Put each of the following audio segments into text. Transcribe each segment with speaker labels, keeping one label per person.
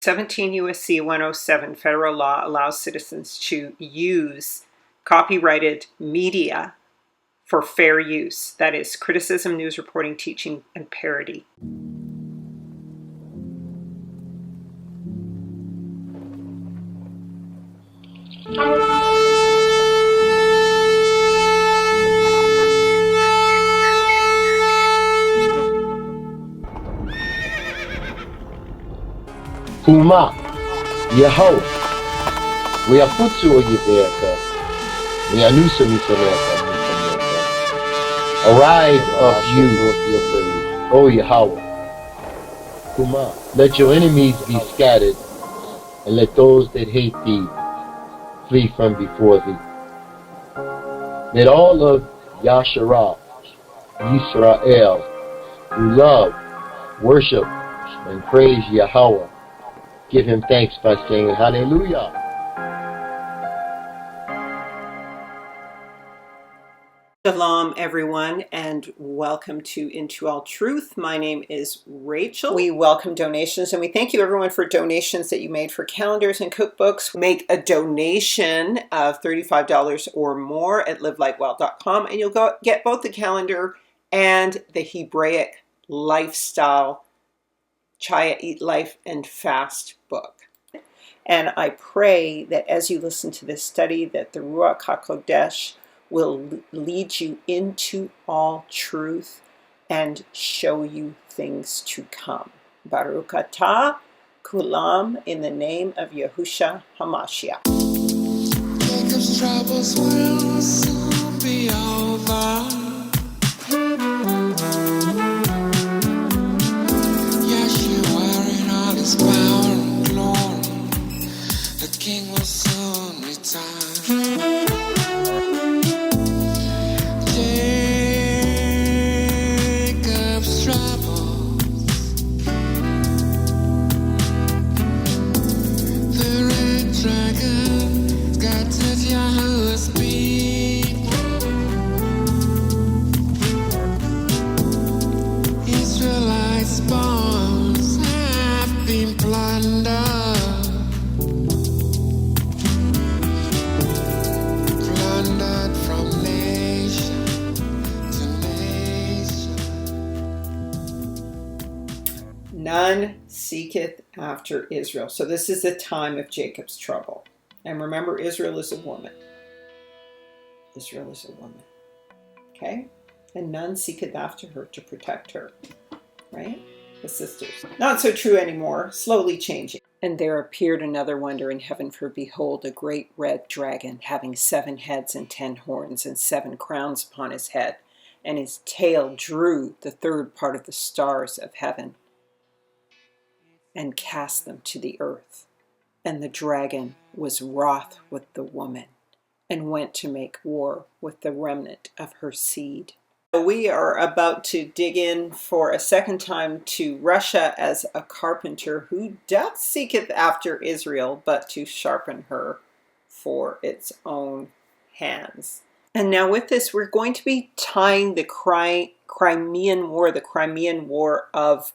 Speaker 1: 17 U.S.C. 107 federal law allows citizens to use copyrighted media for fair use. That is, criticism, news reporting, teaching, and parody.
Speaker 2: Kuma, Yahweh, Weaputu Oyeveka, Weanusa Misameka, arise of you, O Yahweh. Kuma, let your enemies be scattered, and let those that hate thee flee from before thee. Let all of Yasharah, Yisrael, who love, worship, and praise Yahweh, give him thanks by saying hallelujah.
Speaker 1: Shalom, everyone, and welcome to Into All Truth. My name is Rachel. We welcome donations, and we thank you, everyone, for donations that you made for calendars and cookbooks. Make a donation of $35 or more at livelightwell.com, and you'll get both the calendar and the Hebraic lifestyle Chaya Eat Life and Fast book. And I pray that as you listen to this study, that the Ruach HaKodesh will lead you into all truth and show you things to come. Baruch atah kulam, in the name of Yahushua HaMashiach.
Speaker 3: Jacob's troubles will soon be over. Power and glory, the King will soon return. Jacob's troubles, the red dragon scattered Yahweh's people. Israelites bones have been plundered from nation to nation.
Speaker 1: None seeketh after Israel. So this is the time of Jacob's trouble. And remember, Israel is a woman. Israel is a woman. Okay? And none seeketh after her to protect her. Right? The sisters. Not so true anymore, slowly changing. And there appeared another wonder in heaven, for behold, a great red dragon, having 7 heads and 10 horns, and 7 crowns upon his head, and his tail drew the third part of the stars of heaven, and cast them to the earth. And the dragon was wroth with the woman, and went to make war with the remnant of her seed. We are about to dig in for a second time to Russia as a carpenter who doth seeketh after Israel, but to sharpen her for its own hands. And now with this, we're going to be tying the Crimean War of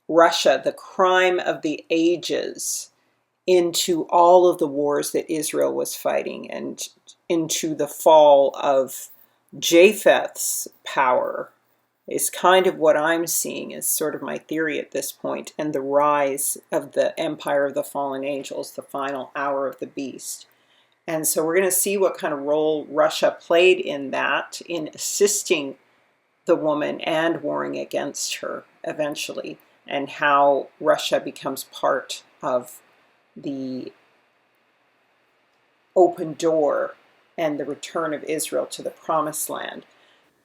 Speaker 1: Russia, the crime of the ages, into all of the wars that Israel was fighting, and into the fall of Japheth's power is kind of what I'm seeing as sort of my theory at this point, and the rise of the empire of the fallen angels, the final hour of the beast. And so we're going to see what kind of role Russia played in that, in assisting the woman and warring against her eventually, and how Russia becomes part of the open door and the return of Israel to the promised land.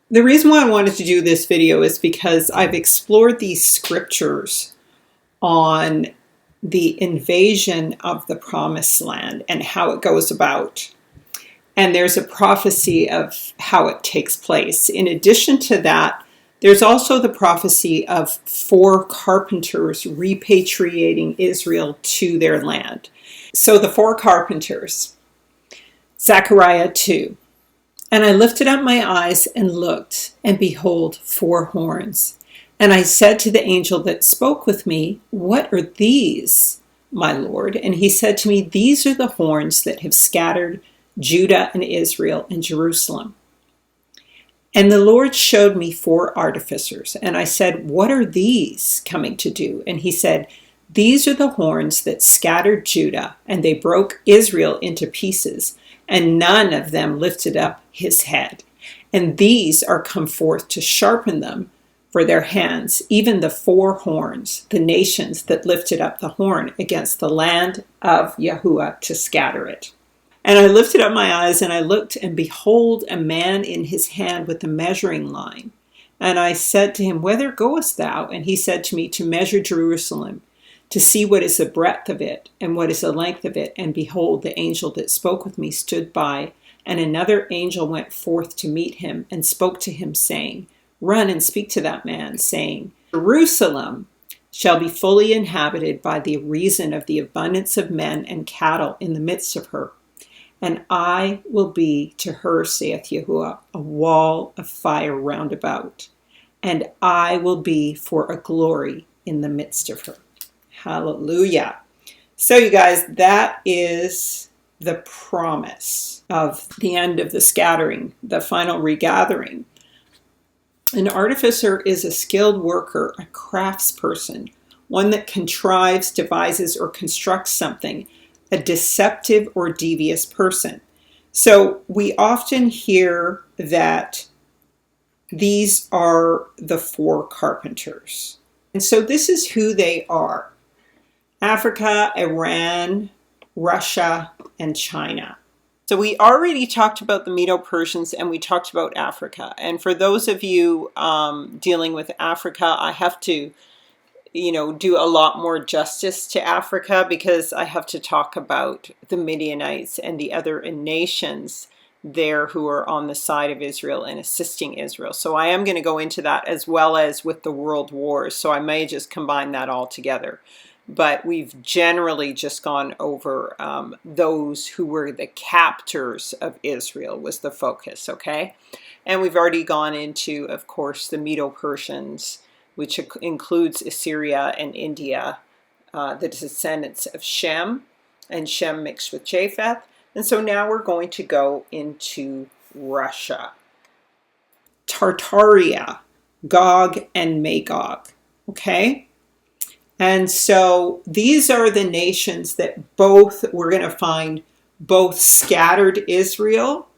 Speaker 1: The reason why I wanted to do this video is because I've explored these scriptures on the invasion of the promised land and how it goes about. And there's a prophecy of how it takes place. In addition to that, there's also the prophecy of 4 carpenters repatriating Israel to their land. So the 4 carpenters, Zechariah 2. And I lifted up my eyes and looked, and behold, 4 horns. And I said to the angel that spoke with me, what are these? my Lord? And he said to me, these are the horns that have scattered Judah and Israel and Jerusalem. And the Lord showed me 4 artificers. And I said, what are these coming to do? And he said, these are the horns that scattered Judah, and they broke Israel into pieces, and none of them lifted up his head. And these are come forth to sharpen them for their hands, even the 4 horns, the nations that lifted up the horn against the land of Yahuwah to scatter it. And I lifted up my eyes, and I looked, and behold, a man in his hand with a measuring line. And I said to him, whither goest thou? And he said to me, to measure Jerusalem, to see what is the breadth of it, and what is the length of it. And behold, the angel that spoke with me stood by, and another angel went forth to meet him, and spoke to him, saying, run and speak to that man, saying, Jerusalem shall be fully inhabited by the reason of the abundance of men and cattle in the midst of her. And I will be to her, saith Yahuwah, a wall of fire round about, and I will be for a glory in the midst of her. Hallelujah. So you guys, that is the promise of the end of the scattering, the final regathering. An artificer is a skilled worker, a craftsperson, one that contrives, devises, or constructs something, a deceptive or devious person. So we often hear that these are the 4 carpenters. And so this is who they are: Africa, Iran, Russia, and China. So we already talked about the Medo-Persians, and we talked about Africa. And for those of you dealing with Africa, I have to, do a lot more justice to Africa, because I have to talk about the Midianites and the other nations there who are on the side of Israel and assisting Israel. So I am going to go into that, as well as with the world wars. So I may just combine that all together. But we've generally just gone over those who were the captors of Israel was the focus, okay? And we've already gone into, of course, the Medo-Persians, which includes Assyria and India, the descendants of Shem, and Shem mixed with Japheth. And so now we're going to go into Russia. Tartaria, Gog and Magog, okay? And so these are the nations that we're going to find both scattered Israel,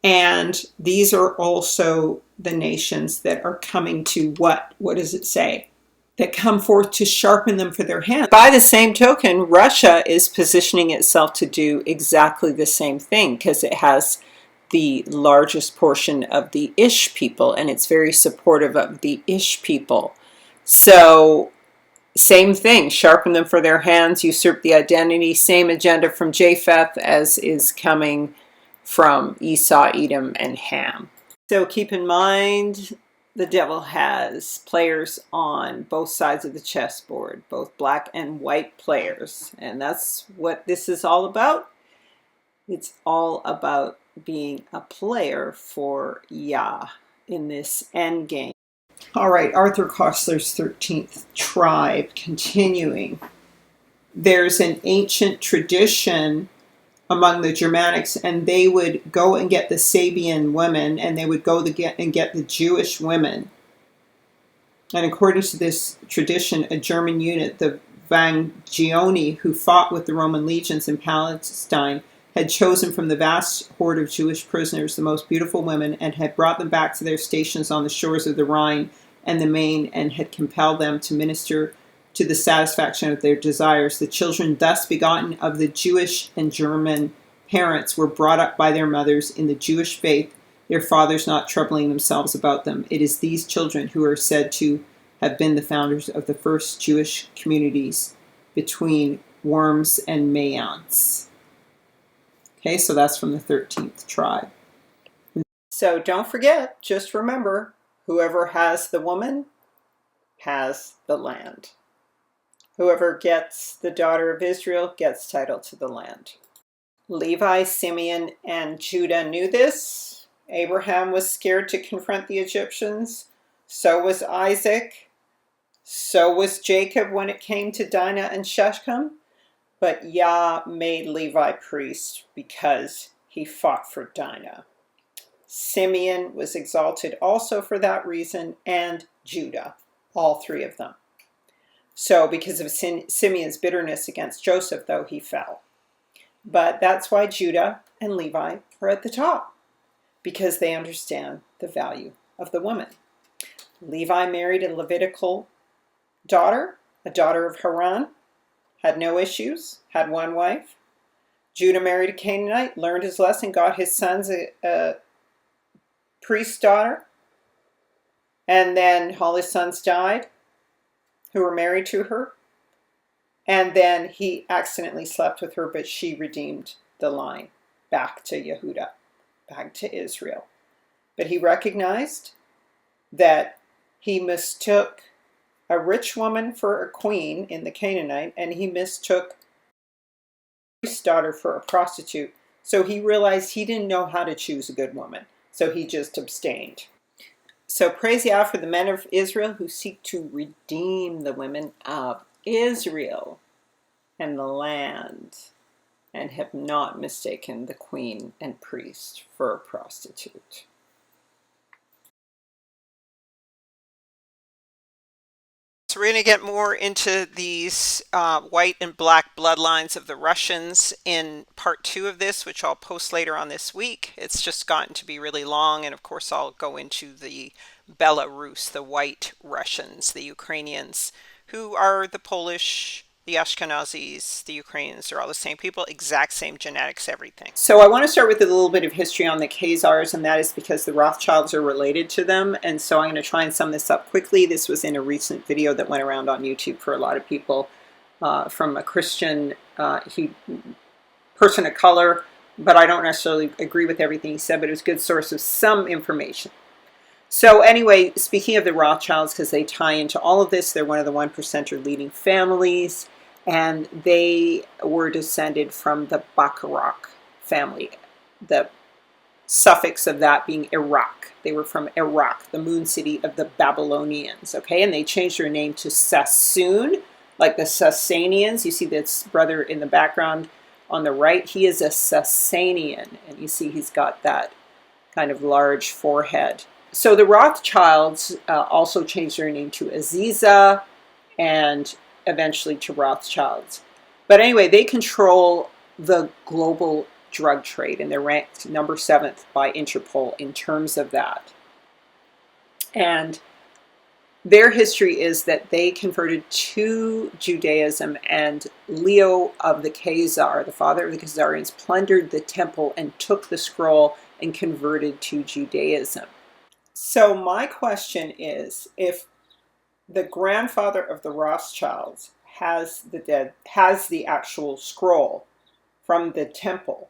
Speaker 1: and these are also the nations that are coming to what? What does it say? That come forth to sharpen them for their hands. By the same token, Russia is positioning itself to do exactly the same thing, because it has the largest portion of the Ish people, and it's very supportive of the Ish people. So same thing, sharpen them for their hands, usurp the identity, same agenda from Japheth as is coming from Esau, Edom, and Ham. So keep in mind, the devil has players on both sides of the chessboard, both black and white players. And that's what this is all about. It's all about being a player for Yah in this end game. All right, Arthur Koestler's 13th tribe, continuing. There's an ancient tradition among the Germanics, and they would go and get the Sabian women, and they would go and get the Jewish women. And according to this tradition, a German unit, the Vangioni, who fought with the Roman legions in Palestine, had chosen from the vast horde of Jewish prisoners the most beautiful women, and had brought them back to their stations on the shores of the Rhine and the Main, and had compelled them to minister to the satisfaction of their desires. The children thus begotten of the Jewish and German parents were brought up by their mothers in the Jewish faith, their fathers not troubling themselves about them. It is these children who are said to have been the founders of the first Jewish communities between Worms and Mayence. Okay, so that's from the 13th tribe. So don't forget, just remember, whoever has the woman has the land. Whoever gets the daughter of Israel gets title to the land. Levi, Simeon, and Judah knew this. Abraham was scared to confront the Egyptians. So was Isaac. So was Jacob when it came to Dinah and Shechem, but Yah made Levi priest because he fought for Dinah. Simeon was exalted also for that reason, and Judah, all three of them. So because of Simeon's bitterness against Joseph, though, he fell. But that's why Judah and Levi are at the top, because they understand the value of the woman. Levi married a Levitical daughter, a daughter of Haran, had no issues, had one wife. Judah married a Canaanite, learned his lesson, got his sons a priest's daughter, and then all his sons died who were married to her. And then he accidentally slept with her, but she redeemed the line back to Yehuda, back to Israel. But he recognized that he mistook a rich woman for a queen in the Canaanite, and he mistook his daughter for a prostitute. So he realized he didn't know how to choose a good woman. So he just abstained. So praise Yah for the men of Israel who seek to redeem the women of Israel and the land, and have not mistaken the queen and priest for a prostitute. So we're going to get more into these white and black bloodlines of the Russians in part 2 of this, which I'll post later on this week. It's just gotten to be really long, and of course I'll go into the Belarus, the white Russians, the Ukrainians, who are the Polish, the Ashkenazis, the Ukrainians. They're all the same people, exact same genetics, everything. So I want to start with a little bit of history on the Khazars, and that is because the Rothschilds are related to them. And so I'm going to try and sum this up quickly. This was in a recent video that went around on YouTube for a lot of people from a Christian person of color, but I don't necessarily agree with everything he said, but it was a good source of some information. So anyway, speaking of the Rothschilds, because they tie into all of this, they're one of the 1% leading families. And they were descended from the Bacharach family, the suffix of that being Iraq. They were from Iraq, the moon city of the Babylonians, okay? And they changed their name to Sassoon, like the Sassanians. You see this brother in the background on the right. He is a Sassanian, and you see he's got that kind of large forehead. So the Rothschilds also changed their name to Aziza, and eventually to Rothschilds. But anyway, they control the global drug trade, and they're ranked number 7th by Interpol in terms of that. And their history is that they converted to Judaism, and Leo of the Khazar, the father of the Khazarians, plundered the temple and took the scroll and converted to Judaism. So my question is, if the grandfather of the Rothschilds has the actual scroll from the temple,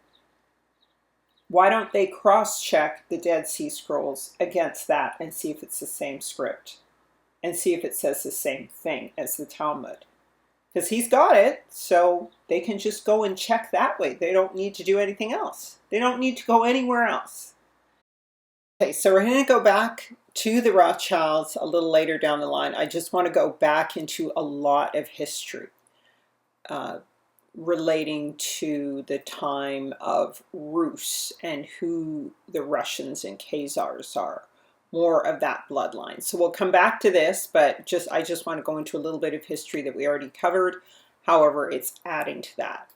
Speaker 1: why don't they cross-check the Dead Sea Scrolls against that and see if it's the same script and see if it says the same thing as the Talmud? Because he's got it, so they can just go and check that way. They don't need to do anything else. They don't need to go anywhere else. Okay, so we're going to go back to the Rothschilds a little later down the line. I just want to go back into a lot of history relating to the time of Rus and who the Russians and Khazars are. More of that bloodline. So we'll come back to this, but I just want to go into a little bit of history that we already covered. However, it's adding to that.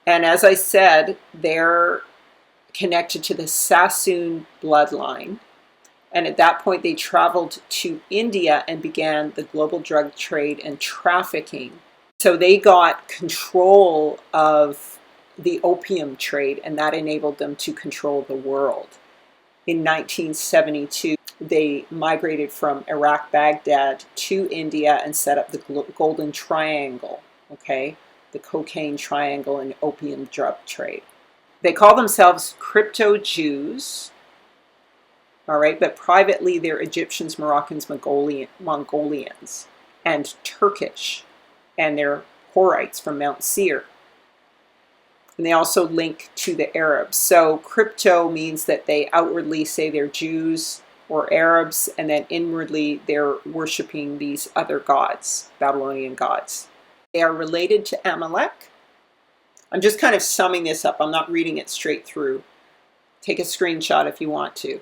Speaker 1: And as I said, they're connected to the Sassoon bloodline. And at that point, they traveled to India and began the global drug trade and trafficking. So they got control of the opium trade, and that enabled them to control the world. In 1972, they migrated from Iraq, Baghdad to India and set up the Golden Triangle, okay? The cocaine triangle and opium drug trade. They call themselves crypto-Jews, all right, but privately they're Egyptians, Moroccans, Mongolians, and Turkish, and they're Horites from Mount Seir. And they also link to the Arabs. So crypto means that they outwardly say they're Jews, or Arabs, and then inwardly they're worshiping these other gods, Babylonian gods. They are related to Amalek. I'm just kind of summing this up. I'm not reading it straight through. Take a screenshot if you want to.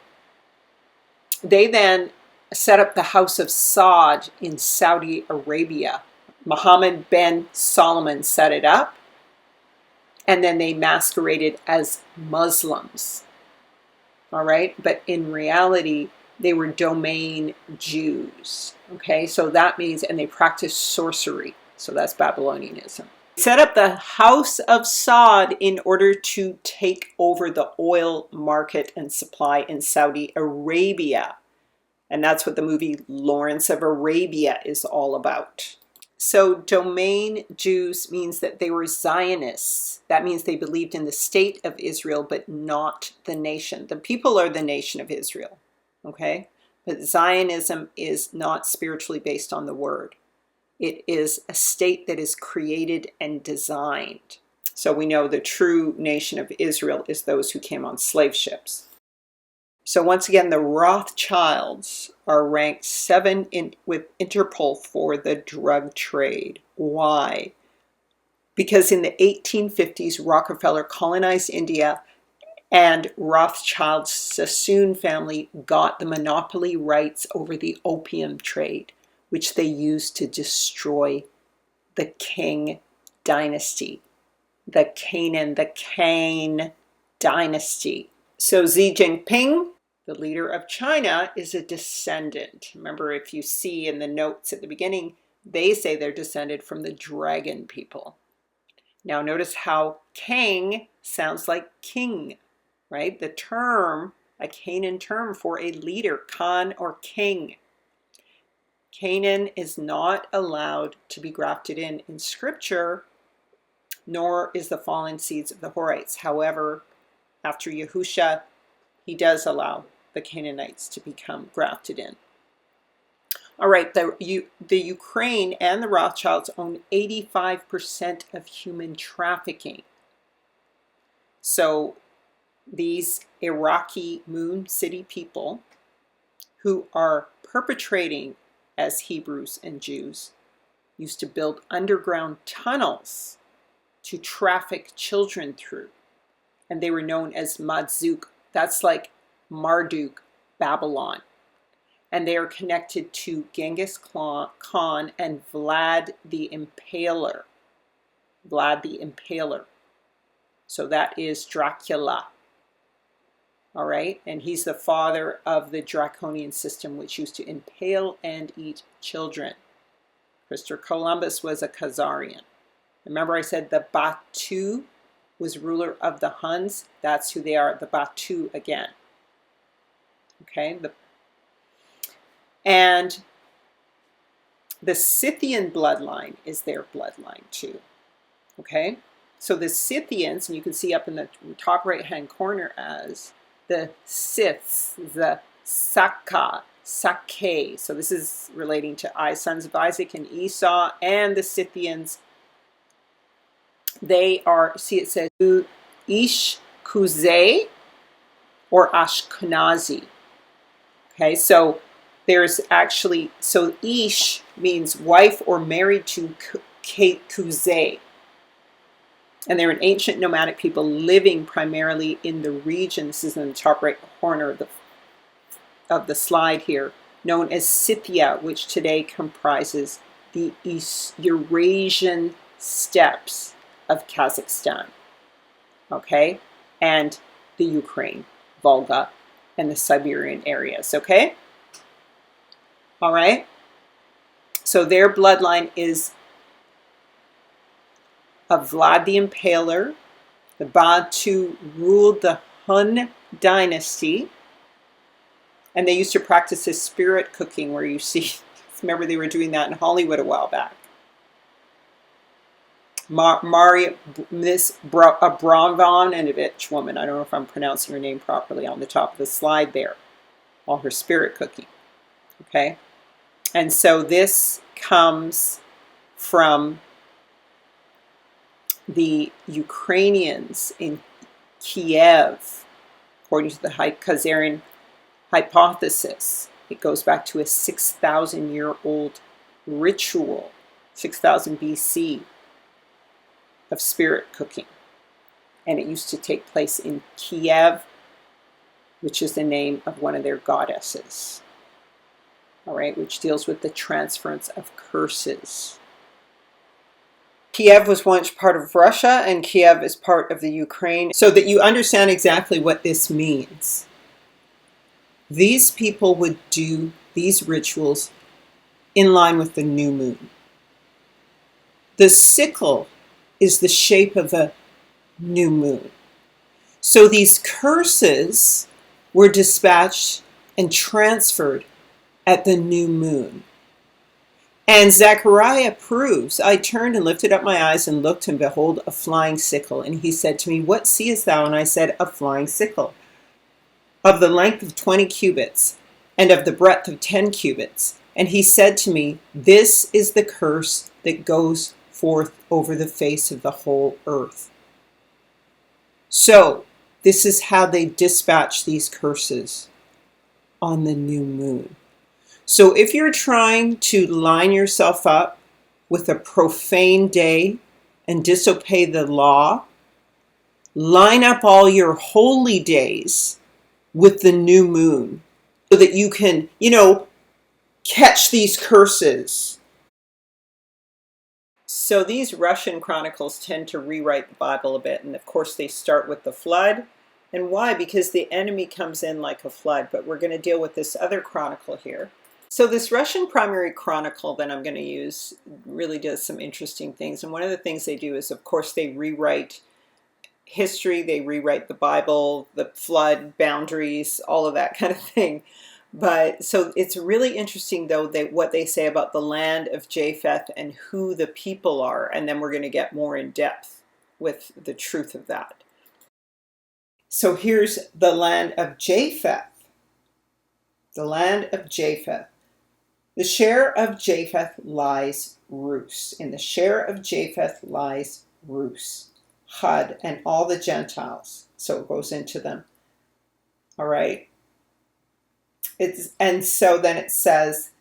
Speaker 1: They then set up the House of Saud in Saudi Arabia. Muhammad bin Solomon set it up, and then they masqueraded as Muslims. All right, but in reality, they were domain Jews. Okay, so that means, and they practiced sorcery. So that's Babylonianism. Set up the House of Saud in order to take over the oil market and supply in Saudi Arabia. And that's what the movie Lawrence of Arabia is all about. So domain Jews means that they were Zionists. That means they believed in the state of Israel, but not the nation. The people are the nation of Israel, okay? But Zionism is not spiritually based on the word. It is a state that is created and designed. So we know the true nation of Israel is those who came on slave ships. So once again, the Rothschilds are ranked 7 with Interpol for the drug trade. Why? Because in the 1850s, Rockefeller colonized India, and Rothschild's Sassoon family got the monopoly rights over the opium trade, which they used to destroy the Qing dynasty, the Canaan, the Qing dynasty. So Xi Jinping, the leader of China, is a descendant. Remember, if you see in the notes at the beginning, they say they're descended from the dragon people. Now notice how Qing sounds like king, right? The term, a Canaan term for a leader, Khan or king. Canaan is not allowed to be grafted in Scripture, nor is the fallen seeds of the Horites. However, after Yahusha, he does allow the Canaanites to become grafted in. All right, the Ukraine and the Rothschilds own 85% of human trafficking. So these Iraqi Moon City people who are perpetrating as Hebrews and Jews used to build underground tunnels to traffic children through. And they were known as Marduk. That's like Marduk, Babylon. And they are connected to Genghis Khan and Vlad the Impaler. Vlad the Impaler. So that is Dracula. All right, and he's the father of the draconian system, which used to impale and eat children. Christopher Columbus was a Khazarian. Remember I said the Batu was ruler of the Huns? That's who they are, the Batu again. Okay, and the Scythian bloodline is their bloodline too. Okay, so the Scythians, and you can see up in the top right-hand corner as the Scyths, the Sake. So this is relating to sons of Isaac and Esau, and the Scythians. They are, see it says Ish Kuzay or Ashkenazi. Okay, so there's actually, so Ish means wife or married to Kuzay. And they're an ancient nomadic people living primarily in the region, this is in the top right corner of the slide here, known as Scythia, which today comprises the Eurasian steppes of Kazakhstan, okay, and the Ukraine, Volga, and the Siberian areas, okay? All right, so their bloodline is of Vlad the Impaler. The Batu ruled the Hun dynasty, and they used to practice this spirit cooking where you see, remember they were doing that in Hollywood a while back. Miss Abramovich woman, I don't know if I'm pronouncing her name properly, on the top of the slide there, all her spirit cooking, okay? And so this comes from the Ukrainians in Kiev, according to the Khazarian hypothesis. It goes back to a 6,000-year-old ritual, 6,000 BC, of spirit cooking. And it used to take place in Kiev, which is the name of one of their goddesses. All right, which deals with the transference of curses. Kiev was once part of Russia, and Kiev is part of the Ukraine. So that you understand exactly what this means. These people would do these rituals in line with the new moon. The sickle is the shape of a new moon. So these curses were dispatched and transferred at the new moon. And Zechariah proves, I turned and lifted up my eyes and looked, and behold, a flying sickle. And he said to me, what seest thou? And I said, a flying sickle, of the length of 20 cubits, and of the breadth of 10 cubits. And he said to me, this is the curse that goes forth over the face of the whole earth. So, this is how they dispatch these curses on the new moon. So if you're trying to line yourself up with a profane day and disobey the law, line up all your holy days with the new moon so that you can, catch these curses. So these Russian chronicles tend to rewrite the Bible a bit. And of course they start with the flood. And why? Because the enemy comes in like a flood. But we're going to deal with this other chronicle here. So this Russian primary chronicle that I'm going to use really does some interesting things. And one of the things they do is, of course, they rewrite history. They rewrite the Bible, the flood, boundaries, all of that kind of thing. But so it's really interesting, though, what they say about the land of Japheth and who the people are. And then we're going to get more in depth with the truth of that. So here's the land of Japheth. The land of Japheth. The share of Japheth lies Rus. In the share of Japheth lies Rus, Hud, and all the Gentiles. So it goes into them. All right. And so then it says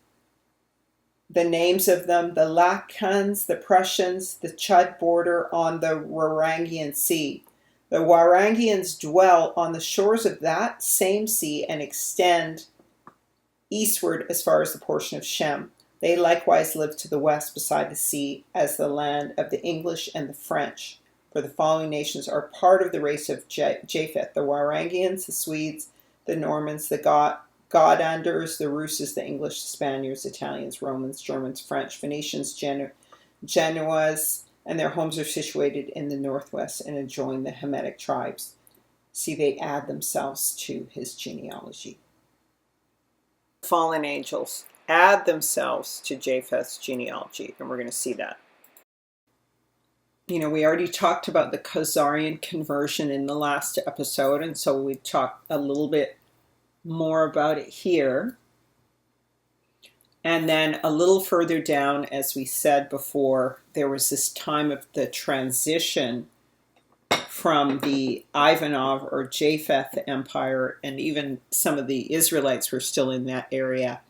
Speaker 1: the names of them: the Lachans, the Prussians, the Chud border on the Warangian Sea. The Warangians dwell on the shores of that same sea and extend eastward as far as the portion of Shem. They likewise live to the west beside the sea as the land of the English and the French. For the following nations are part of the race of Japheth: the Warangians, the Swedes, the Normans, the Godanders, the Russes, the English, the Spaniards, Italians, Romans, Germans, French, Phoenicians, Genoese, and their homes are situated in the northwest and adjoin the Hamitic tribes. See, they add themselves to his genealogy. Fallen angels add themselves to Japheth's genealogy, and we're going to see that. We already talked about the Khazarian conversion in the last episode, and so we talked a little bit more about it here. And then a little further down, as we said before, there was this time of the transition from the Ivanov or Japheth Empire, and even some of the Israelites were still in that area,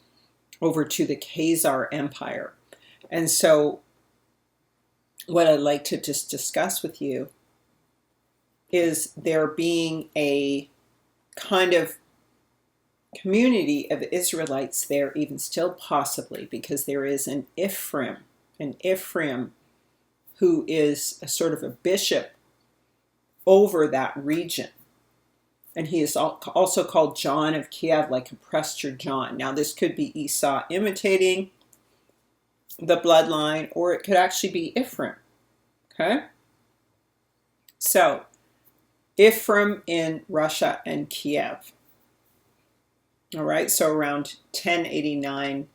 Speaker 1: over to the Khazar Empire. And so what I'd like to just discuss with you is there being a kind of community of Israelites there, even still possibly, because there is an Ephraim who is a sort of a bishop over that region. And he is also called John of Kiev, like a Prester John. Now, this could be Esau imitating the bloodline, or it could actually be Ephraim. Okay? So, Ephraim in Russia and Kiev. All right, so around 1089,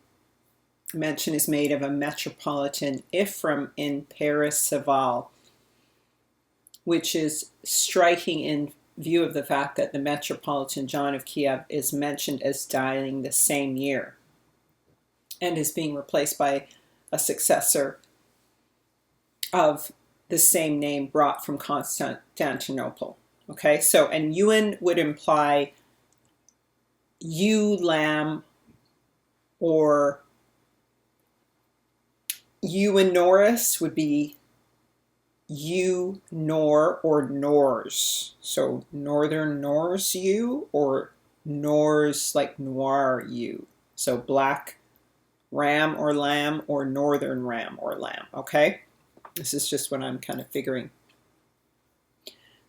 Speaker 1: mention is made of a metropolitan Ephraim in Paris-Saval, which is striking in view of the fact that the metropolitan John of Kiev is mentioned as dying the same year and is being replaced by a successor of the same name brought from Constantinople. Okay, so, and Ewan would imply Ulam, or Uinoris would be U-Nor or Nors. So Northern Nors U or Nors like Noir U. So black ram or lamb or northern ram or lamb, okay? This is just what I'm kind of figuring.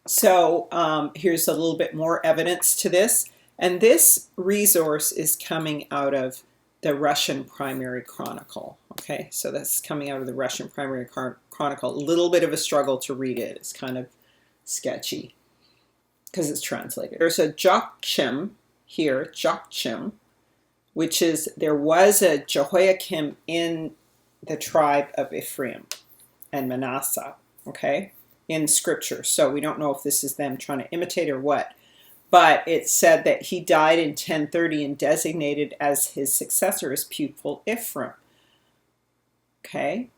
Speaker 1: So here's a little bit more evidence to this. And this resource is coming out of the Russian Primary Chronicle. Okay, so that's coming out of the Russian Primary Chronicle. A little bit of a struggle to read it. It's kind of sketchy because it's translated. There's a Joachim here, Joachim, which is, there was a Jehoiakim in the tribe of Ephraim and Manasseh, okay, in scripture. So we don't know if this is them trying to imitate or what. But it said that he died in 1030 and designated as his successor as pupil Ephraim. Okay.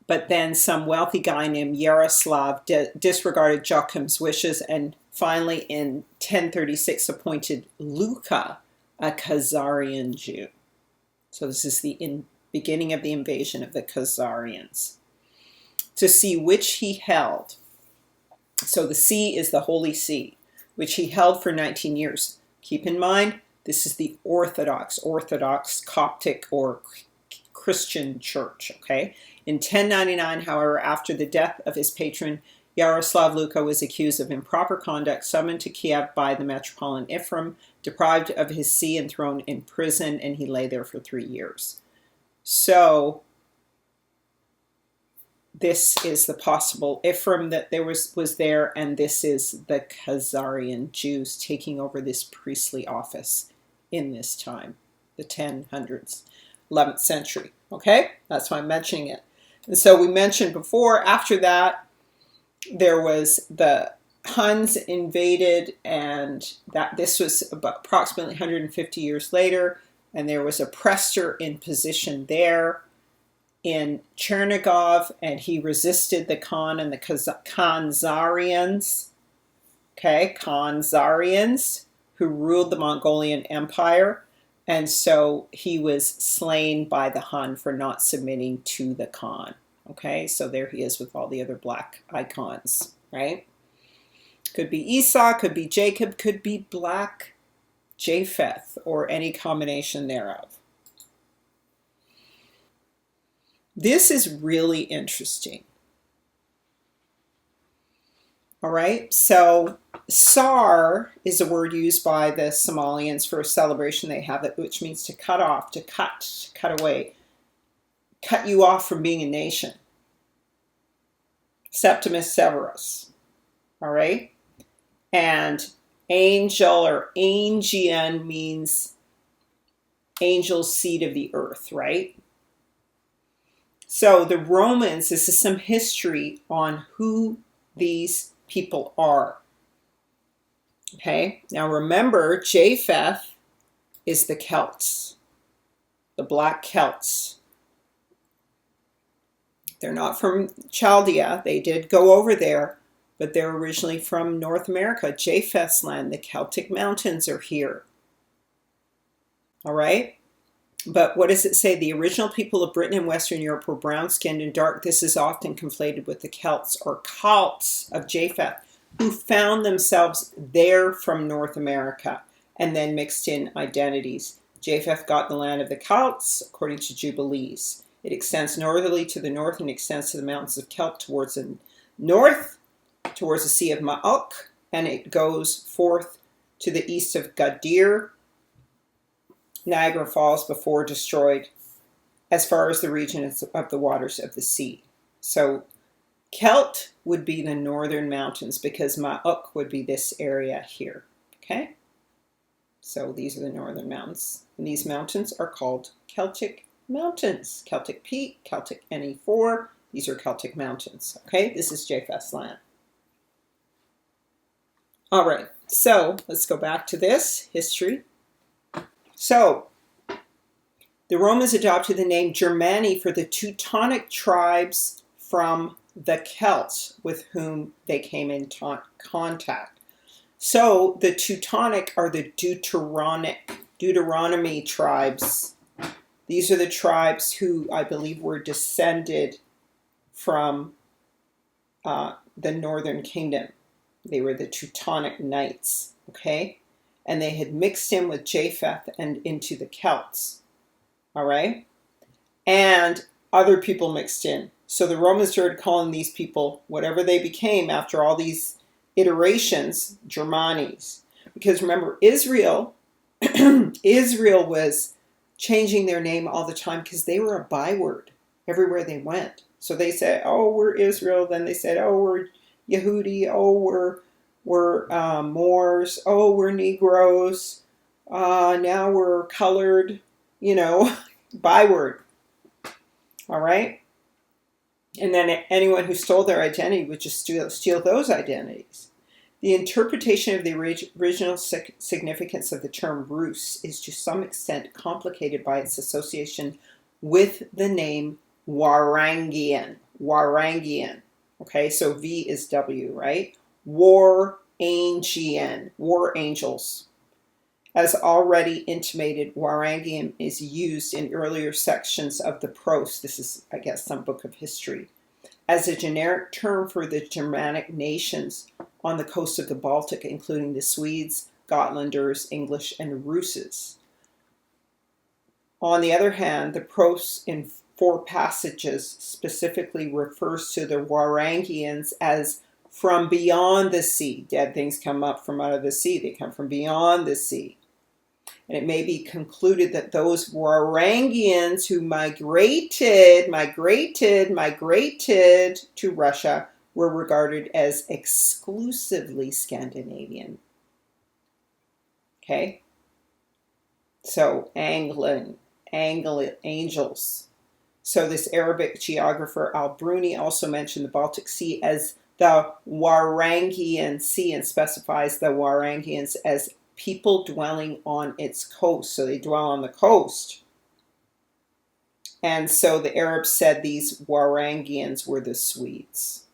Speaker 1: But then some wealthy guy named Yaroslav disregarded Joachim's wishes and finally in 1036 appointed Luca a Khazarian Jew. So this is the beginning of the invasion of the Khazarians. To see which he held. So the See is the Holy See, which he held for 19 years. Keep in mind, this is the Orthodox Coptic or Christian church, okay? In 1099, however, after the death of his patron, Yaroslav Luka was accused of improper conduct, summoned to Kiev by the Metropolitan Ephraim, deprived of his see and thrown in prison, and he lay there for 3 years. So this is the possible Ephraim that there was there, and this is the Khazarian Jews taking over this priestly office in this time, the 1000s, 11th century. Okay, that's why I'm mentioning it. And so we mentioned before, after that, there was the Huns invaded, and that this was about approximately 150 years later, and there was a Prester in position there in Chernigov, and he resisted the Khan and the Khanzarians, okay, Khanzarians, who ruled the Mongolian Empire, and so he was slain by the Hun for not submitting to the Khan, okay, so there he is with all the other black icons, right? Could be Esau, could be Jacob, could be black Japheth, or any combination thereof. This is really interesting. All right, so Sar is a word used by the Somalians for a celebration they have, which means to cut off, to cut away, cut you off from being a nation. Septimus Severus, all right? And angel or Angian means angel seed of the earth, right? So the Romans, this is some history on who these people are. Okay, now remember, Japheth is the Celts, the Black Celts. They're not from Chaldea. They did go over there, but they're originally from North America, Japheth's land. The Celtic mountains are here. All right? But what does it say? The original people of Britain and Western Europe were brown-skinned and dark. This is often conflated with the Celts or Celts of Japheth, who found themselves there from North America and then mixed in identities. Japheth got the land of the Celts, according to Jubilees. It extends northerly to the north and extends to the mountains of Kelp towards the north, towards the Sea of Ma'uk, and it goes forth to the east of Gadir, Niagara Falls, before destroyed, as far as the region of the waters of the sea. So Celt would be the northern mountains, because Ma'uk would be this area here. Okay? So these are the northern mountains. And these mountains are called Celtic mountains. Celtic Peak, Celtic NE4. These are Celtic mountains. Okay? This is Japheth's land. All right. So let's go back to this history. So, the Romans adopted the name Germani for the Teutonic tribes from the Celts with whom they came in contact. So, the Teutonic are the Deuteronic Deuteronomy tribes. These are the tribes who I believe were descended from the northern kingdom. They were the Teutonic Knights, okay? And they had mixed in with Japheth and into the Celts, all right? And other people mixed in. So the Romans started calling these people, whatever they became after all these iterations, Germanes. Because remember, Israel was changing their name all the time because they were a byword everywhere they went. So they said, oh, we're Israel. Then they said, oh, we're Yehudi. Oh, we're Moors. Oh, we're Negroes. Now we're colored, byword. All right? And then anyone who stole their identity would just steal those identities. The interpretation of the original significance of the term Rus is to some extent complicated by its association with the name Warangian. Warangian. Okay, so V is W, right? Warangian. War angels. As already intimated, Warangian is used in earlier sections of the prose. This is, I guess, some book of history. As a generic term for the Germanic nations on the coast of the Baltic, including the Swedes, Gotlanders, English, and Russes. On the other hand, the prose in 4 passages specifically refers to the Warangians as from beyond the sea. Dead things come up from out of the sea. They come from beyond the sea. And it may be concluded that those Warangians who migrated to Russia were regarded as exclusively Scandinavian. Okay? So, angels. So this Arabic geographer Al-Bruni also mentioned the Baltic Sea as the Warangian Sea and specifies the Warangians as people dwelling on its coast. So they dwell on the coast. And so the Arabs said these Warangians were the Swedes.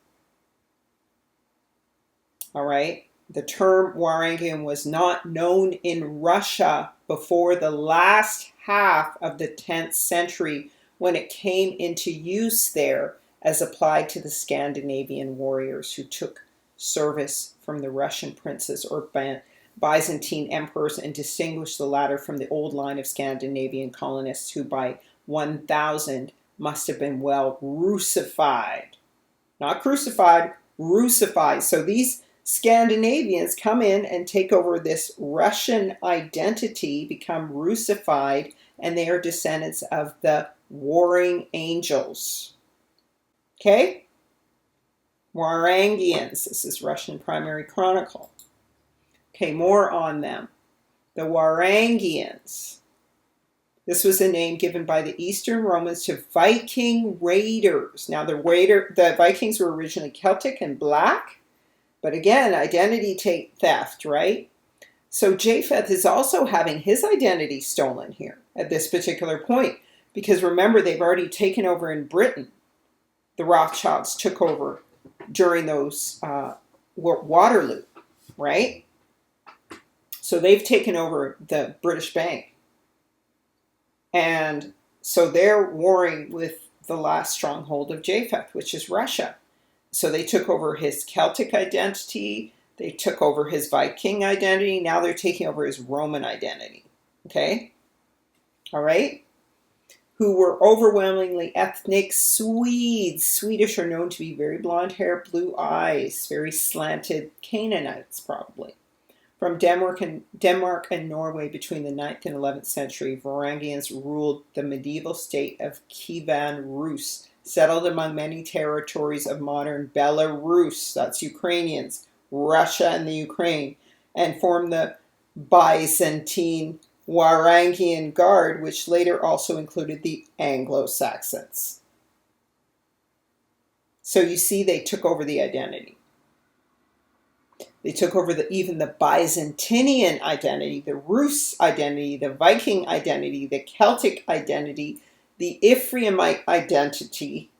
Speaker 1: All right. The term Warangian was not known in Russia before the last half of the 10th century when it came into use there as applied to the Scandinavian warriors who took service from the Russian princes or Byzantine emperors and distinguished the latter from the old line of Scandinavian colonists who by 1000 must have been well Russified. Not crucified, Russified. So these Scandinavians come in and take over this Russian identity, become Russified, and they are descendants of the warring angels. Okay? Warangians. This is Russian Primary Chronicle. Okay, more on them. The Warangians. This was a name given by the Eastern Romans to Viking raiders. Now, the Vikings were originally Celtic and black, but again, identity theft, right? So Japheth is also having his identity stolen here at this particular point, because remember, they've already taken over in Britain. The Rothschilds took over during those Waterloo, right? So they've taken over the British Bank. And so they're warring with the last stronghold of Japheth, which is Russia. So they took over his Celtic identity. They took over his Viking identity. Now they're taking over his Roman identity. Okay? All right? Who were overwhelmingly ethnic Swedes. Swedish are known to be very blonde hair, blue eyes, very slanted Canaanites, probably. From Denmark and Norway between the 9th and 11th century, Varangians ruled the medieval state of Kievan Rus, settled among many territories of modern Belarus, that's Ukrainians, Russia and the Ukraine, and formed the Byzantine Warangian Guard, which later also included the Anglo-Saxons. So you see, they took over the identity. They took over even the Byzantinian identity, the Rus identity, the Viking identity, the Celtic identity, the Ephraimite identity,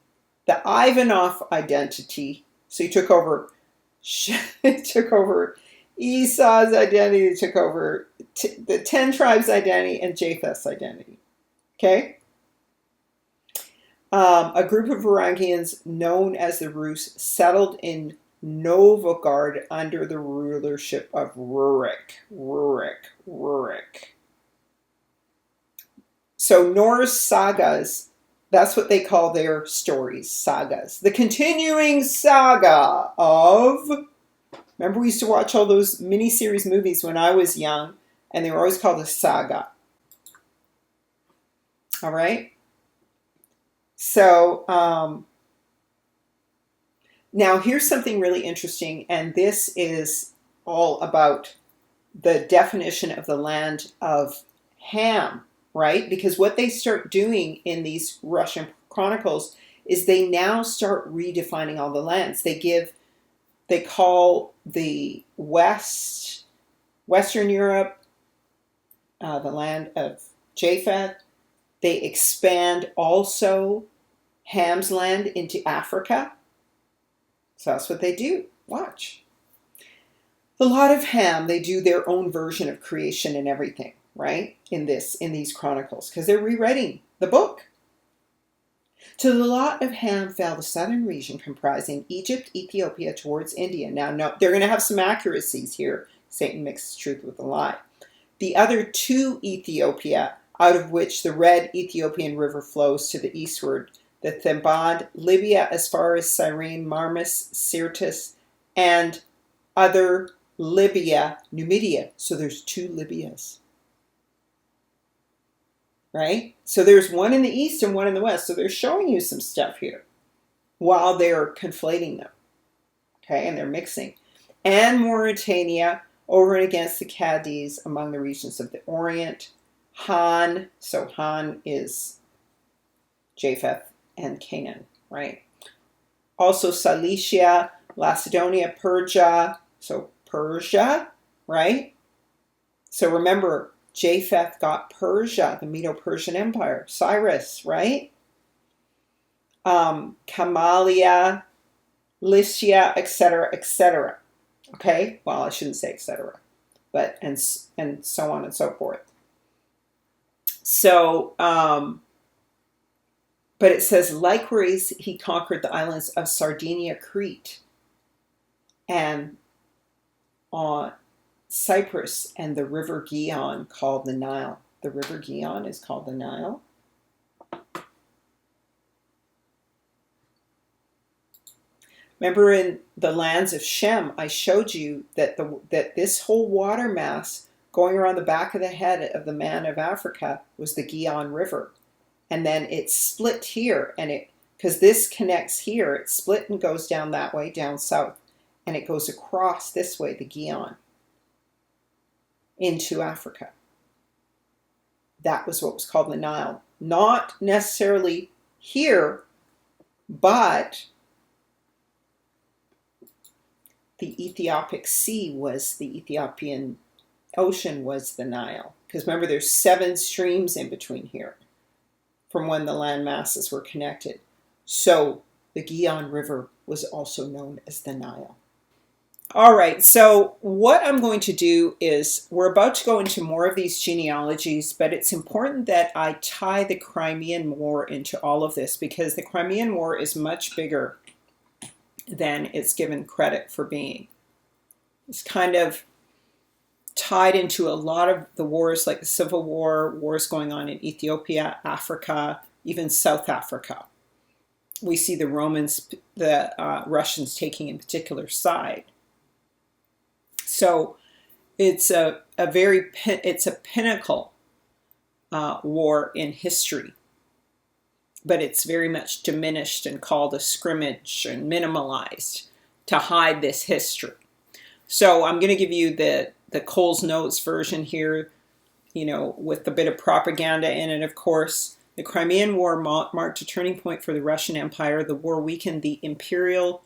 Speaker 1: the Ivanov identity. So he took over Esau's identity, he took over the 10 tribes identity and Japheth's identity. Okay? A group of Varangians known as the Rus settled in Novgorod under the rulership of Rurik. So Norse sagas, that's what they call their stories, sagas. The continuing saga of... Remember we used to watch all those miniseries movies when I was young, and they were always called a saga. All right? So, now here's something really interesting, and this is all about the definition of the land of Ham, right? Because what they start doing in these Russian chronicles is they now start redefining all the lands. They call the Western Europe, the land of Japheth. They expand also Ham's land into Africa. So that's what they do. Watch. A lot of Ham, they do their own version of creation and everything, right? In these chronicles, because they're rewriting the book. To the lot of Ham fell the southern region comprising Egypt, Ethiopia, towards India. Now, no, they're going to have some accuracies here. Satan mixes truth with a lie. The other two Ethiopia, out of which the red Ethiopian river flows to the eastward, the Thebad, Libya as far as Cyrene, Marmus, Syrtis, and other Libya, Numidia. So there's two Libyas. Right? So there's one in the east and one in the west. So they're showing you some stuff here while they're conflating them. Okay, and they're mixing. And Mauritania over and against the Cadiz among the regions of the Orient. Han, so Han is Japheth and Canaan, right? Also Cilicia, Lacedonia, Persia, so Persia, right? So remember, Japheth got Persia, the Medo-Persian Empire, Cyrus, right? Kamalia, Lycia, etc., etc. Okay? Well, I shouldn't say etc., but and so on and so forth. So, but it says, likewise, he conquered the islands of Sardinia, Crete, and on Cyprus, and the river Gihon called the Nile. The river Gihon is called the Nile. Remember in the lands of Shem, I showed you that this whole water mass going around the back of the head of the man of Africa was the Gihon River. And then it split here, and because this connects here, it split and goes down that way, down south, and it goes across this way, the Gihon, into Africa. That was what was called the Nile. Not necessarily here, but the Ethiopic Sea was the Ethiopian Ocean was the Nile. Because remember, there's 7 streams in between here from when the land masses were connected. So the Gihon River was also known as the Nile. All right, so what I'm going to do is, we're about to go into more of these genealogies, but it's important that I tie the Crimean War into all of this, because the Crimean War is much bigger than it's given credit for being. It's kind of tied into a lot of the wars, like the Civil War, wars going on in Ethiopia, Africa, even South Africa. We see the Romans, the Russians taking in particular side. So it's a pinnacle war in history, but it's very much diminished and called a scrimmage and minimalized to hide this history. So I'm going to give you the Cole's Notes version here, you know, with a bit of propaganda in it, of course. The Crimean War marked a turning point for the Russian Empire. The war weakened the Imperial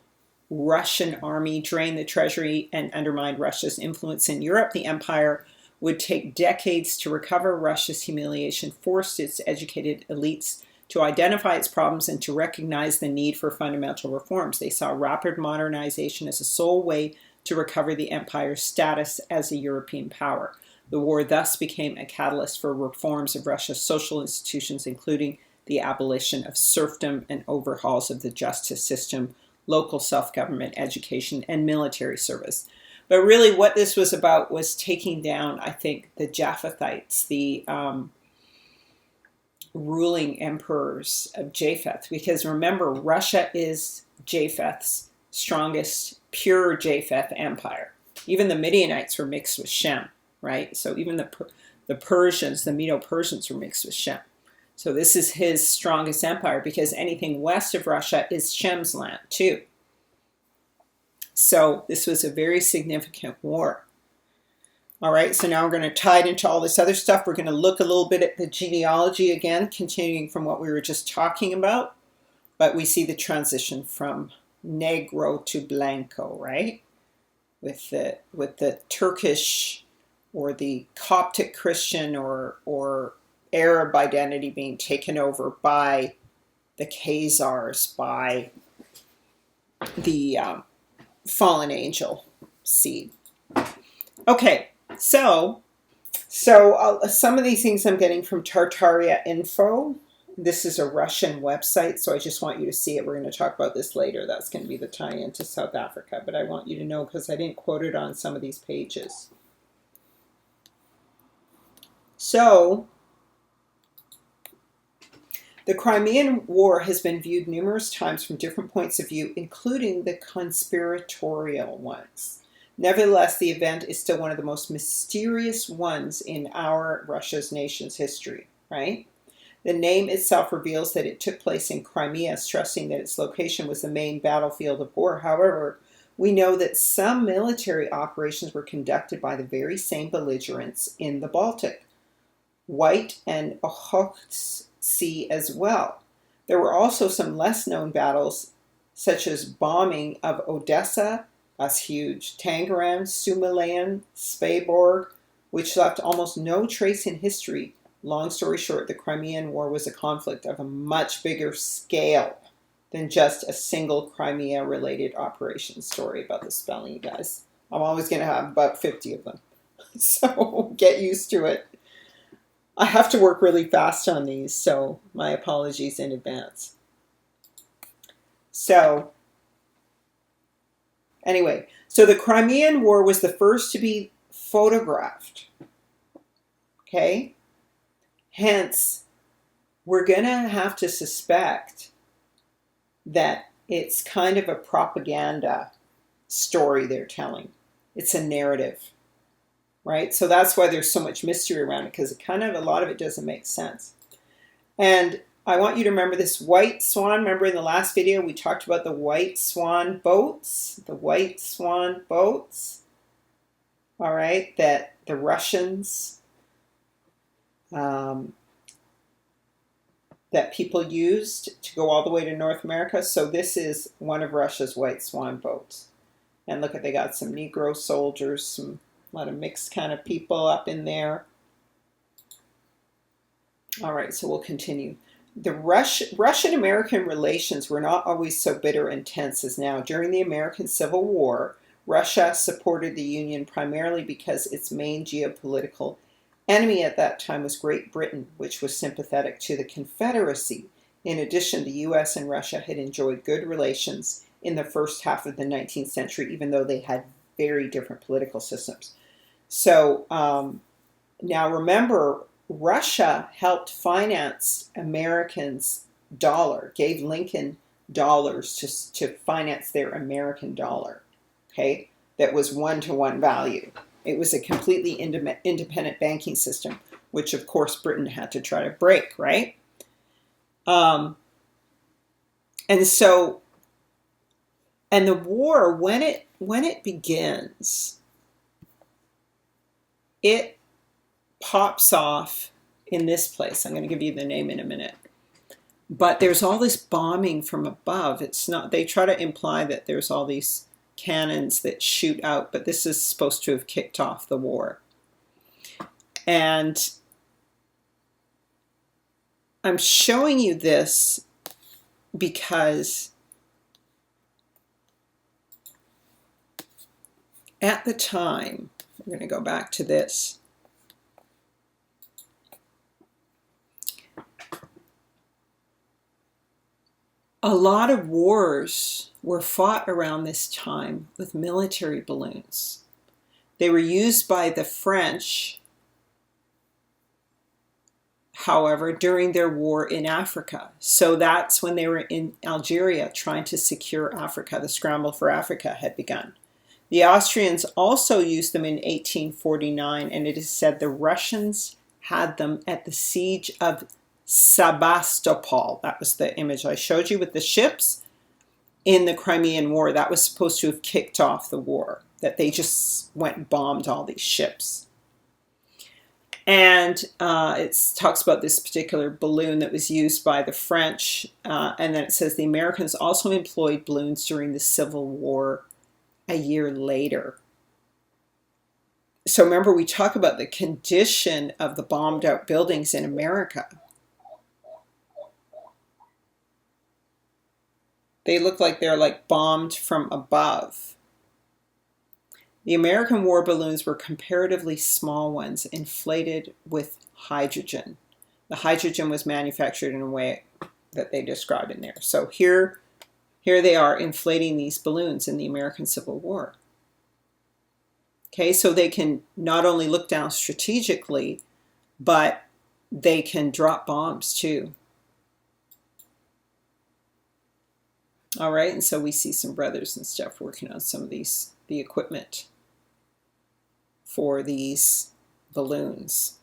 Speaker 1: Russian army, drained the treasury, and undermined Russia's influence in Europe. The empire would take decades to recover. Russia's humiliation forced its educated elites to identify its problems and to recognize the need for fundamental reforms. They saw rapid modernization as a sole way to recover the empire's status as a European power. The war thus became a catalyst for reforms of Russia's social institutions, including the abolition of serfdom and overhauls of the justice system, local self-government, education, and military service. But really what this was about was taking down, I think, the Japhethites, the ruling emperors of Japheth. Because remember, Russia is Japheth's strongest, pure Japheth empire. Even the Midianites were mixed with Shem, right? So even the Persians, the Medo-Persians were mixed with Shem. So this is his strongest empire because anything west of Russia is Shem's land too. So this was a very significant war. All right, so now we're going to tie it into all this other stuff. We're going to look a little bit at the genealogy again, continuing from what we were just talking about. But we see the transition from Negro to Blanco, right? With the Turkish or the Coptic Christian or Arab identity being taken over by the Khazars, by the fallen angel seed. Okay, so some of these things I'm getting from Tartaria Info. This is a Russian website, so I just want you to see it. We're going to talk about this later. That's going to be the tie-in to South Africa, but I want you to know because I didn't quote it on some of these pages. So, the Crimean War has been viewed numerous times from different points of view, including the conspiratorial ones. Nevertheless, the event is still one of the most mysterious ones in our Russia's nation's history, right? The name itself reveals that it took place in Crimea, stressing that its location was the main battlefield of war. However, we know that some military operations were conducted by the very same belligerents in the Baltic, White and Okhotsk Sea as well. There were also some less known battles, such as bombing of Odessa, that's huge, Tangaram, Sumilan, Speyborg, which left almost no trace in history. Long story short, the Crimean War was a conflict of a much bigger scale than just a single Crimea-related operation. Story about the spelling, you guys. I'm always going to have about 50 of them. So get used to it. I have to work really fast on these, so my apologies in advance. So, anyway, so the Crimean War was the first to be photographed. Okay? Hence, we're going to have to suspect that it's kind of a propaganda story they're telling. It's a narrative, right? So that's why there's so much mystery around it, because it kind of, a lot of it doesn't make sense. And I want you to remember this white swan. Remember in the last video we talked about the white swan boats? The white swan boats. All right, that the Russians, that people used to go all the way to North America. So this is one of Russia's white swan boats. And look at, they got some Negro soldiers, a lot of mixed kind of people up in there. All right, so we'll continue. The Russian-American relations were not always so bitter and tense as now. During the American Civil War, Russia supported the Union primarily because its main geopolitical enemy at that time was Great Britain, which was sympathetic to the Confederacy. In addition, the U.S. and Russia had enjoyed good relations in the first half of the 19th century, even though they had very different political systems. So now remember, Russia helped finance Americans' dollar, gave Lincoln dollars to finance their American dollar, okay? That was one-to-one value. It was a completely independent banking system, which of course Britain had to try to break, right? And the war, when it begins, it pops off in this place. I'm going to give you the name in a minute. But there's all this bombing from above. It's not, they try to imply that there's all these cannons that shoot out, but this is supposed to have kicked off the war. And I'm showing you this because at the time, I'm going to go back to this. A lot of wars were fought around this time with military balloons. They were used by the French, however, during their war in Africa. So that's when they were in Algeria trying to secure Africa. The scramble for Africa had begun. The Austrians also used them in 1849, and it is said the Russians had them at the siege of Sebastopol. That was the image I showed you with the ships in the Crimean War. That was supposed to have kicked off the war, that they just went and bombed all these ships. And it talks about this particular balloon that was used by the French. And then it says the Americans also employed balloons during the Civil War a year later. So remember, we talk about the condition of the bombed out buildings in America. They look like they're like bombed from above. The American war balloons were comparatively small ones, inflated with hydrogen. The hydrogen was manufactured in a way that they describe in there. So here they are inflating these balloons in the American Civil War. Okay, so they can not only look down strategically, but they can drop bombs too. All right, and so we see some brothers and stuff working on some of the equipment for these balloons.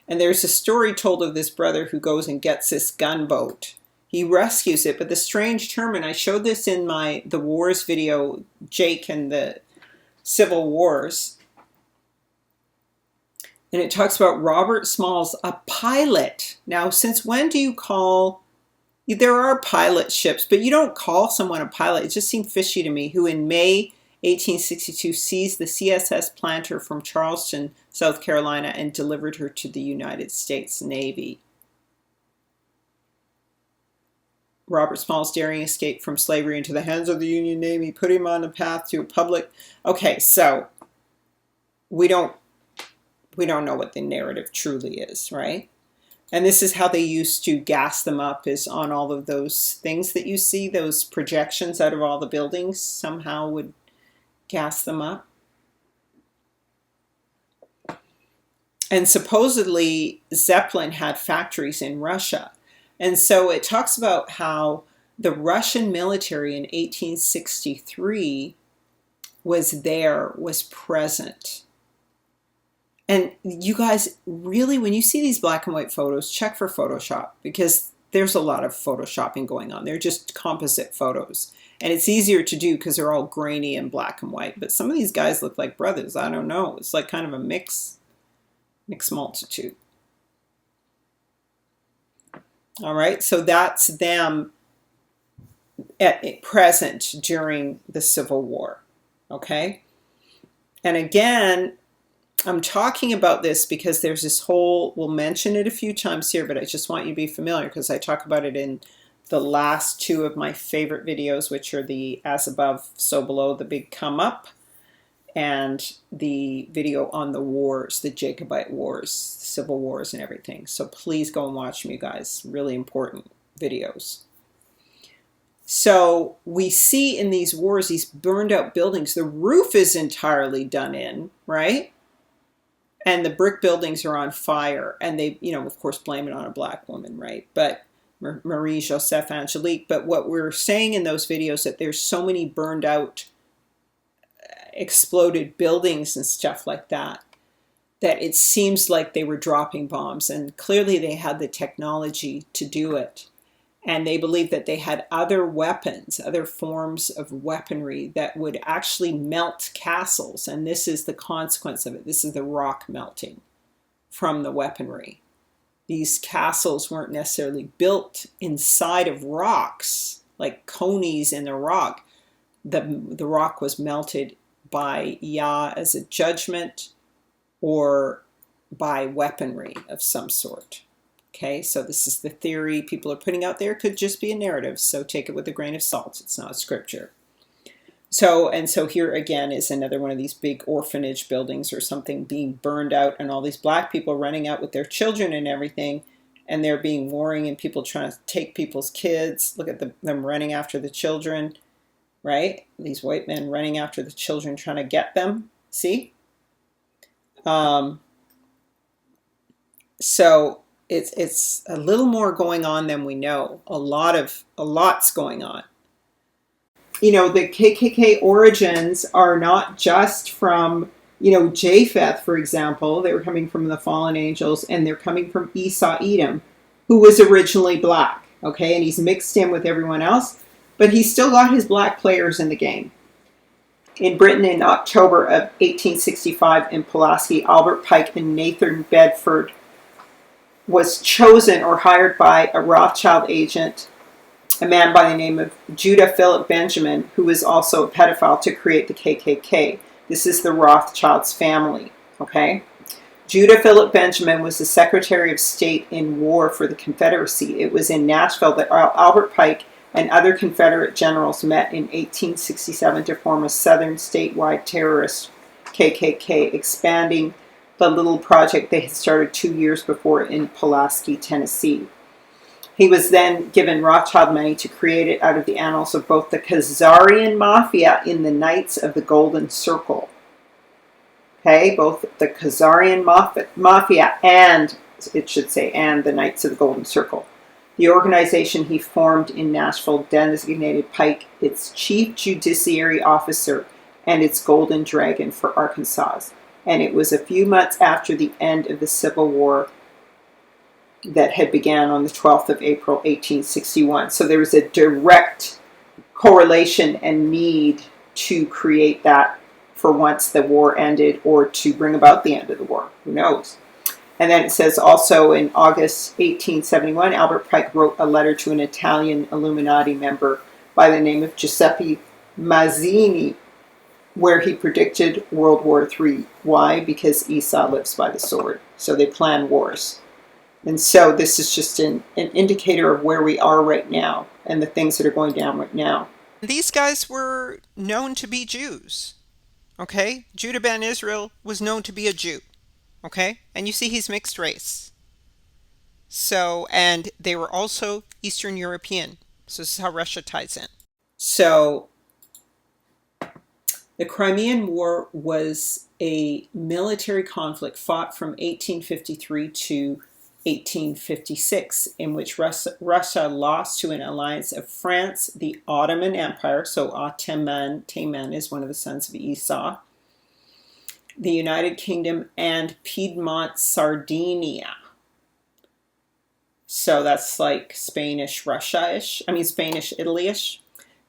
Speaker 1: And there's a story told of this brother who goes and gets this gunboat. He rescues it, but the strange term, and I showed this in the Wars video, Jake and the Civil Wars, and it talks about Robert Smalls, a pilot. Now, since when do you call... There are pilot ships, but you don't call someone a pilot. It just seemed fishy to me, who in May 1862 seized the CSS Planter from Charleston, South Carolina, and delivered her to the United States Navy. Robert Smalls' daring escape from slavery into the hands of the Union Navy put him on the path to a public... Okay, so we don't know what the narrative truly is, right? And this is how they used to gas them up, is on all of those things that you see, those projections out of all the buildings somehow would gas them up. And supposedly Zeppelin had factories in Russia. And so it talks about how the Russian military in 1863 was present. And you guys, really, when you see these black and white photos, check for Photoshop, because there's a lot of Photoshopping going on. They're just composite photos. And it's easier to do because they're all grainy and black and white. But some of these guys look like brothers. I don't know. It's like kind of a mixed multitude. All right, so that's them at present during the Civil War. Okay? And again... I'm talking about this because there's this whole, we'll mention it a few times here, but I just want you to be familiar because I talk about it in the last two of my favorite videos, which are the As Above, So Below, the Big Come Up, and the video on the wars, the Jacobite Wars, Civil Wars and everything. So please go and watch them, you guys. Really important videos. So we see in these wars, these burned out buildings, the roof is entirely done in, right? And the brick buildings are on fire, and they, of course, blame it on a black woman, right? But Marie Joseph Angelique. But what we're saying in those videos, that there's so many burned out, exploded buildings and stuff like that, that it seems like they were dropping bombs. And clearly they had the technology to do it. And they believed that they had other weapons, other forms of weaponry that would actually melt castles. And this is the consequence of it. This is the rock melting from the weaponry. These castles weren't necessarily built inside of rocks, like conies in the rock. The rock was melted by Yah as a judgment or by weaponry of some sort. Okay, so this is the theory people are putting out there. It could just be a narrative, so take it with a grain of salt. It's not scripture. So here again is another one of these big orphanage buildings or something being burned out, and all these black people running out with their children and everything, and there being warring and people trying to take people's kids. Look at them running after the children, right? These white men running after the children, trying to get them. See? So it's a little more going on than we know. A lot's going on. You know, the KKK origins are not just from, you know, Japheth, for example. They were coming from the fallen angels, and they're coming from Esau Edom, who was originally black, okay? And he's mixed in with everyone else, but he's still got his black players in the game. In Britain in October of 1865 in Pulaski, Albert Pike and Nathan Bedford was chosen or hired by a Rothschild agent, a man by the name of Judah Philip Benjamin, who was also a pedophile, to create the KKK. This is the Rothschilds family, okay? Judah Philip Benjamin was the Secretary of State in war for the Confederacy. It was in Nashville that Albert Pike and other Confederate generals met in 1867 to form a Southern statewide terrorist KKK, expanding the little project they had started 2 years before in Pulaski, Tennessee. He was then given Rothschild money to create it out of the annals of both the Khazarian Mafia in the Knights of the Golden Circle. Okay, both the Khazarian Mafia and, it should say, and the Knights of the Golden Circle. The organization he formed in Nashville designated Pike its chief judiciary officer and its golden dragon for Arkansas. And it was a few months after the end of the Civil War that had began on the 12th of April, 1861. So there was a direct correlation and need to create that for once the war ended, or to bring about the end of the war. Who knows? And then it says also in August 1871, Albert Pike wrote a letter to an Italian Illuminati member by the name of Giuseppe Mazzini, where he predicted World War III. Why? Because Esau lives by the sword. So they plan wars. And so this is just an indicator of where we are right now and the things that are going down right now. These guys were known to be Jews. Okay? Judah ben Israel was known to be a Jew. Okay? And you see he's mixed race. So, and they were also Eastern European. So this is how Russia ties in. So the Crimean War was a military conflict fought from 1853 to 1856, in which Russia lost to an alliance of France, the Ottoman Empire, so Taman is one of the sons of Esau, the United Kingdom, and Piedmont Sardinia. So that's like Spanish Russia-ish, Spanish Italy-ish.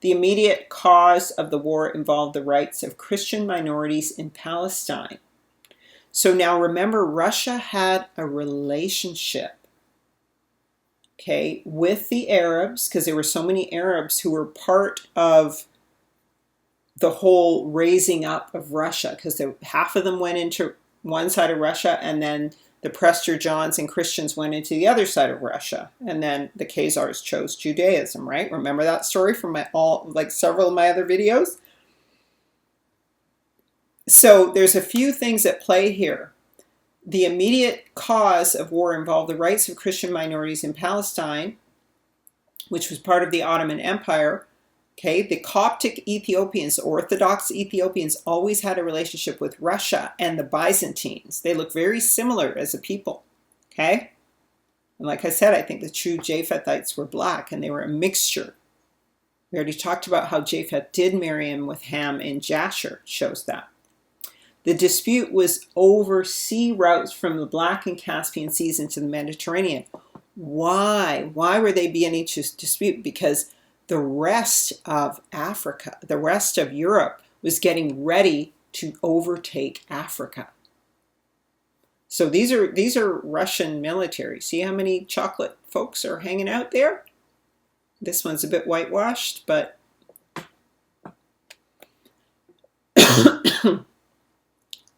Speaker 1: The immediate cause of the war involved the rights of Christian minorities in Palestine. So now remember, Russia had a relationship, okay, with the Arabs, because there were so many Arabs who were part of the whole raising up of Russia, because half of them went into one side of Russia, and then the Prester Johns and Christians went into the other side of Russia, and then the Khazars chose Judaism, right? Remember that story from several of my other videos? So there's a few things at play here. The immediate cause of war involved the rights of Christian minorities in Palestine, which was part of the Ottoman Empire. Okay, the Coptic Ethiopians, Orthodox Ethiopians, always had a relationship with Russia and the Byzantines. They look very similar as a people. Okay, and like I said, I think the true Japhethites were black, and they were a mixture. We already talked about how Japheth did marry him with Ham and Jasher. Shows that. The dispute was over sea routes from the Black and Caspian Seas into the Mediterranean. Why? Why were they beginning to dispute? Because the rest of Africa, the rest of Europe, was getting ready to overtake Africa. So these are Russian military. See how many chocolate folks are hanging out there? This one's a bit whitewashed, but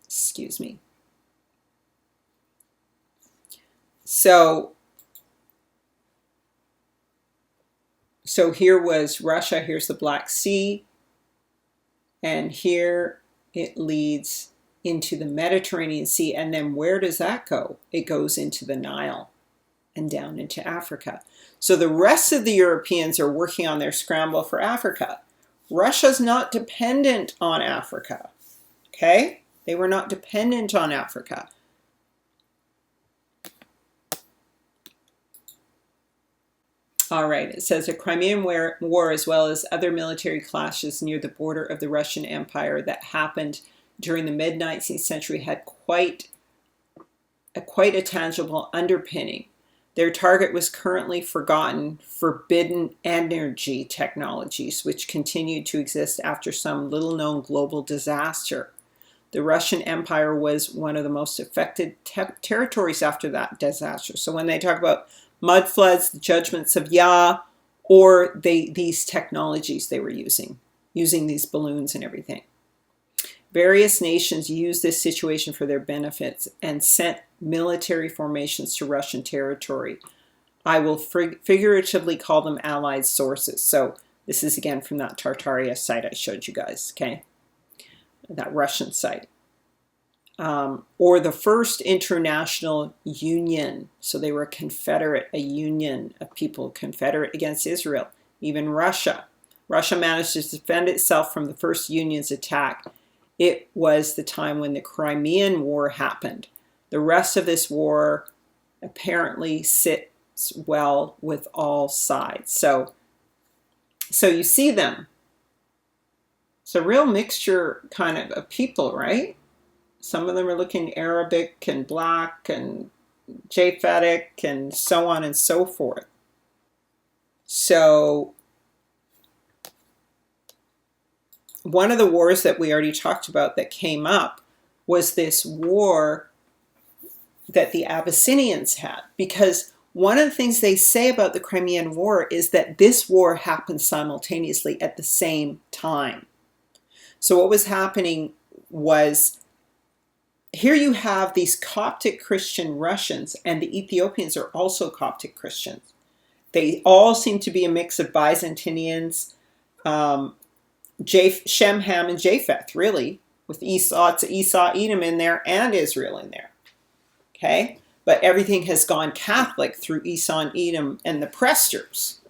Speaker 1: excuse me. So here was Russia, here's the Black Sea, and here it leads into the Mediterranean Sea, and then where does that go? It goes into the Nile. and down into Africa. So the rest of the Europeans are working on their scramble for Africa. Russia's not dependent on Africa, okay? They were not dependent on Africa. All right, it says the Crimean War, as well as other military clashes near the border of the Russian Empire that happened during the mid-19th century, had quite a tangible underpinning. Their target was currently forgotten, forbidden energy technologies, which continued to exist after some little-known global disaster. The Russian Empire was one of the most affected territories after that disaster. So when they talk about mud floods, the judgments of Yah, or these technologies they were using these balloons and everything. Various nations used this situation for their benefits and sent military formations to Russian territory. I will figuratively call them allied sources. So this is again from that Tartaria site I showed you guys, okay? That Russian site. Or the first international union. So they were a union of people confederate against Israel, even Russia. Russia managed to defend itself from the first union's attack. It was the time when the Crimean War happened. The rest of this war apparently sits well with all sides. So you see them. It's a real mixture kind of people, right? Some of them are looking Arabic and black and Japhetic and so on and so forth. So one of the wars that we already talked about that came up was this war that the Abyssinians had. Because one of the things they say about the Crimean War is that this war happened simultaneously at the same time. So what was happening was, here you have these Coptic Christian Russians, and the Ethiopians are also Coptic Christians. They all seem to be a mix of Byzantinians, Shem, Ham, and Japheth, really, with Esau, Edom in there, and Israel in there. Okay? But everything has gone Catholic through Esau and Edom and the Presters.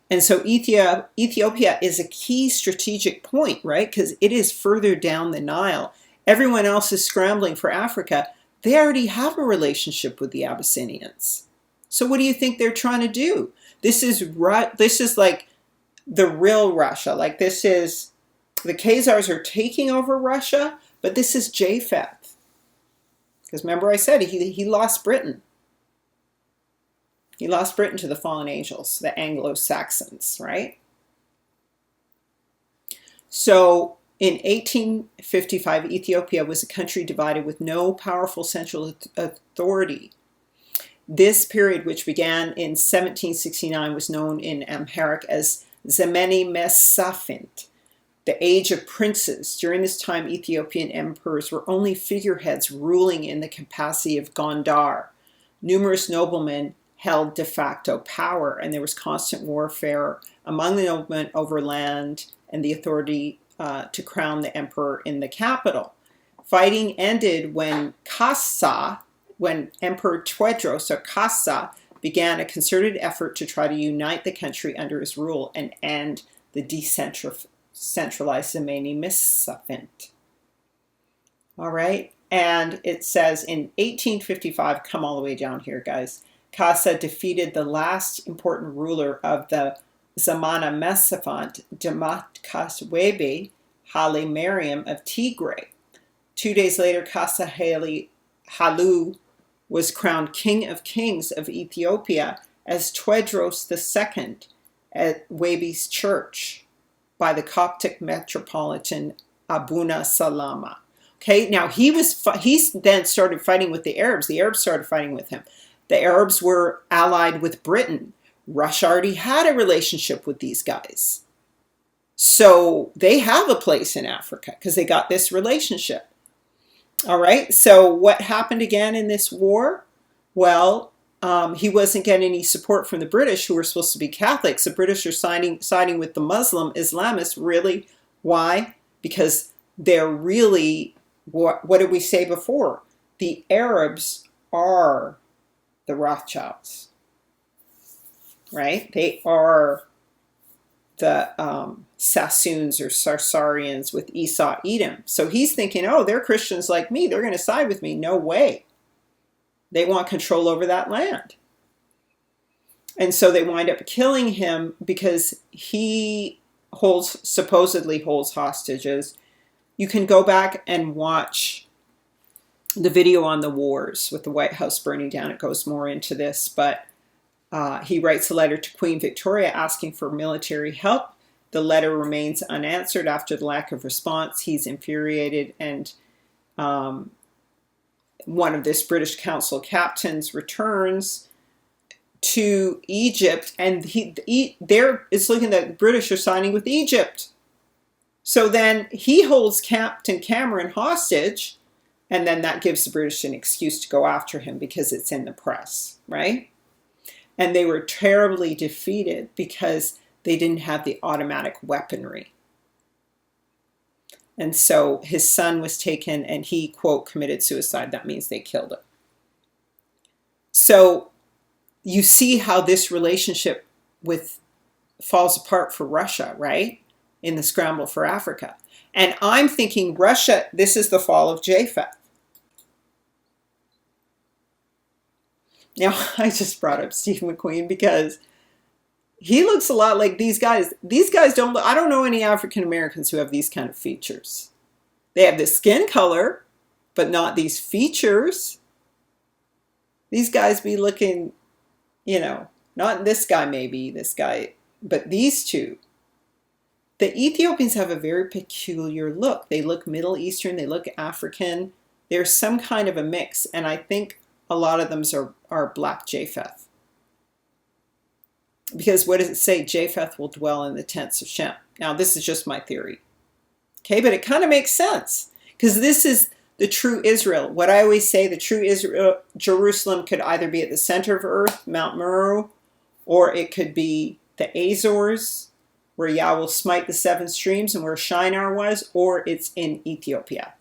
Speaker 1: And so Ethiopia is a key strategic point, right? Because it is further down the Nile. Everyone else is scrambling for Africa. They already have a relationship with the Abyssinians. So what do you think they're trying to do? This is like the real Russia. Like this is, the Khazars are taking over Russia, but this is Japheth. Because remember I said he lost Britain. He lost Britain to the fallen angels, the Anglo-Saxons, right? So in 1855, Ethiopia was a country divided with no powerful central authority. This period, which began in 1769, was known in Amharic as Zemeni Mesafint, the age of princes. During this time, Ethiopian emperors were only figureheads ruling in the capacity of Gondar. Numerous noblemen held de facto power, and there was constant warfare among the noblemen over land and the authority to crown the emperor in the capital. Fighting ended when Emperor Tewodros, or Kassa, began a concerted effort to try to unite the country under his rule and end the decentralized Zemeni Mesafint. All right, and it says in 1855, come all the way down here, guys, Kassa defeated the last important ruler of the Zamana Mesafint, Damatkaswebe Haile Mariam of Tigray. 2 days later, Kassa Halu was crowned King of Kings of Ethiopia as Tewodros II at Webe's church by the Coptic metropolitan Abuna Salama. Okay, now he's then started fighting with the Arabs. The Arabs started fighting with him. The Arabs were allied with Britain. Russia already had a relationship with these guys. So they have a place in Africa because they got this relationship. All right, so what happened again in this war? Well, he wasn't getting any support from the British, who were supposed to be Catholics. The British are siding with the Muslim Islamists. Really? Why? Because they're really, what did we say before? The Arabs are the Rothschilds, right? They are the Sassoons or Sarsarians with Esau Edom. So he's thinking, oh, they're Christians like me. They're going to side with me. No way. They want control over that land. And so they wind up killing him because he supposedly holds hostages. You can go back and watch the video on the wars with the White House burning down. It goes more into this, but he writes a letter to Queen Victoria asking for military help. The letter remains unanswered after the lack of response. He's infuriated, and one of this British Council captains returns to Egypt, and it's looking that the British are signing with Egypt. So then he holds Captain Cameron hostage, and then that gives the British an excuse to go after him because it's in the press, right? And they were terribly defeated because they didn't have the automatic weaponry. And so his son was taken, and he, quote, committed suicide. That means they killed him. So you see how this relationship falls apart for Russia, right? In the scramble for Africa. And I'm thinking Russia, this is the fall of Japheth. Now, I just brought up Steve McQueen because he looks a lot like these guys. These guys I don't know any African Americans who have these kind of features. They have the skin color, but not these features. These guys be looking, not this guy maybe, this guy, but these two. The Ethiopians have a very peculiar look. They look Middle Eastern, they look African. There's some kind of a mix, and I think a lot of them are Black Japheth. Because what does it say? Japheth will dwell in the tents of Shem. Now, this is just my theory. Okay, but it kind of makes sense. Because this is the true Israel. What I always say, the true Israel, Jerusalem could either be at the center of earth, Mount Meru, or it could be the Azores, where Yah will smite the seven streams and where Shinar was, or it's in Ethiopia,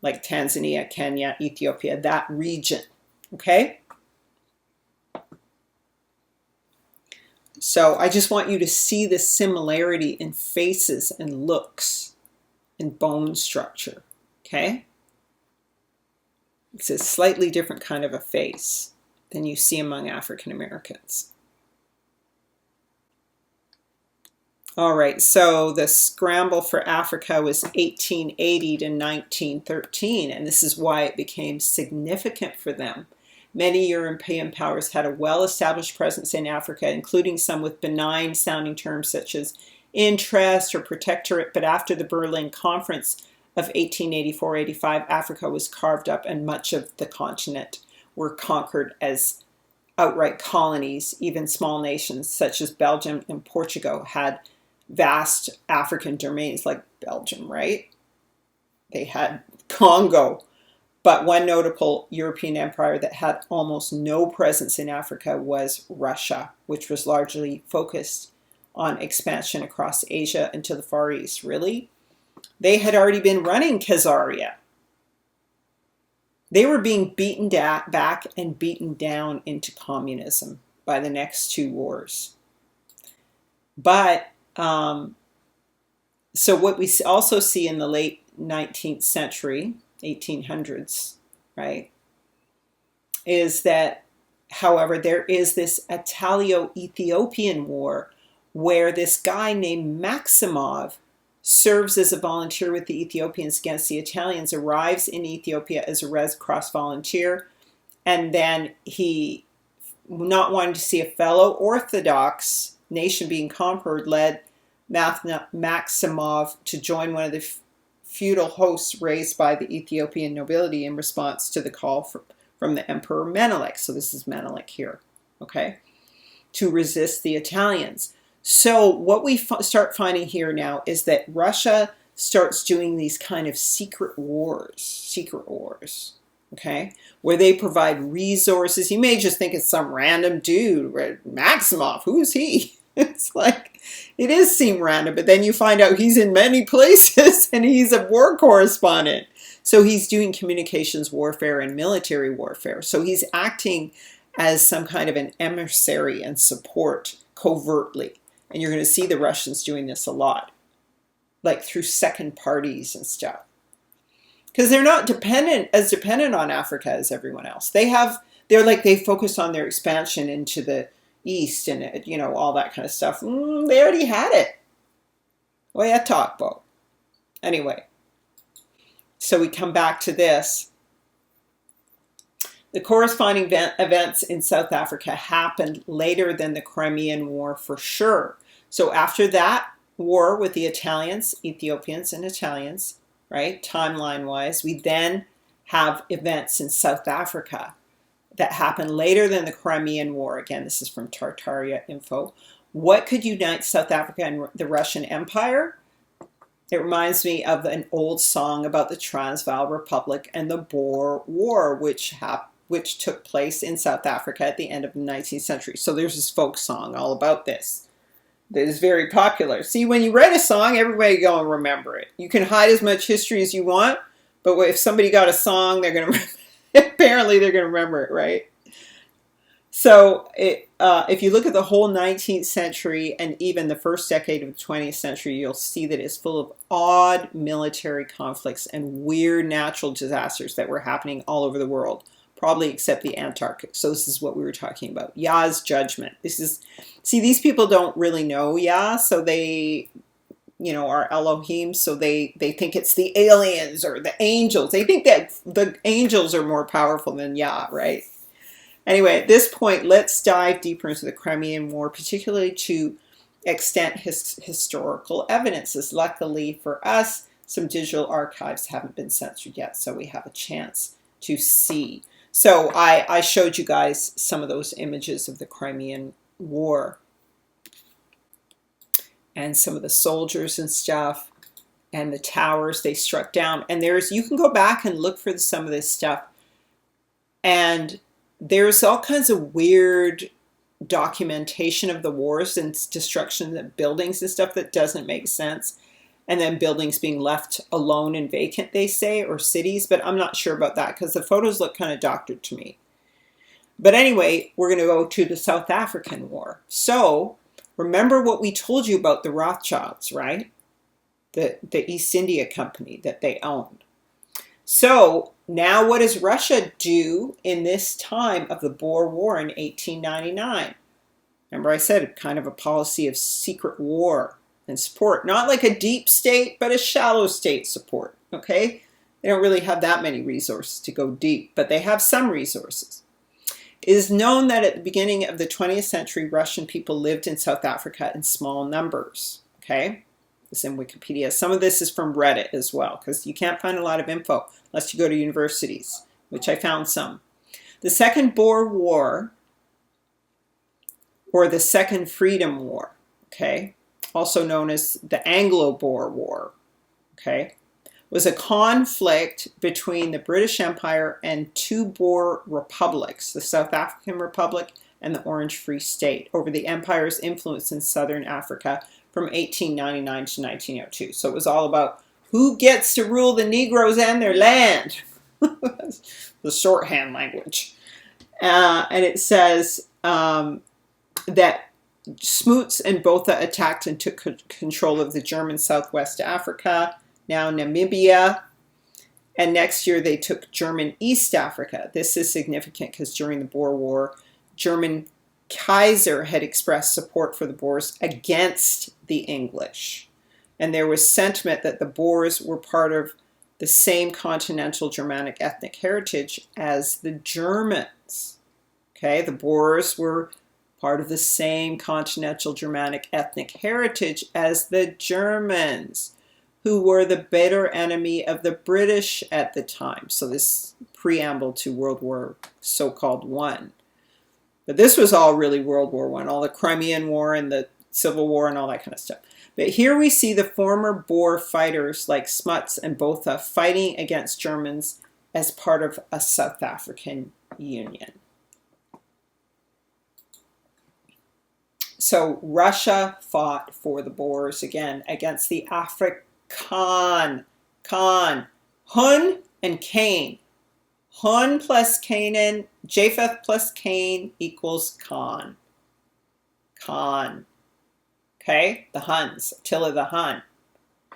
Speaker 1: like Tanzania, Kenya, Ethiopia, that region. Okay? So I just want you to see the similarity in faces and looks and bone structure. Okay? It's a slightly different kind of a face than you see among African Americans. All right, so the scramble for Africa was 1880 to 1913, and this is why it became significant for them. Many European powers had a well-established presence in Africa, including some with benign sounding terms such as interest or protectorate, but after the Berlin Conference of 1884-85, Africa was carved up and much of the continent were conquered as outright colonies. Even small nations such as Belgium and Portugal had vast African domains, like Belgium, right? They had Congo. But one notable European empire that had almost no presence in Africa was Russia, which was largely focused on expansion across Asia and to the Far East. Really? They had already been running Khazaria. They were being beaten back and beaten down into communism by the next two wars. But, so what we also see in the late 19th century, 1800s, right, is that, however, there is this Italo-Ethiopian war where this guy named Maximov serves as a volunteer with the Ethiopians against the Italians, arrives in Ethiopia as a Red Cross volunteer, and then he, not wanting to see a fellow Orthodox nation being conquered, led Maximov to join one of the feudal hosts raised by the Ethiopian nobility in response to the call from the Emperor Menelik. So this is Menelik here, okay, to resist the Italians. So what we start finding here now is that Russia starts doing these kind of secret wars, okay, where they provide resources. You may just think it's some random dude, Maximov, who's he? It's like, it does seem random, but then you find out he's in many places and he's a war correspondent. So he's doing communications warfare and military warfare. So he's acting as some kind of an emissary and support covertly. And you're going to see the Russians doing this a lot, like through second parties and stuff. Because they're not dependent on Africa as everyone else. They focus on their expansion into the east and, you know, all that kind of stuff. They already had it. Way I talk about. Anyway, so we come back to this. The corresponding events in South Africa happened later than the Crimean War for sure. So after that war with the Italians, Ethiopians and Italians, right, timeline-wise, we then have events in South Africa that happened later than the Crimean War. Again, this is from Tartaria Info. What could unite South Africa and the Russian Empire? It reminds me of an old song about the Transvaal Republic and the Boer War, which took place in South Africa at the end of the 19th century. So there's this folk song all about this that is very popular. See, when you write a song, everybody go and remember it. You can hide as much history as you want, but if somebody got a song, they're going to apparently they're going to remember it, right? So if you look at the whole 19th century and even the first decade of the 20th century, you'll see that it's full of odd military conflicts and weird natural disasters that were happening all over the world, probably except the Antarctic. So this is what we were talking about. Yah's judgment. See, these people don't really know Yah, so they, you know, are Elohim, so they think it's the aliens or the angels. They think that the angels are more powerful than Yah, right? Anyway, at this point, let's dive deeper into the Crimean War, particularly to extent historical evidences. Luckily for us, some digital archives haven't been censored yet, so we have a chance to see. So I showed you guys some of those images of the Crimean War and some of the soldiers and stuff and the towers they struck down. And you can go back and look for some of this stuff. And there's all kinds of weird documentation of the wars and destruction of buildings and stuff that doesn't make sense. And then buildings being left alone and vacant, they say, or cities. But I'm not sure about that because the photos look kind of doctored to me. But anyway, we're going to go to the South African War. So remember what we told you about the Rothschilds, right? The East India Company that they owned. So now what does Russia do in this time of the Boer War in 1899? Remember I said kind of a policy of secret war and support. Not like a deep state, but a shallow state support, okay? They don't really have that many resources to go deep, but they have some resources. It is known that at the beginning of the 20th century, Russian people lived in South Africa in small numbers, okay? It's in Wikipedia. Some of this is from Reddit as well, because you can't find a lot of info unless you go to universities, which I found some. The Second Boer War, or the Second Freedom War, okay, also known as the Anglo-Boer War, okay, was a conflict between the British Empire and two Boer republics, the South African Republic and the Orange Free State, over the empire's influence in southern Africa from 1899 to 1902. So it was all about who gets to rule the Negroes and their land. The shorthand language. And it says that Smuts and Botha attacked and took control of the German Southwest Africa, now Namibia. And next year they took German East Africa. This is significant because during the Boer War, German Kaiser had expressed support for the Boers against the English. And there was sentiment that the Boers were part of the same continental Germanic ethnic heritage as the Germans. Okay, the Boers were part of the same continental Germanic ethnic heritage as the Germans, who were the bitter enemy of the British at the time. So this preamble to World War so-called One. But this was all really World War I, all the Crimean War and the Civil War and all that kind of stuff. But here we see the former Boer fighters like Smuts and Botha fighting against Germans as part of a South African Union. So Russia fought for the Boers again against the Hun and Kane. Hun plus Canaan, Japheth plus Cain equals Khan. Khan. Okay? The Huns. Attila the Hun.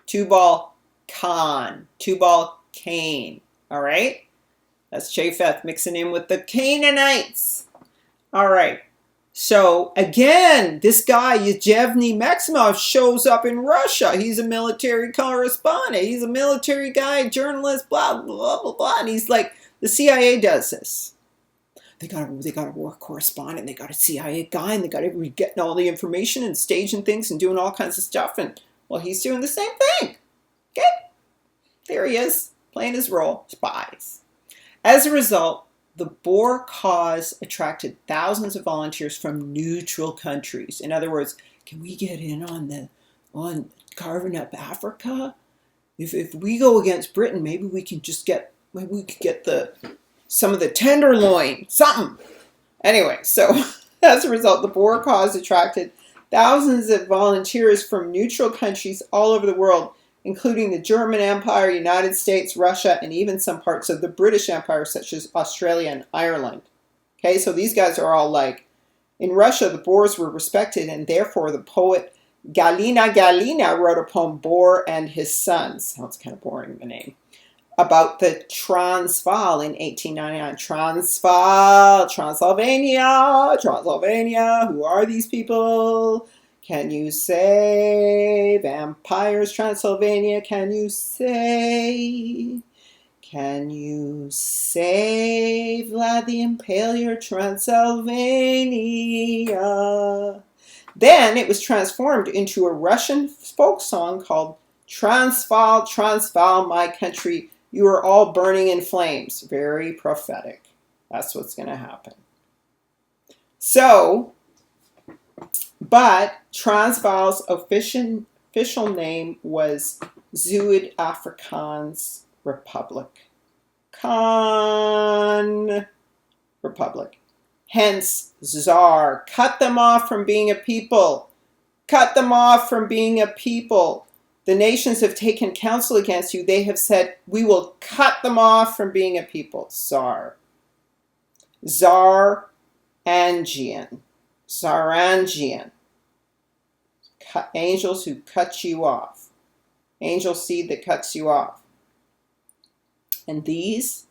Speaker 1: Tubal Khan. Tubal Cain. All right? That's Japheth mixing in with the Canaanites. All right. So, again, this guy, Yevgeny Maximov, shows up in Russia. He's a military correspondent. He's a military guy, journalist, blah, blah, blah, blah. And he's like, the CIA does this. They got a war correspondent. They got a CIA guy, and they got to be getting all the information and staging things and doing all kinds of stuff. And, well, he's doing the same thing. Okay? There he is, playing his role. Spies. As a result, the Boer cause attracted thousands of volunteers from neutral countries. In other words, can we get in on carving up Africa? If we go against Britain, maybe we could get some of the tenderloin, something. Anyway, so as a result, the Boer cause attracted thousands of volunteers from neutral countries all over the world, including the German Empire, United States, Russia, and even some parts of the British Empire, such as Australia and Ireland. Okay, so these guys are all like, in Russia, the Boers were respected, and therefore the poet Galina wrote a poem, Boer and His Sons. Sounds kind of boring, the name. About the Transvaal in 1899. Transylvania. Who are these people? Can you say vampires, Transylvania? Can you say Vlad the Impaler, Transylvania? Then it was transformed into a Russian folk song called Transvaal, Transvaal, my country, you are all burning in flames. Very prophetic. That's what's going to happen. So, but Transvaal's official name was Zuid-Afrikaans Republic. Republic. Hence, Tsar. Cut them off from being a people. Cut them off from being a people. The nations have taken counsel against you. They have said, we will cut them off from being a people. Tsar. Zarangian. Angels who cut you off. Angel seed that cuts you off. And these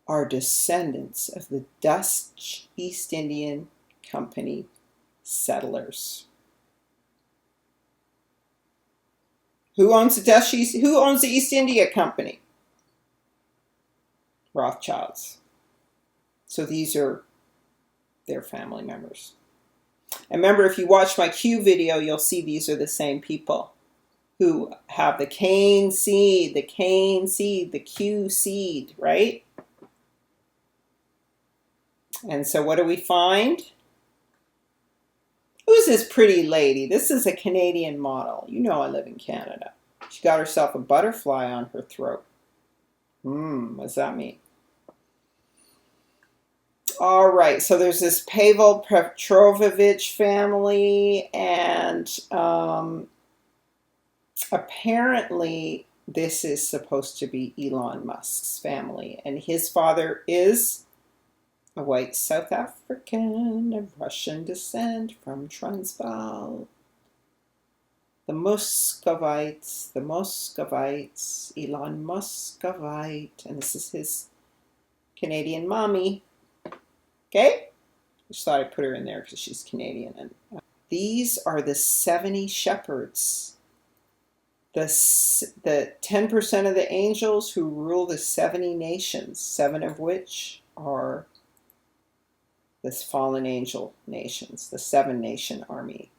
Speaker 1: are descendants of the Dutch East Indian Company settlers. Who owns the East India Company? Rothschilds. So these are their family members. And remember, if you watch my Q video, you'll see these are the same people who have the cane seed, the Q seed, right? And so what do we find? Who's this pretty lady? This is a Canadian model. You know I live in Canada. She got herself a butterfly on her throat. What does that mean? All right, so there's this Pavel Petrovich family, and apparently this is supposed to be Elon Musk's family, and his father is a white South African of Russian descent from Transvaal. The Muscovites, Elon Muscovite, and this is his Canadian mommy. Okay? Just thought I'd put her in there because she's Canadian. And these are the 70 shepherds. The 10% of the angels who rule the 70 nations, 7 of which are the fallen angel nations, the 7-nation army.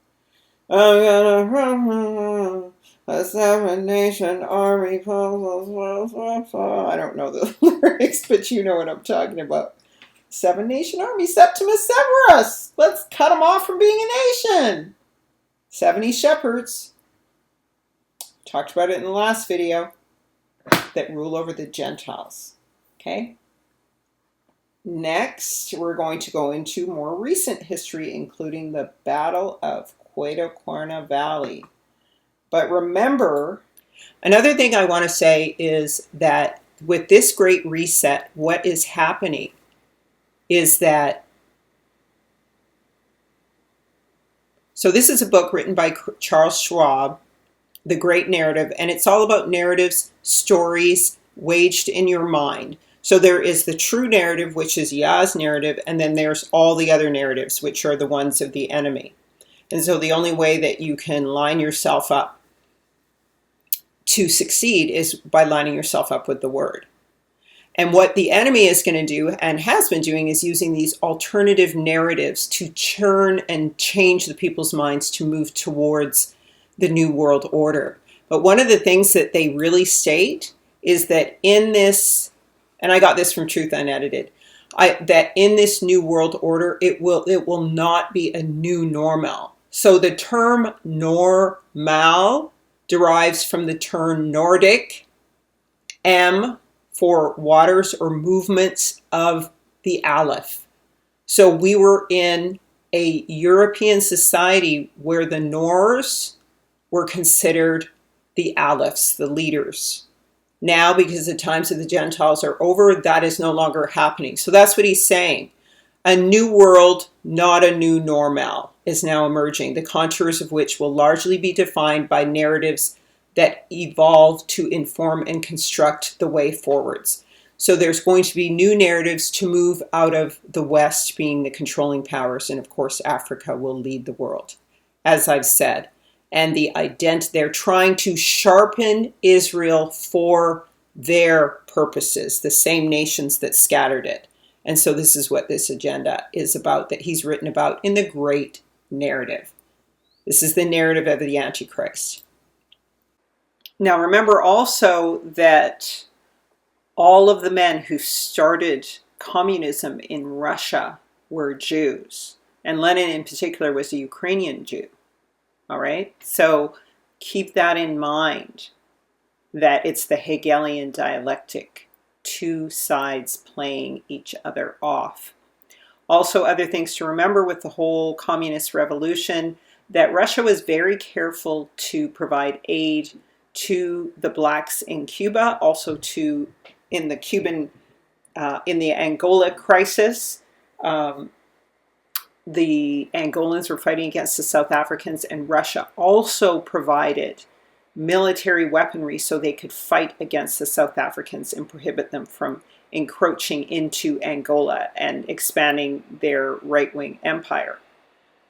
Speaker 1: I'm gonna run a 7-nation army. I don't know the lyrics, but you know what I'm talking about. 7-nation army, Septimus Severus. Let's cut them off from being a nation. 70 shepherds. Talked about it in the last video. That rule over the Gentiles. Okay? Next, we're going to go into more recent history, including the Battle of Cuerna Valley. But remember, another thing I want to say is that with this great reset, what is happening is that, so this is a book written by Charles Schwab, The Great Narrative, and it's all about narratives, stories waged in your mind. So there is the true narrative, which is Yah's narrative, and then there's all the other narratives, which are the ones of the enemy. And so the only way that you can line yourself up to succeed is by lining yourself up with the word. And what the enemy is going to do, and has been doing, is using these alternative narratives to churn and change the people's minds to move towards the New World Order. But one of the things that they really state is that in this, and I got this from Truth Unedited, that in this New World Order, it will not be a new normal. So the term normal derives from the term Nordic, M for waters or movements of the Aleph. So we were in a European society where the Norse were considered the Alephs, the leaders. Now, because the times of the Gentiles are over, that is no longer happening. So that's what he's saying. A new world, not a new normal, is now emerging, the contours of which will largely be defined by narratives that evolve to inform and construct the way forwards. So there's going to be new narratives to move out of the West being the controlling powers, and of course Africa will lead the world, as I've said. And they're trying to sharpen Israel for their purposes, the same nations that scattered it. And so this is what this agenda is about, that he's written about in the Great Narrative. This is the narrative of the Antichrist. Now remember also that all of the men who started communism in Russia were Jews. And Lenin in particular was a Ukrainian Jew. All right? So keep that in mind, that it's the Hegelian dialectic, two sides playing each other off. Also, other things to remember with the whole communist revolution, that Russia was very careful to provide aid to the blacks in Cuba, also in the Angola crisis. The Angolans were fighting against the South Africans, and Russia also provided military weaponry so they could fight against the South Africans and prohibit them from encroaching into Angola and expanding their right-wing empire.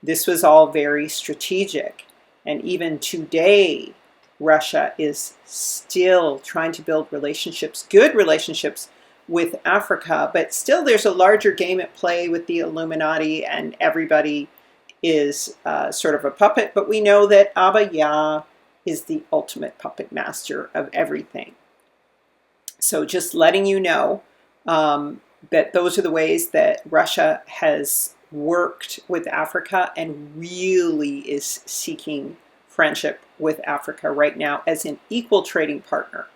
Speaker 1: This was all very strategic, and even today, Russia is still trying to build relationships, good relationships with Africa, but still there's a larger game at play with the Illuminati, and everybody is sort of a puppet, but we know that Abba Yah is the ultimate puppet master of everything. So just letting you know that those are the ways that Russia has worked with Africa and really is seeking friendship with Africa right now as an equal trading partner.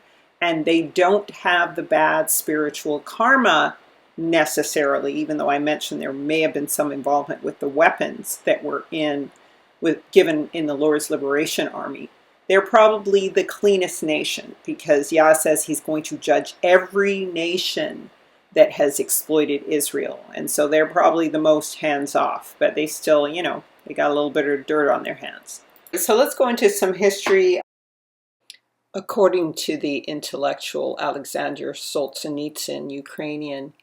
Speaker 1: And they don't have the bad spiritual karma necessarily, even though I mentioned there may have been some involvement with the weapons that were given in the Lord's Liberation Army. They're probably the cleanest nation, because Yah says he's going to judge every nation that has exploited Israel. And so they're probably the most hands-off, but they still, they got a little bit of dirt on their hands. So let's go into some history. According to the intellectual Alexander Solzhenitsyn, Ukrainian,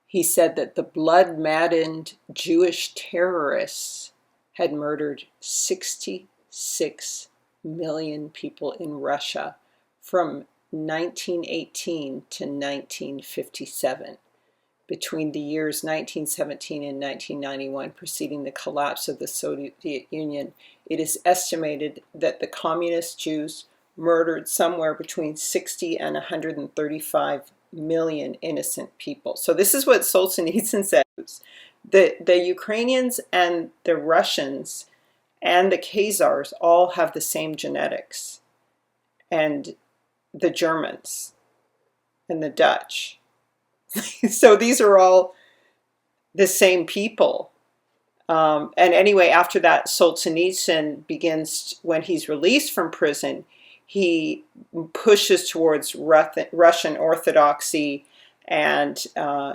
Speaker 1: he said that the blood-maddened Jewish terrorists had murdered 66 million people in Russia from 1918 to 1957. Between the years 1917 and 1991, preceding the collapse of the Soviet Union, it is estimated that the communist Jews murdered somewhere between 60 and 135 million innocent people. So this is what Solzhenitsyn says. The Ukrainians and the Russians and the Khazars all have the same genetics, and the Germans and the Dutch. So these are all the same people. And anyway, after that, Solzhenitsyn begins, when he's released from prison, he pushes towards Russian Orthodoxy and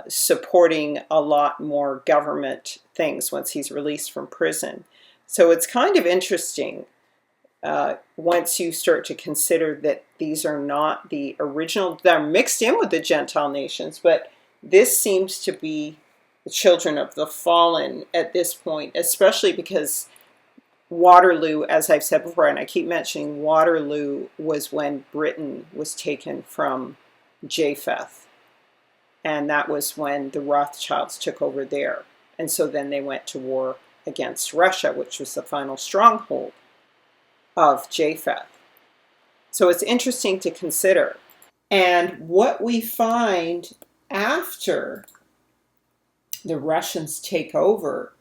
Speaker 1: supporting a lot more government things once he's released from prison. So it's kind of interesting once you start to consider that these are not the original, they're mixed in with the Gentile nations, but this seems to be the children of the fallen at this point, especially because Waterloo, as I've said before, and I keep mentioning Waterloo, was when Britain was taken from Japheth. And that was when the Rothschilds took over there. And so then they went to war against Russia, which was the final stronghold of Japheth. So it's interesting to consider. And what we find after the Russians take over,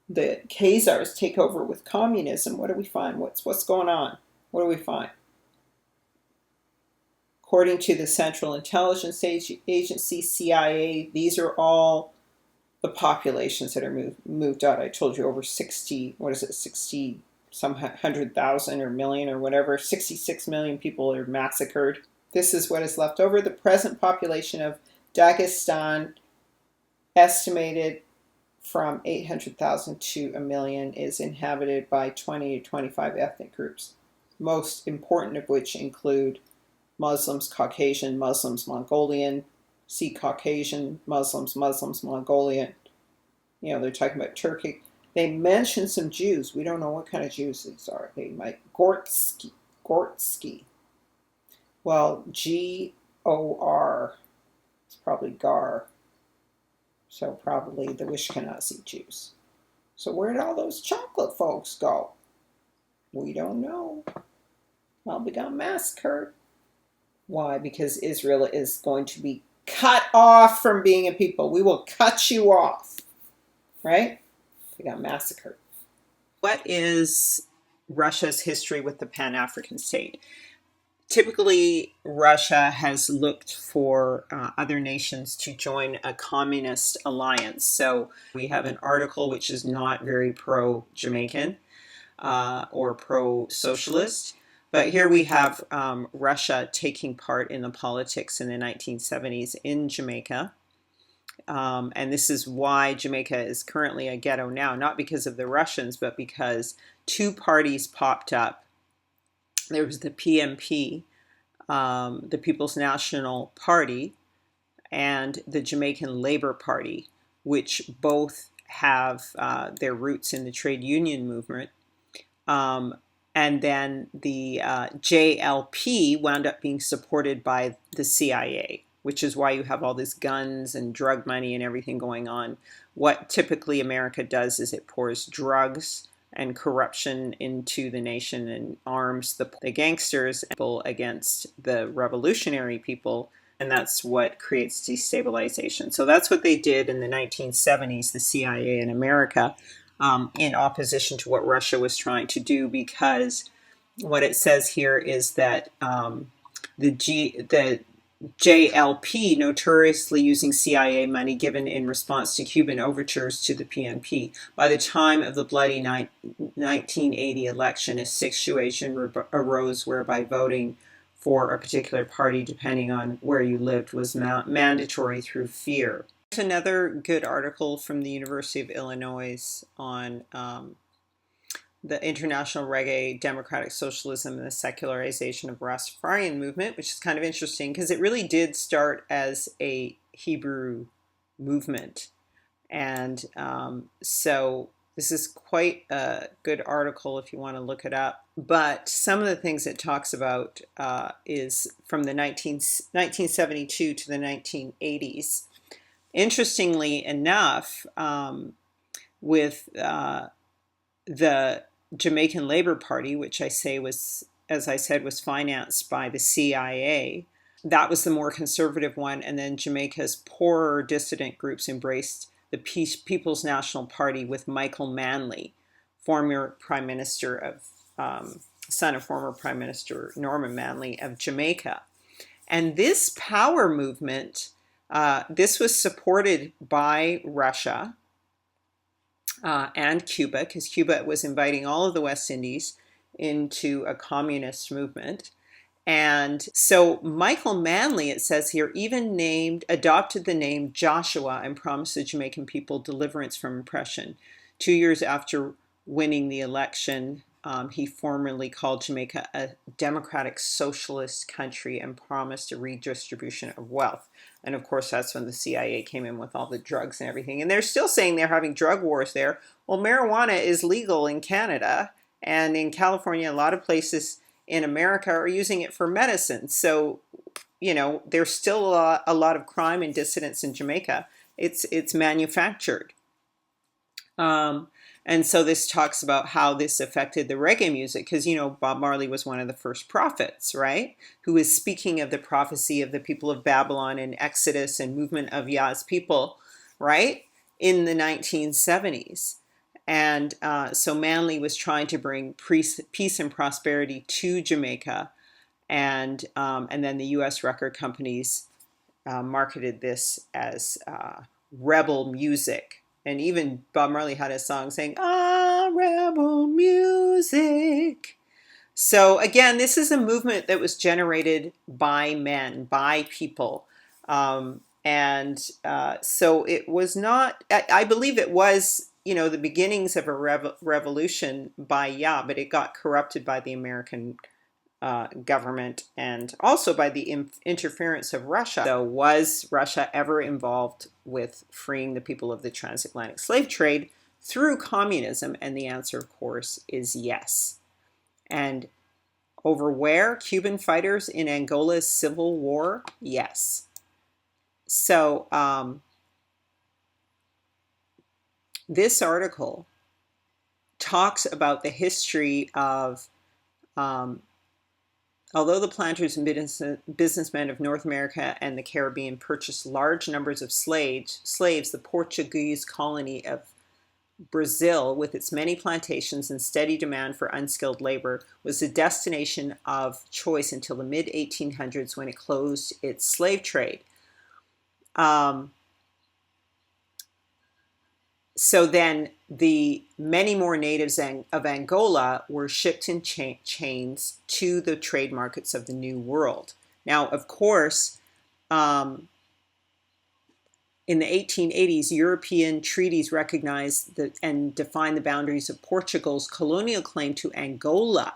Speaker 1: the Khazars take over with communism, what do we find? What's going on? What do we find? According to the Central Intelligence Agency, CIA, these are all the populations that are moved out. I told you over 60 some 100,000 or million or whatever, 66 million people are massacred. This is what is left over. The present population of Dagestan, estimated from 800,000 to 1 million, is inhabited by 20 to 25 ethnic groups, most important of which include Muslims, Caucasian, Muslims, Mongolian, Caucasian, Muslims, Mongolian. They're talking about Turkey. They mention some Jews. We don't know what kind of Jews these are. They might, Gortsky. Well, G-O-R, it's probably Gar. So probably the Ashkenazi Jews. So where did all those chocolate folks go? We don't know. Well, they got massacred. Why? Because Israel is going to be cut off from being a people. We will cut you off. Right? They got massacred. What is Russia's history with the Pan-African state? Typically, Russia has looked for other nations to join a communist alliance. So we have an article which is not very pro-Jamaican or pro-socialist. But here we have Russia taking part in the politics in the 1970s in Jamaica. And this is why Jamaica is currently a ghetto now, not because of the Russians, but because two parties popped up. There was the PMP, the People's National Party, and the Jamaican Labour Party, which both have their roots in the trade union movement. And then the JLP wound up being supported by the CIA, which is why you have all this guns and drug money and everything going on. What typically America does is it pours drugs and corruption into the nation and arms the gangsters against the revolutionary people, and that's what creates destabilization. So that's what they did in the 1970s, the CIA in America, in opposition to what Russia was trying to do, because what it says here is that the JLP notoriously using CIA money given in response to Cuban overtures to the PNP. By the time of the bloody 1980 election, a situation arose whereby voting for a particular party, depending on where you lived, was mandatory through fear. There's another good article from the University of Illinois on the International Reggae, Democratic Socialism, and the Secularization of Rastafarian Movement, which is kind of interesting because it really did start as a Hebrew movement. And so this is quite a good article if you want to look it up. But some of the things it talks about is from the 1972 to the 1980s. Interestingly enough, with the Jamaican Labour Party, which I say was, as I said, was financed by the CIA, that was the more conservative one. And then Jamaica's poorer dissident groups embraced the People's National Party with Michael Manley, former Prime Minister of, son of former Prime Minister Norman Manley of Jamaica. And this power movement, this was supported by Russia and Cuba, because Cuba was inviting all of the West Indies into a communist movement. And so Michael Manley, it says here, even adopted the name Joshua and promised the Jamaican people deliverance from oppression. 2 years after winning the election, he formally called Jamaica a democratic socialist country and promised a redistribution of wealth. And of course, that's when the CIA came in with all the drugs and everything. And they're still saying they're having drug wars there. Well, marijuana is legal in Canada, and in California, a lot of places in America are using it for medicine. So, there's still a lot of crime and dissidence in Jamaica. It's manufactured. And so this talks about how this affected the reggae music, because, Bob Marley was one of the first prophets, right? Who is speaking of the prophecy of the people of Babylon and Exodus and movement of Yah's people, right? In the 1970s. And so Manley was trying to bring peace and prosperity to Jamaica. And then the U.S. record companies marketed this as rebel music. And even Bob Marley had a song saying, rebel music. So again, this is a movement that was generated by men, by people. So it was not, I believe it was, the beginnings of a revolution by Yah, but it got corrupted by the American government and also by the interference of Russia. So was Russia ever involved with freeing the people of the transatlantic slave trade through communism? And the answer, of course, is yes. And over where? Cuban fighters in Angola's Civil War? Yes. So this article talks about the history of although the planters and businessmen of North America and the Caribbean purchased large numbers of slaves, the Portuguese colony of Brazil, with its many plantations and steady demand for unskilled labor, was the destination of choice until the mid-1800s, when it closed its slave trade. So then the many more natives of Angola were shipped in chains to the trade markets of the New World. Now, of course, in the 1880s, European treaties recognized and defined the boundaries of Portugal's colonial claim to Angola.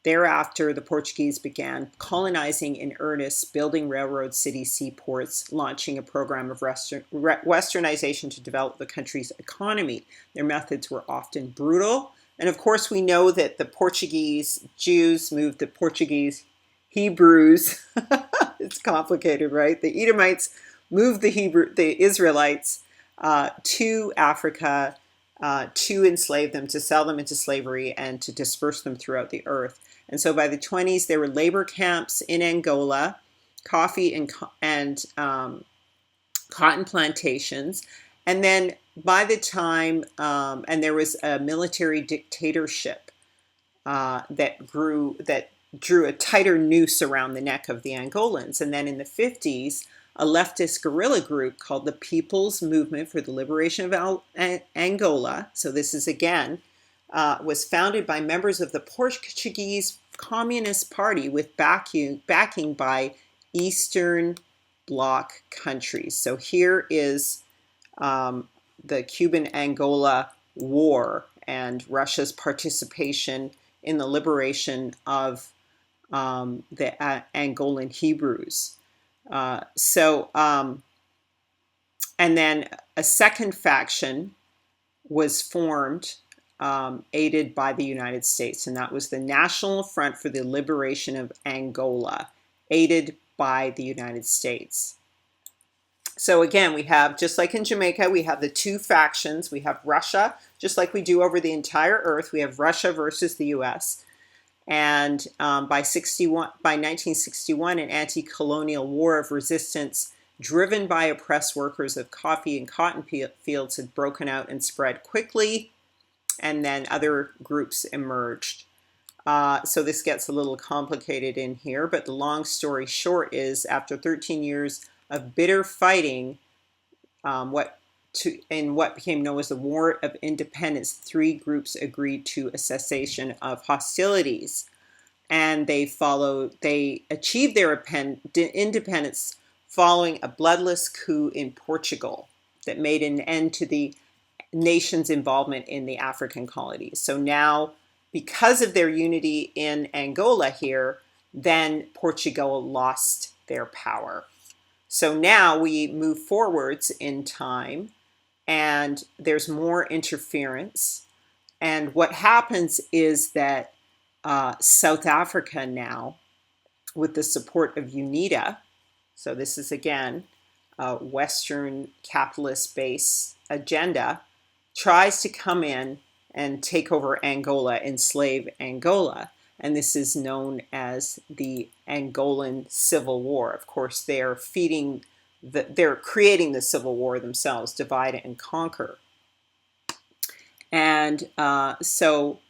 Speaker 1: Thereafter, the Portuguese began colonizing in earnest, building railroads, cities, seaports, launching a program of westernization to develop the country's economy. Their methods were often brutal. And of course, we know that the Portuguese Jews moved the Portuguese Hebrews. It's complicated, right? The Edomites moved the Israelites to Africa to enslave them, to sell them into slavery, and to disperse them throughout the earth. And so by the 20s, there were labor camps in Angola, coffee and cotton plantations. And then by the time, and there was a military dictatorship that drew a tighter noose around the neck of the Angolans. And then in the 50s, a leftist guerrilla group called the People's Movement for the Liberation of Angola, so this is again, was founded by members of the Portuguese Communist Party with backing by Eastern Bloc countries. So here is the Cuban-Angola War and Russia's participation in the liberation of the Angolan Hebrews. And then a second faction was formed, aided by the United States, and that was the National Front for the Liberation of Angola, aided by the United States. So again, we have, just like in Jamaica, we have the two factions. We have Russia, just like we do over the entire earth. We have Russia versus the U.S., and by 1961, an anti-colonial war of resistance driven by oppressed workers of coffee and cotton fields had broken out and spread quickly, and then other groups emerged. So this gets a little complicated in here, but the long story short is, after 13 years of bitter fighting, what in what became known as the War of Independence, 3 groups agreed to a cessation of hostilities, and they achieved their independence following a bloodless coup in Portugal that made an end to the nation's involvement in the African colonies. So now, because of their unity in Angola here, then Portugal lost their power. So now we move forwards in time, and there's more interference. And what happens is that South Africa now, with the support of UNITA, so this is again a Western capitalist-based agenda, tries to come in and take over Angola, enslave Angola. And this is known as the Angolan Civil War. Of course, they're creating the Civil War themselves, divide and conquer. And so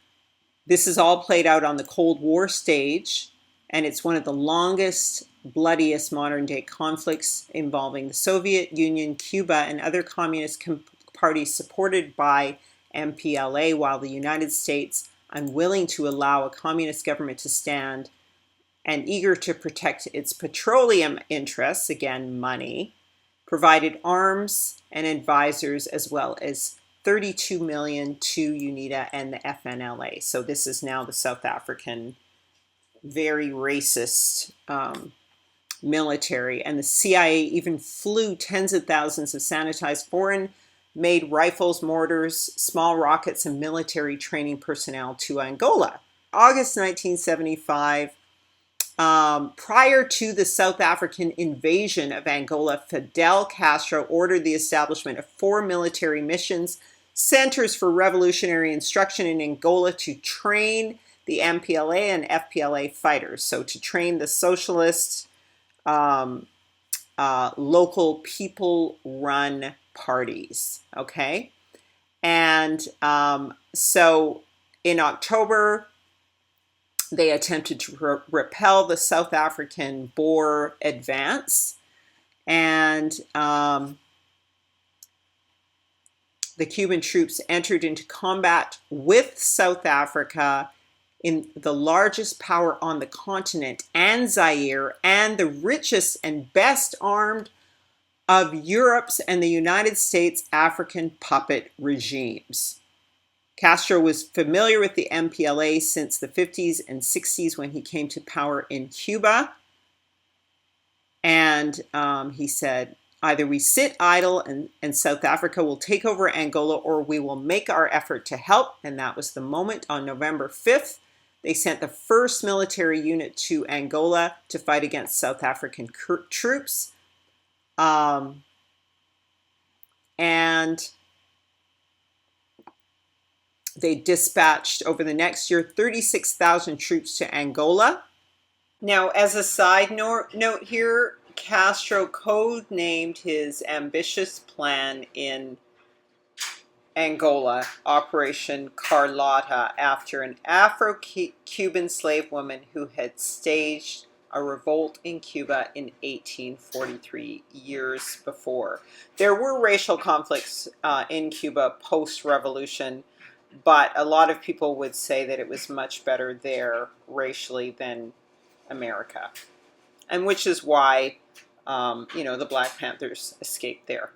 Speaker 1: this is all played out on the Cold War stage, and it's one of the longest, bloodiest modern-day conflicts involving the Soviet Union, Cuba, and other communist parties supported by MPLA, while the United States, unwilling to allow a communist government to stand and eager to protect its petroleum interests, again, money, provided arms and advisors as well as 32 million to UNITA and the FNLA. So this is now the South African, very racist military. And the CIA even flew tens of thousands of sanitized foreign-made rifles, mortars, small rockets, and military training personnel to Angola. August 1975, prior to the South African invasion of Angola, Fidel Castro ordered the establishment of 4 military missions, centers for revolutionary instruction in Angola, to train the MPLA and FPLA fighters. So to train the socialist, local people-run parties, okay? And so in October, they attempted to repel the South African Boer advance, and the Cuban troops entered into combat with South Africa, in the largest power on the continent, and Zaire, and the richest and best armed of Europe's and the United States African puppet regimes. Castro was familiar with the MPLA since the 50s and 60s when he came to power in Cuba. And he said, either we sit idle and South Africa will take over Angola, or we will make our effort to help. And that was the moment. On November 5th, they sent the first military unit to Angola to fight against South African troops. And they dispatched over the next year 36,000 troops to Angola. Now, as a side note here, Castro codenamed his ambitious plan in Angola, Operation Carlotta, after an Afro-Cuban slave woman who had staged a revolt in Cuba in 1843, years before. There were racial conflicts in Cuba post-revolution, but a lot of people would say that it was much better there racially than America, and which is why the Black Panthers escaped there.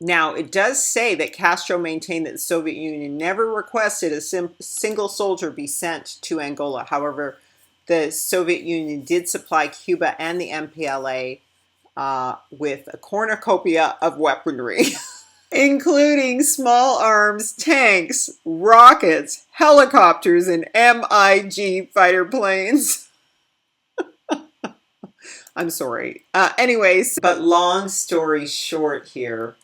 Speaker 1: Now, it does say that Castro maintained that the Soviet Union never requested a single soldier be sent to Angola. However, the Soviet Union did supply Cuba and the MPLA with a cornucopia of weaponry, including small arms, tanks, rockets, helicopters, and MiG fighter planes. I'm sorry. Anyways, but long story short here,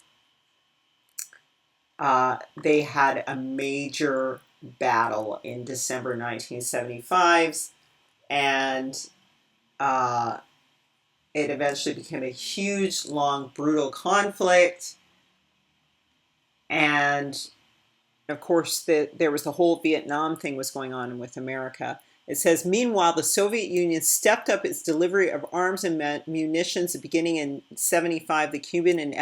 Speaker 1: they had a major battle in December 1975, and it eventually became a huge, long, brutal conflict. And of course, there was the whole Vietnam thing was going on with America. It says, meanwhile, the Soviet Union stepped up its delivery of arms and munitions beginning in 75. The Cuban and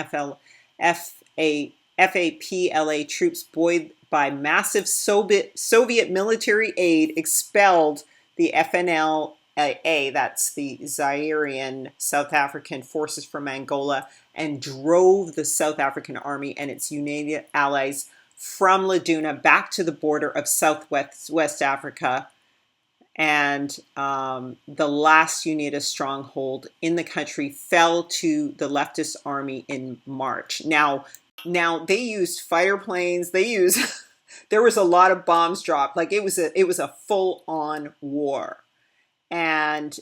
Speaker 1: FAPLA troops buoyed by massive Soviet military aid expelled the FNLA, that's the Zairean South African forces from Angola, and drove the South African Army and its United Allies from Laduna back to the border of Southwest Africa, and the last Unita stronghold in the country fell to the leftist army in March. Now they used fighter planes. There was a lot of bombs dropped. Like it was a full-on war, and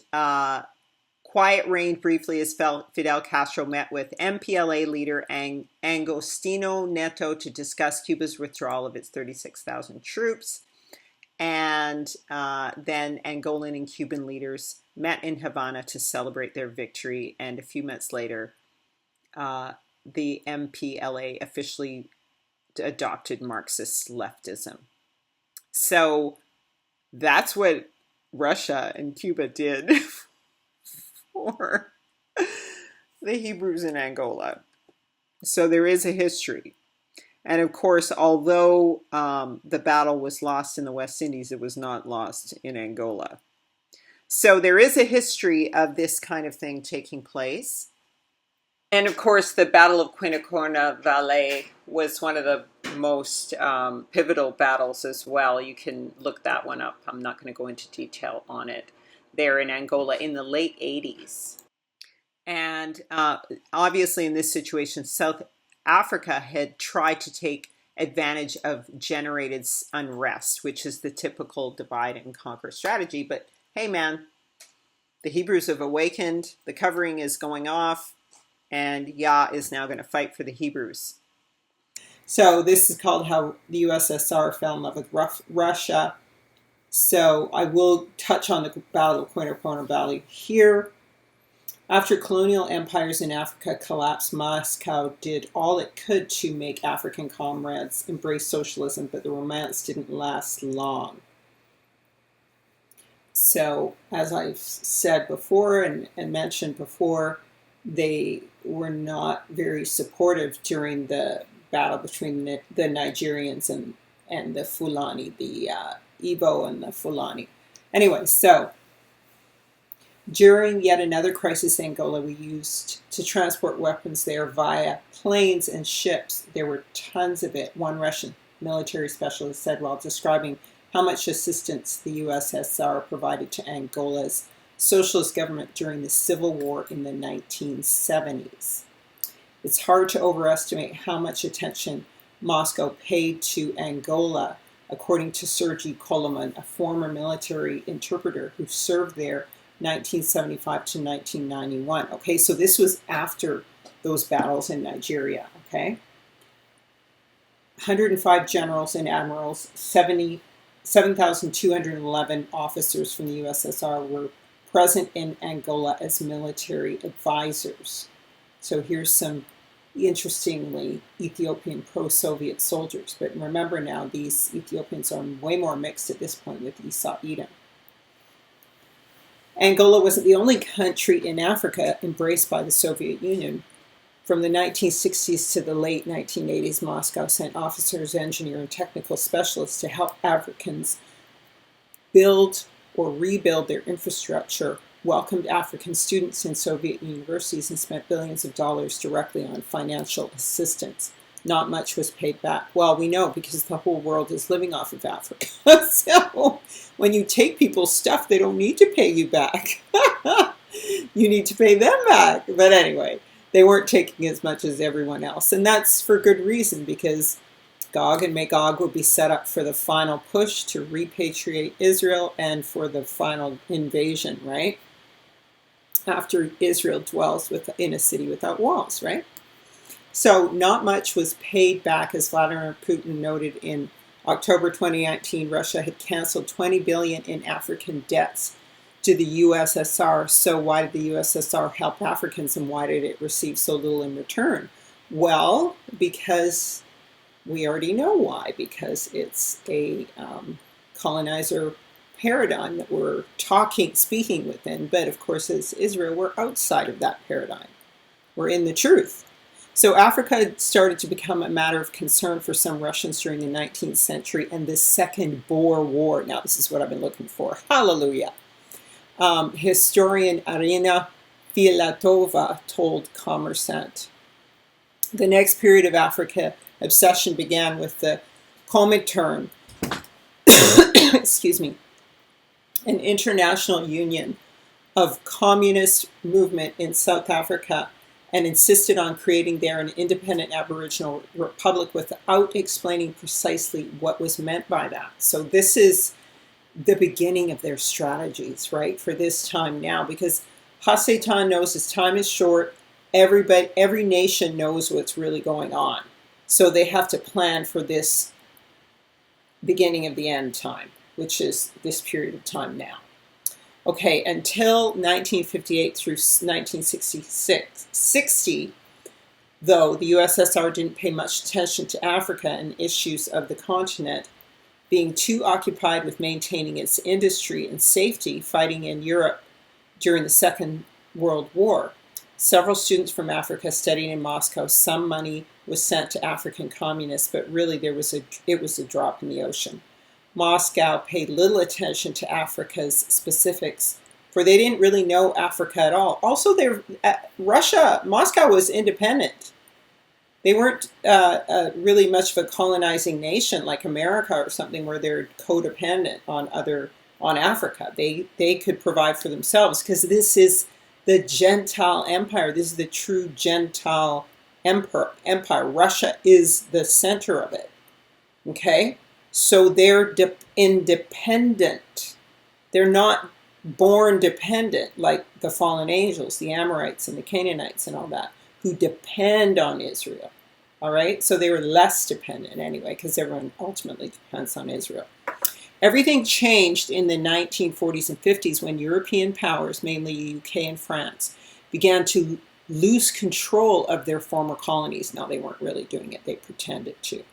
Speaker 1: quiet reigned briefly as Fidel Castro met with MPLA leader Agostinho Neto to discuss Cuba's withdrawal of its 36,000 troops. And then Angolan and Cuban leaders met in Havana to celebrate their victory. And a few months later, the MPLA officially adopted Marxist leftism. So that's what Russia and Cuba did for the Hebrews in Angola. So there is a history. And of course, although the battle was lost in the West Indies, it was not lost in Angola. So there is a history of this kind of thing taking place. And of course, the Battle of Quinta Valley was one of the most pivotal battles as well. You can look that one up. I'm not going to go into detail on it. There in Angola in the late 80s. And obviously in this situation, South Africa had tried to take advantage of generated unrest, which is the typical divide and conquer strategy. But hey, man, the Hebrews have awakened. The covering is going off, and Yah is now going to fight for the Hebrews. So this is called how the USSR fell in love with Russia. So I will touch on the Battle of Quinta Valley here. After colonial empires in Africa collapsed, Moscow did all it could to make African comrades embrace socialism, but the romance didn't last long. So, as I've said before and mentioned before, they were not very supportive during the battle between the Nigerians and the Fulani, the Igbo and the Fulani. Anyway, so during yet another crisis in Angola, we used to transport weapons there via planes and ships. There were tons of it. One Russian military specialist said while describing how much assistance the USSR provided to Angola's socialist government during the Civil War in the 1970s. It's hard to overestimate how much attention Moscow paid to Angola, according to Sergei Koloman, a former military interpreter who served there 1975 to 1991. Okay, so this was after those battles in Nigeria. Okay, 105 generals and admirals, 7,211 officers from the USSR were present in Angola as military advisors. So here's some interestingly Ethiopian pro-Soviet soldiers. But remember now, these Ethiopians are way more mixed at this point with Esau Edom. Angola wasn't the only country in Africa embraced by the Soviet Union. From the 1960s to the late 1980s, Moscow sent officers, engineers, and technical specialists to help Africans build or rebuild their infrastructure, welcomed African students in Soviet universities, and spent billions of dollars directly on financial assistance. Not much was paid back. Well, we know because the whole world is living off of Africa. So when you take people's stuff, they don't need to pay you back. You need to pay them back. But anyway, they weren't taking as much as everyone else. And that's for good reason, because Gog and Magog would be set up for the final push to repatriate Israel and for the final invasion, right? After Israel dwells in a city without walls, right? So not much was paid back, as Vladimir Putin noted in October 2019. Russia had canceled $20 billion in African debts to the USSR. So why did the USSR help Africans, and why did it receive so little in return? Well, because we already know why. Because it's a colonizer paradigm that we're speaking within. But of course, as Israel, we're outside of that paradigm. We're in the truth. So Africa had started to become a matter of concern for some Russians during the 19th century and the Second Boer War. Now, this is what I've been looking for. Hallelujah. Historian Arina Filatova told Kommersant. The next period of Africa obsession began with the Comintern, excuse me, an international union of communist movement in South Africa, and insisted on creating there an independent Aboriginal republic without explaining precisely what was meant by that. So this is the beginning of their strategies, right, for this time now, because Hasatan knows his time is short. Every nation knows what's really going on. So they have to plan for this beginning of the end time, which is this period of time now. Okay, until 1958 through 1960, though, the USSR didn't pay much attention to Africa and issues of the continent, being too occupied with maintaining its industry and safety fighting in Europe during the Second World War. Several students from Africa studying in Moscow. Some money was sent to African communists, but really it was a drop in the ocean. Moscow paid little attention to Africa's specifics, for they didn't really know Africa at all. Also, Moscow was independent. They weren't really much of a colonizing nation like America or something, where they're codependent on Africa. They could provide for themselves, because this is the Gentile empire. This is the true Gentile empire. Russia is the center of it. Okay? So they're independent. They're not born dependent like the fallen angels, the Amorites and the Canaanites and all that, who depend on Israel. All right? So they were less dependent anyway, because everyone ultimately depends on Israel. Everything changed in the 1940s and 50s when European powers, mainly the UK and France, began to lose control of their former colonies. Now, they weren't really doing it. They pretended to.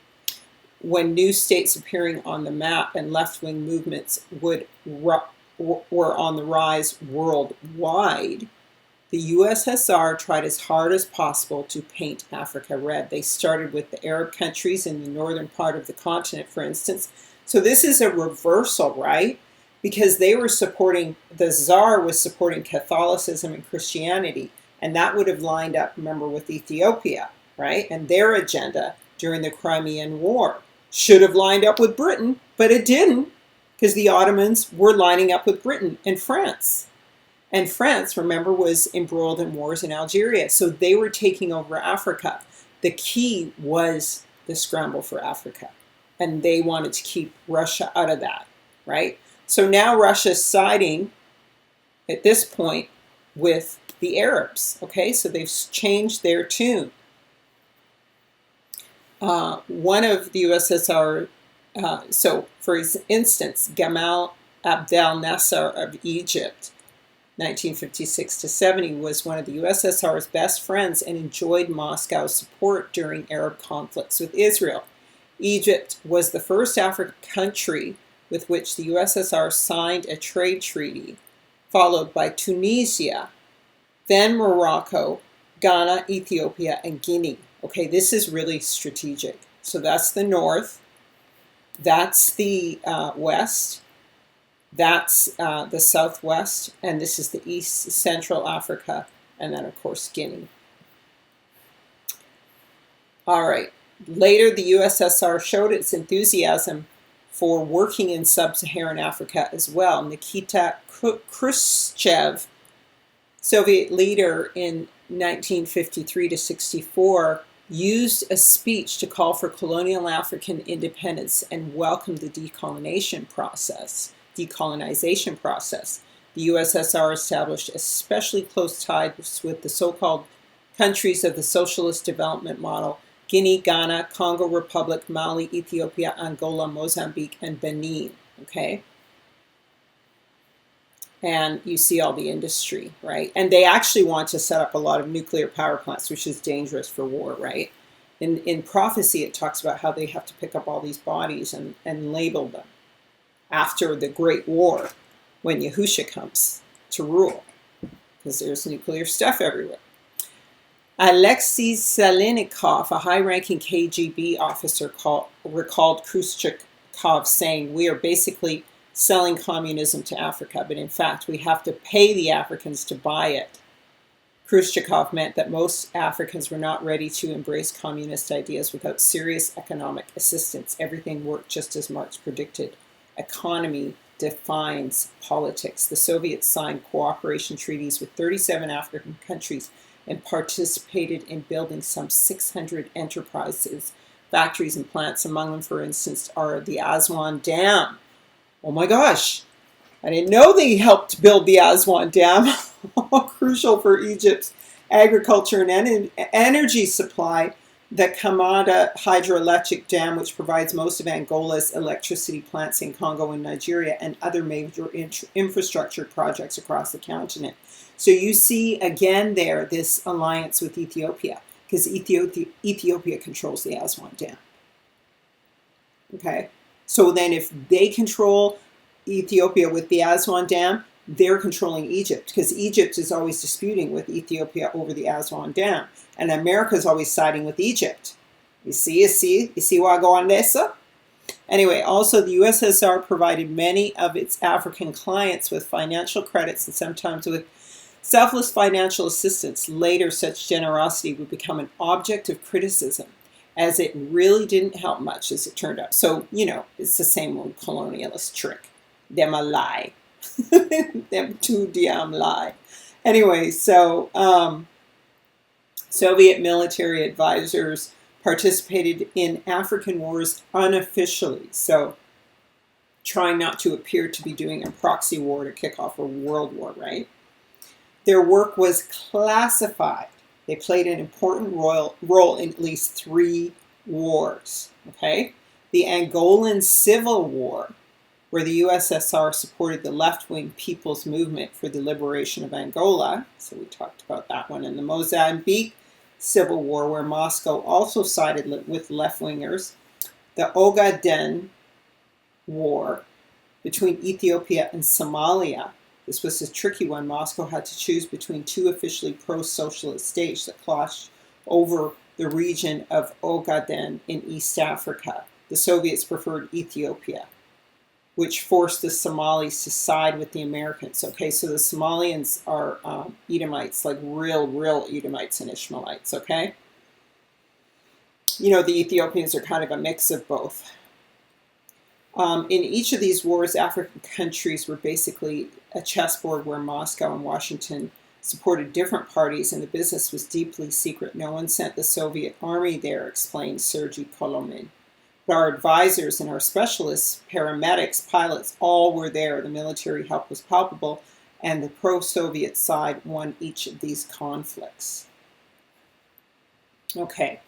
Speaker 1: When new states appearing on the map and left-wing movements were on the rise worldwide, the USSR tried as hard as possible to paint Africa red. They started with the Arab countries in the northern part of the continent, for instance. So this is a reversal, right? Because they were supporting, the Tsar was supporting Catholicism and Christianity, and that would have lined up, remember, with Ethiopia, right? And their agenda during the Crimean War should have lined up with Britain, but it didn't, because the Ottomans were lining up with Britain and France. And France, remember, was embroiled in wars in Algeria. So they were taking over Africa. The key was the scramble for Africa. And they wanted to keep Russia out of that, right? So now Russia's siding, at this point, with the Arabs, okay? So they've changed their tune. One of the USSR, so for instance, Gamal Abdel Nasser of Egypt, 1956 to 70, was one of the USSR's best friends and enjoyed Moscow's support during Arab conflicts with Israel. Egypt was the first African country with which the USSR signed a trade treaty, followed by Tunisia, then Morocco, Ghana, Ethiopia, and Guinea. Okay, this is really strategic. So that's the north, that's the west, that's the southwest, and this is the east, Central Africa, and then, of course, Guinea. All right. Later, the USSR showed its enthusiasm for working in sub-Saharan Africa as well. Nikita Khrushchev, Soviet leader in 1953 to 64, used a speech to call for colonial African independence and welcomed the decolonization process. The USSR established especially close ties with the so-called countries of the socialist development model: Guinea, Ghana, Congo Republic, Mali, Ethiopia, Angola, Mozambique, and Benin. Okay? And you see all the industry, right? And they actually want to set up a lot of nuclear power plants, which is dangerous for war, right? In prophecy, it talks about how they have to pick up all these bodies and label them after the Great War, when Yahusha comes to rule, because there's nuclear stuff everywhere. Alexei Salinikov, a high-ranking KGB officer, recalled Khrushchev saying, "We are basically selling communism to Africa, but in fact we have to pay the Africans to buy it." Khrushchev meant that most Africans were not ready to embrace communist ideas without serious economic assistance. Everything worked just as Marx predicted. Economy defines politics. The Soviets signed cooperation treaties with 37 African countries and participated in building some 600 enterprises, factories, and plants. Among them, for instance, are the Aswan Dam. Oh my gosh, I didn't know they helped build the Aswan Dam. Crucial for Egypt's agriculture and energy supply. The Kamada hydroelectric dam, which provides most of Angola's electricity plants in Congo and Nigeria, and other major infrastructure projects across the continent. So you see again there this alliance with Ethiopia, because Ethiopia controls the Aswan Dam. Okay, so then if they control Ethiopia with the Aswan Dam, they're controlling Egypt, because Egypt is always disputing with Ethiopia over the Aswan Dam, and America is always siding with Egypt. You see where I go on this? Anyway, also the USSR provided many of its African clients with financial credits and sometimes with selfless financial assistance. Later, such generosity would become an object of criticism, as it really didn't help much, as it turned out. So, it's the same old colonialist trick. Them a lie. Them too damn lie. Anyway, so Soviet military advisors participated in African wars unofficially, so trying not to appear to be doing a proxy war to kick off a world war, right? Their work was classified. They played an important role in at least 3 wars, okay? The Angolan Civil War, where the USSR supported the left-wing People's Movement for the Liberation of Angola. So we talked about that one. And the Mozambique Civil War, where Moscow also sided with left-wingers. The Ogaden War between Ethiopia and Somalia. This was a tricky one. Moscow had to choose between 2 officially pro-socialist states that clashed over the region of Ogaden in East Africa. The Soviets preferred Ethiopia, which forced the Somalis to side with the Americans. Okay, so the Somalians are Edomites, like real Edomites and Ishmaelites, okay? The Ethiopians are kind of a mix of both. In each of these wars, African countries were basically a chessboard where Moscow and Washington supported different parties, and the business was deeply secret. No one sent the Soviet army there, explained Sergei Kolomin. But our advisors and our specialists, paramedics, pilots, all were there. The military help was palpable, and the pro-Soviet side won each of these conflicts. Okay.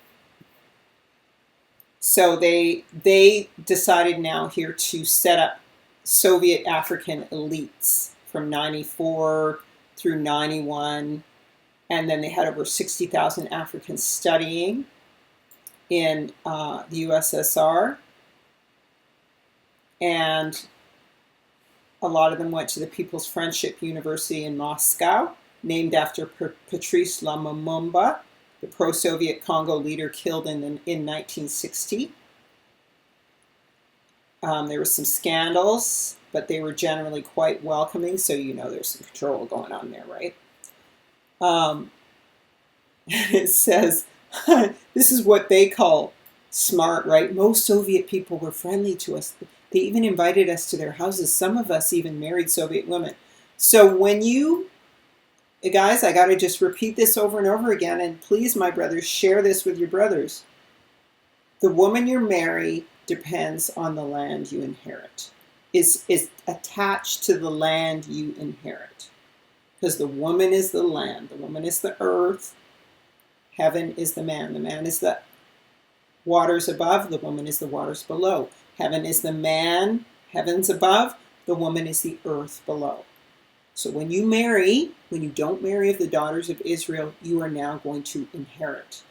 Speaker 1: So they decided now here to set up Soviet African elites from 94 through 91, and then they had over 60,000 Africans studying in the USSR, and a lot of them went to the People's Friendship University in Moscow, named after Patrice Lumumba, the pro-Soviet Congo leader killed in 1960. There were some scandals, but they were generally quite welcoming, so there's some control going on there, right? It says, this is what they call smart, right? Most Soviet people were friendly to us. They even invited us to their houses. Some of us even married Soviet women. So when guys, I got to just repeat this over and over again, and please, my brothers, share this with your brothers. The woman you marry depends on the land you inherit. Is attached to the land you inherit. Because the woman is the land. The woman is the earth. Heaven is the man. The man is the waters above. The woman is the waters below. Heaven is the man. Heaven's above. The woman is the earth below. So when you don't marry of the daughters of Israel, you are now going to inherit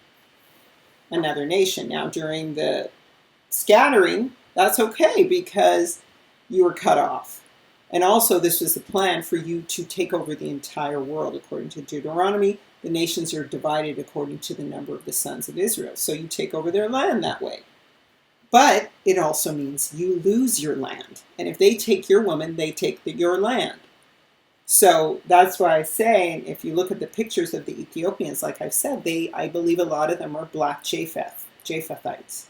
Speaker 1: another nation. Now during the scattering, that's okay because you were cut off. And also, this was the plan for you to take over the entire world. According to Deuteronomy, the nations are divided according to the number of the sons of Israel. So you take over their land that way. But it also means you lose your land. And if they take your woman, they take your land. So that's why I say, if you look at the pictures of the Ethiopians, like I've said, I believe a lot of them are black Japhethites.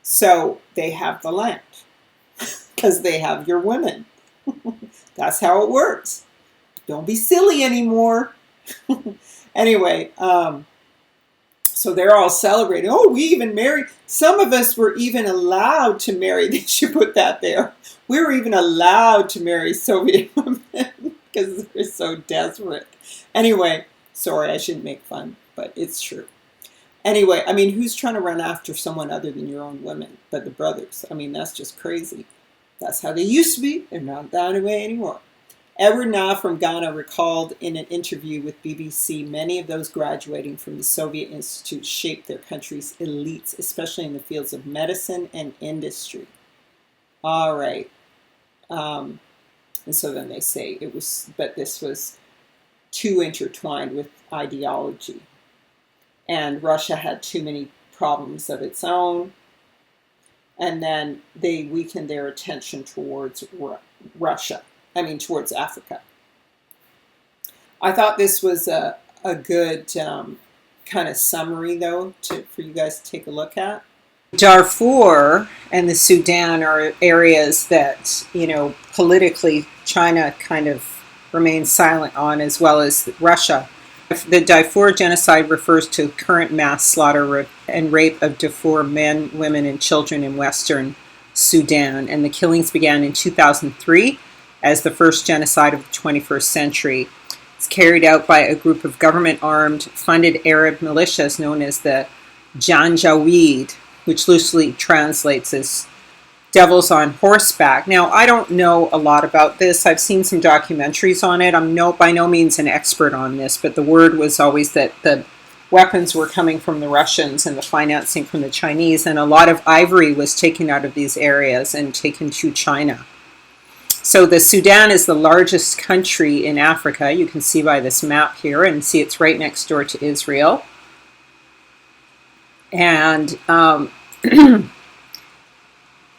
Speaker 1: So they have the land because they have your women. That's how it works. Don't be silly anymore. Anyway, so they're all celebrating. Oh, we even married. Some of us were even allowed to marry. They should put that there. We were even allowed to marry Soviet women because they're so desperate. Anyway, sorry, I shouldn't make fun, but it's true. Anyway, I mean, who's trying to run after someone other than your own women? But the brothers. I mean, that's just crazy. That's how they used to be. They're not that way anymore. Edward Na from Ghana recalled in an interview with BBC, many of those graduating from the Soviet Institute shaped their country's elites, especially in the fields of medicine and industry. All right. And so then they say but this was too intertwined with ideology. And Russia had too many problems of its own. And then they weakened their attention towards towards Africa. I thought this was a good kind of summary, though, for you guys to take a look at. Darfur and the Sudan are areas that, politically China kind of remains silent on, as well as Russia. The Darfur genocide refers to current mass slaughter and rape of Darfur men, women, and children in western Sudan, and the killings began in 2003 as the first genocide of the 21st century. It's carried out by a group of government-armed, funded Arab militias known as the Janjaweed, which loosely translates as devils on horseback. Now, I don't know a lot about this. I've seen some documentaries on it. I'm by no means an expert on this, but the word was always that the weapons were coming from the Russians and the financing from the Chinese, and a lot of ivory was taken out of these areas and taken to China. So the Sudan is the largest country in Africa. You can see by this map here, and see it's right next door to Israel. And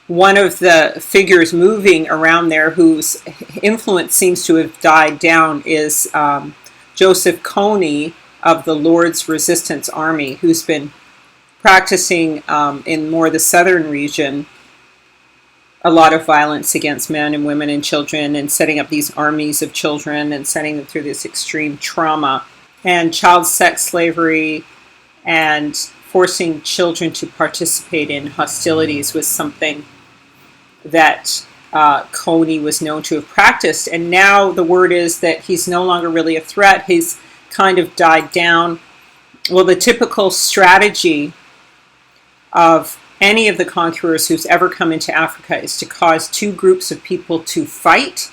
Speaker 1: one of the figures moving around there whose influence seems to have died down is Joseph Kony of the Lord's Resistance Army, who's been practicing in more the southern region a lot of violence against men and women and children, and setting up these armies of children and sending them through this extreme trauma and child sex slavery, and forcing children to participate in hostilities was something that Kony was known to have practiced. And now the word is that he's no longer really a threat. He's kind of died down. Well, the typical strategy of any of the conquerors who's ever come into Africa is to cause two groups of people to fight,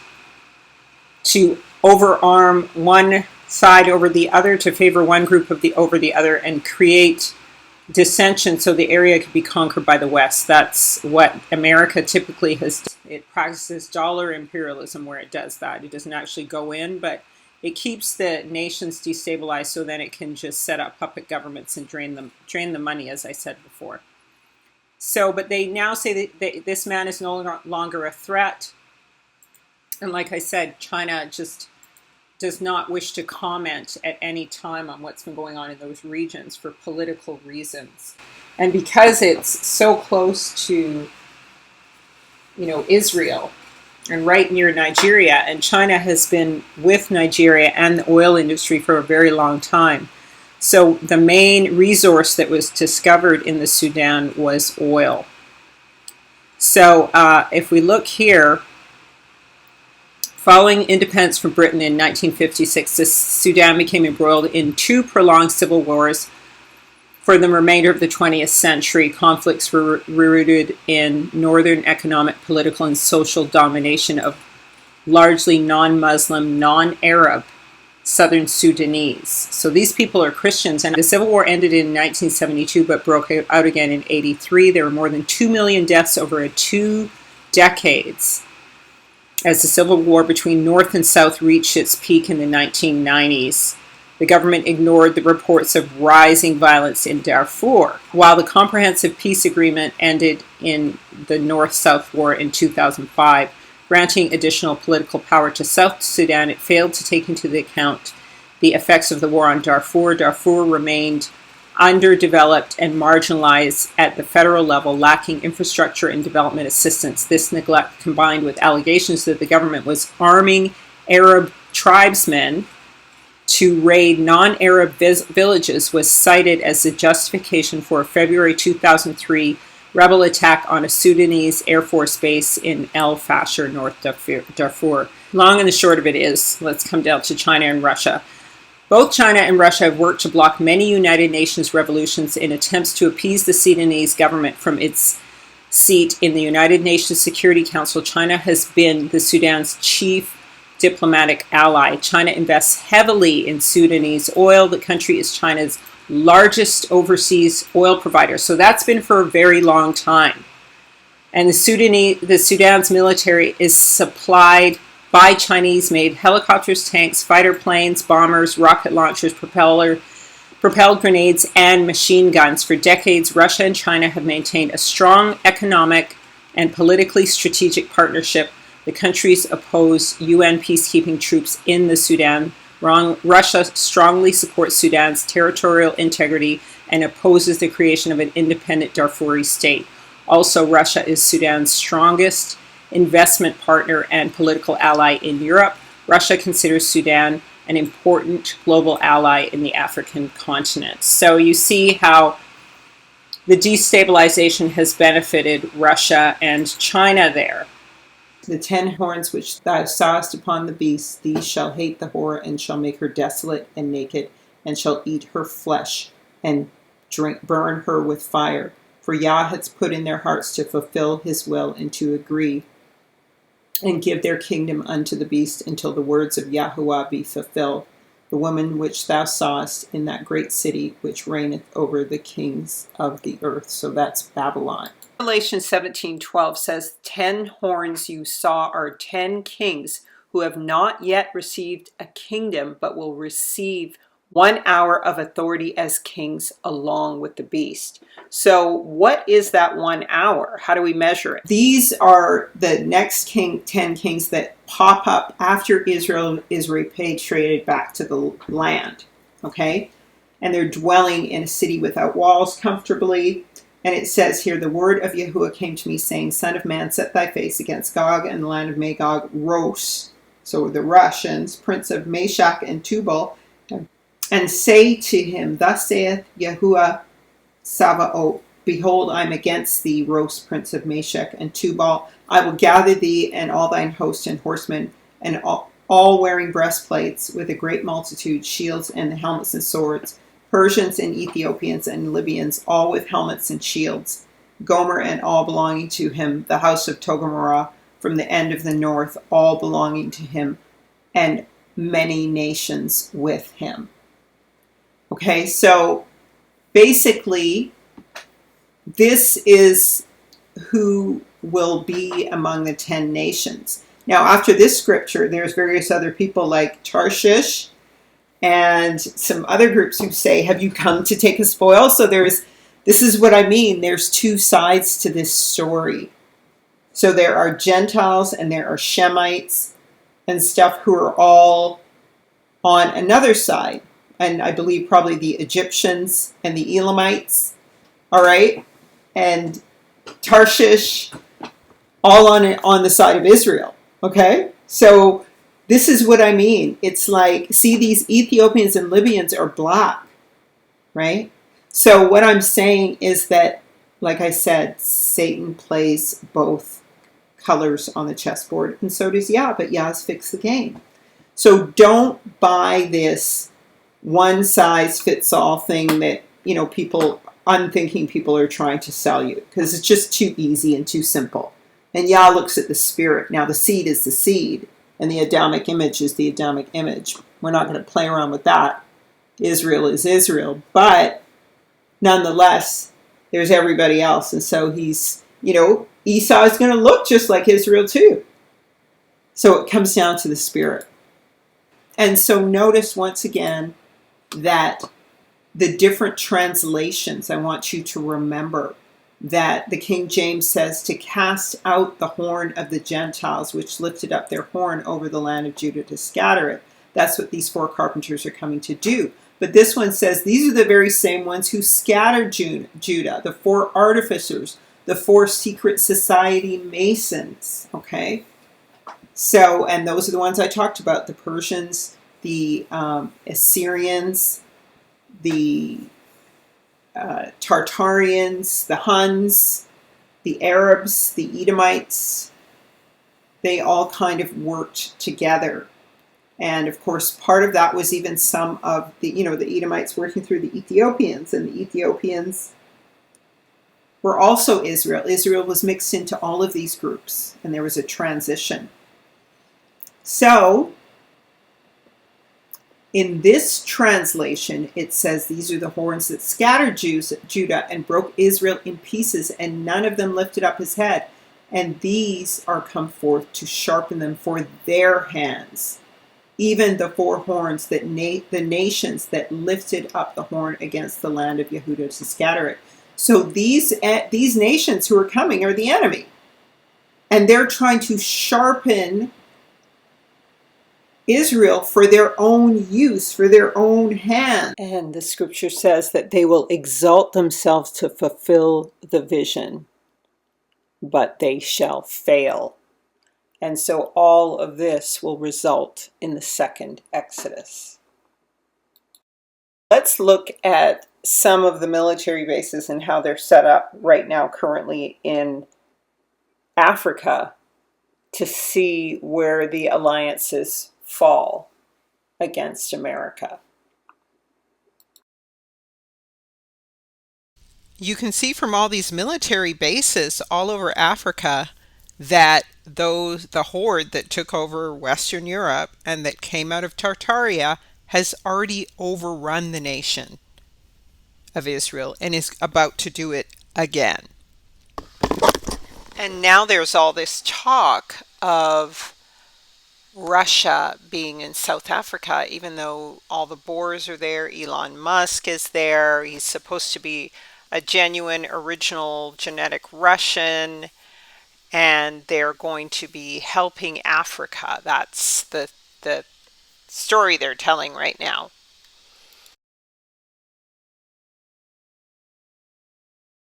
Speaker 1: to overarm one side over the other, to favor one group over the other, and create dissension so the area could be conquered by the West. That's what America typically has. It practices dollar imperialism where it does that. It doesn't actually go in, but it keeps the nations destabilized so then it can just set up puppet governments and drain the money, as I said before. So, but they now say that this man is no longer a threat. And like I said, China just does not wish to comment at any time on what's been going on in those regions for political reasons. And because it's so close to, Israel and right near Nigeria, and China has been with Nigeria and the oil industry for a very long time. So the main resource that was discovered in the Sudan was oil. So if we look here, following independence from Britain in 1956, the Sudan became embroiled in two prolonged civil wars. For the remainder of the 20th century, conflicts were rooted in northern economic, political, and social domination of largely non-Muslim, non-Arab Southern Sudanese. So these people are Christians, and the Civil War ended in 1972 but broke out again in 1983. There were more than 2 million deaths over 2 decades. As the civil war between North and South reached its peak in the 1990s, the government ignored the reports of rising violence in Darfur. While the comprehensive peace agreement ended in the North-South War in 2005, granting additional political power to South Sudan, it failed to take into account the effects of the war on Darfur. Darfur remained underdeveloped and marginalized at the federal level, lacking infrastructure and development assistance. This neglect, combined with allegations that the government was arming Arab tribesmen to raid non-Arab villages, was cited as the justification for a February 2003 rebel attack on a Sudanese Air Force base in El Fasher, North Darfur. Long and the short of it is, let's come down to China and Russia. Both China and Russia have worked to block many United Nations resolutions in attempts to appease the Sudanese government from its seat in the United Nations Security Council. China has been the Sudan's chief diplomatic ally. China invests heavily in Sudanese oil. The country is China's largest overseas oil provider. So that's been for a very long time. And the Sudan's military is supplied by Chinese-made helicopters, tanks, fighter planes, bombers, rocket launchers, propelled grenades, and machine guns. For decades, Russia and China have maintained a strong economic and politically strategic partnership. The countries oppose UN peacekeeping troops in the Sudan. Russia strongly supports Sudan's territorial integrity and opposes the creation of an independent Darfuri state. Also, Russia is Sudan's strongest investment partner and political ally in Europe. Russia considers Sudan an important global ally in the African continent. So you see how the destabilization has benefited Russia and China there. The 10 horns which thou sawest upon the beast, these shall hate the whore, and shall make her desolate and naked, and shall eat her flesh, and burn her with fire. For Yah hath put in their hearts to fulfill his will, and to agree, and give their kingdom unto the beast, until the words of Yahuwah be fulfilled. The woman which thou sawest in that great city, which reigneth over the kings of the earth. So that's Babylon. Revelation 17:12 says, 10 horns you saw are 10 kings who have not yet received a kingdom, but will receive 1 hour of authority as kings along with the beast. So what is that 1 hour? How do we measure it? These are the next 10 kings that pop up after Israel is repatriated back to the land. Okay? And they're dwelling in a city without walls comfortably. And it says here, the word of Yahuwah came to me, saying, Son of man, set thy face against Gog and the land of Magog, Ros. So the Russians, prince of Meshach and Tubal, and say to him, Thus saith Yahuwah Sabaoth, Behold, I am against thee, Ros, prince of Meshach and Tubal. I will gather thee and all thine host and horsemen, and all wearing breastplates, with a great multitude, shields and helmets and swords, Persians and Ethiopians and Libyans, all with helmets and shields, Gomer and all belonging to him, the house of Togarmah from the end of the north, all belonging to him, and many nations with him. Okay, so basically, this is who will be among the 10 nations. Now, after this scripture, there's various other people like Tarshish and some other groups who say, have you come to take a spoil? So this is what I mean. There's two sides to this story. So there are Gentiles and there are Shemites and stuff who are all on another side. And I believe probably the Egyptians and the Elamites. All right. And Tarshish, all on the side of Israel. Okay. So this is what I mean. It's like, see, these Ethiopians and Libyans are black, right? So what I'm saying is that, like I said, Satan plays both colors on the chessboard, and so does Yah, but Yah's fixed the game. So don't buy this one-size-fits-all thing that, unthinking people are trying to sell you, because it's just too easy and too simple. And Yah looks at the spirit. Now, the seed is the seed. And the Adamic image is the Adamic image. We're not going to play around with that. Israel is Israel. But nonetheless, there's everybody else. And so he's, Esau is going to look just like Israel too. So it comes down to the spirit. And so notice once again that the different translations, I want you to remember that the King James says to cast out the horn of the Gentiles, which lifted up their horn over the land of Judah to scatter it. That's what these 4 carpenters are coming to do. But this one says these are the very same ones who scattered Judah, the 4 artificers, the 4 secret society masons. Okay? So, and those are the ones I talked about, the Persians, the Assyrians, the Tartarians, the Huns, the Arabs, the Edomites. They all kind of worked together. And of course, part of that was even some of the, the Edomites working through the Ethiopians, and the Ethiopians were also Israel. Israel was mixed into all of these groups, and there was a transition. So, in this translation, it says, these are the horns that scattered Judah and broke Israel in pieces, and none of them lifted up his head. And these are come forth to sharpen them for their hands. Even the 4 horns that the nations that lifted up the horn against the land of Yehudah to scatter it. So these nations who are coming are the enemy. And they're trying to sharpen Israel for their own use, for their own hand. And the scripture says that they will exalt themselves to fulfill the vision, but they shall fail. And so all of this will result in the second Exodus. Let's look at some of the military bases and how they're set up right now currently in Africa to see where the alliances fall against America. You can see from all these military bases all over Africa that the horde that took over Western Europe and that came out of Tartaria has already overrun the nation of Israel and is about to do it again. And now there's all this talk of Russia being in South Africa, even though all the Boers are there. Elon Musk is there. He's supposed to be a genuine, original genetic Russian, and they're going to be helping Africa. That's the story they're telling right now.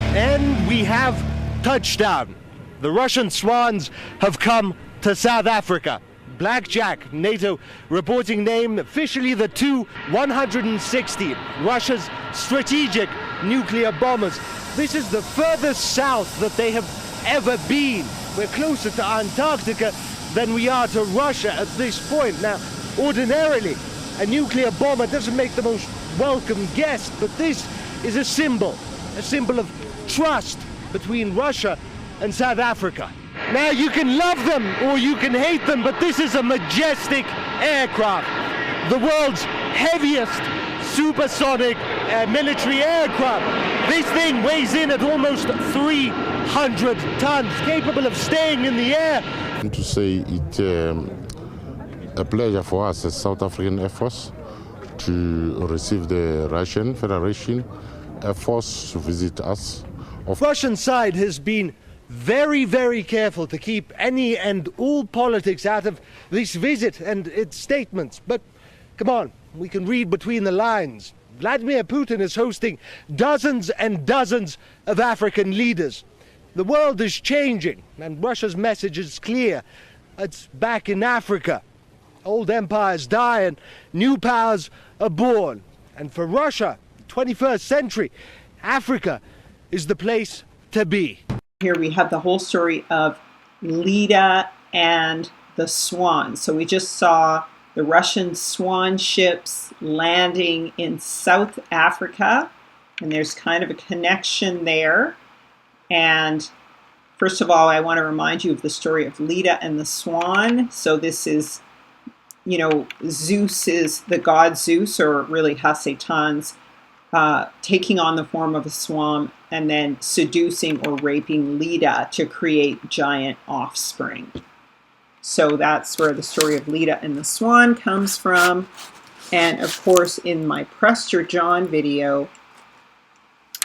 Speaker 4: And we have touchdown. The Russian swans have come to South Africa. Blackjack, NATO reporting name, officially the Tu-160, Russia's strategic nuclear bombers. This is the furthest south that they have ever been. We're closer to Antarctica than we are to Russia at this point. Now, ordinarily, a nuclear bomber doesn't make the most welcome guest, but this is a symbol of trust between Russia and South Africa. Now, you can love them or you can hate them, but this is a majestic aircraft. The world's heaviest supersonic military aircraft. This thing weighs in at almost 300 tons, capable of staying in the air.
Speaker 5: And to say it's a pleasure for us as South African Air Force to receive the Russian Federation Air Force to visit us.
Speaker 4: The Russian side has been very, very careful to keep any and all politics out of this visit and its statements. But come on, we can read between the lines. Vladimir Putin is hosting dozens and dozens of African leaders. The world is changing, and Russia's message is clear. It's back in Africa. Old empires die and new powers are born. And for Russia, 21st century, Africa is the place to be.
Speaker 1: Here we have the whole story of Leda and the Swan. So we just saw the Russian Swan ships landing in South Africa, and there's kind of a connection there. And first of all, I want to remind you of the story of Leda and the Swan. So this is, Zeus is the god Zeus, or really Hasatan's, taking on the form of a swan and then seducing or raping Leda to create giant offspring. So that's where the story of Leda and the Swan comes from. And of course, in my Prester John video,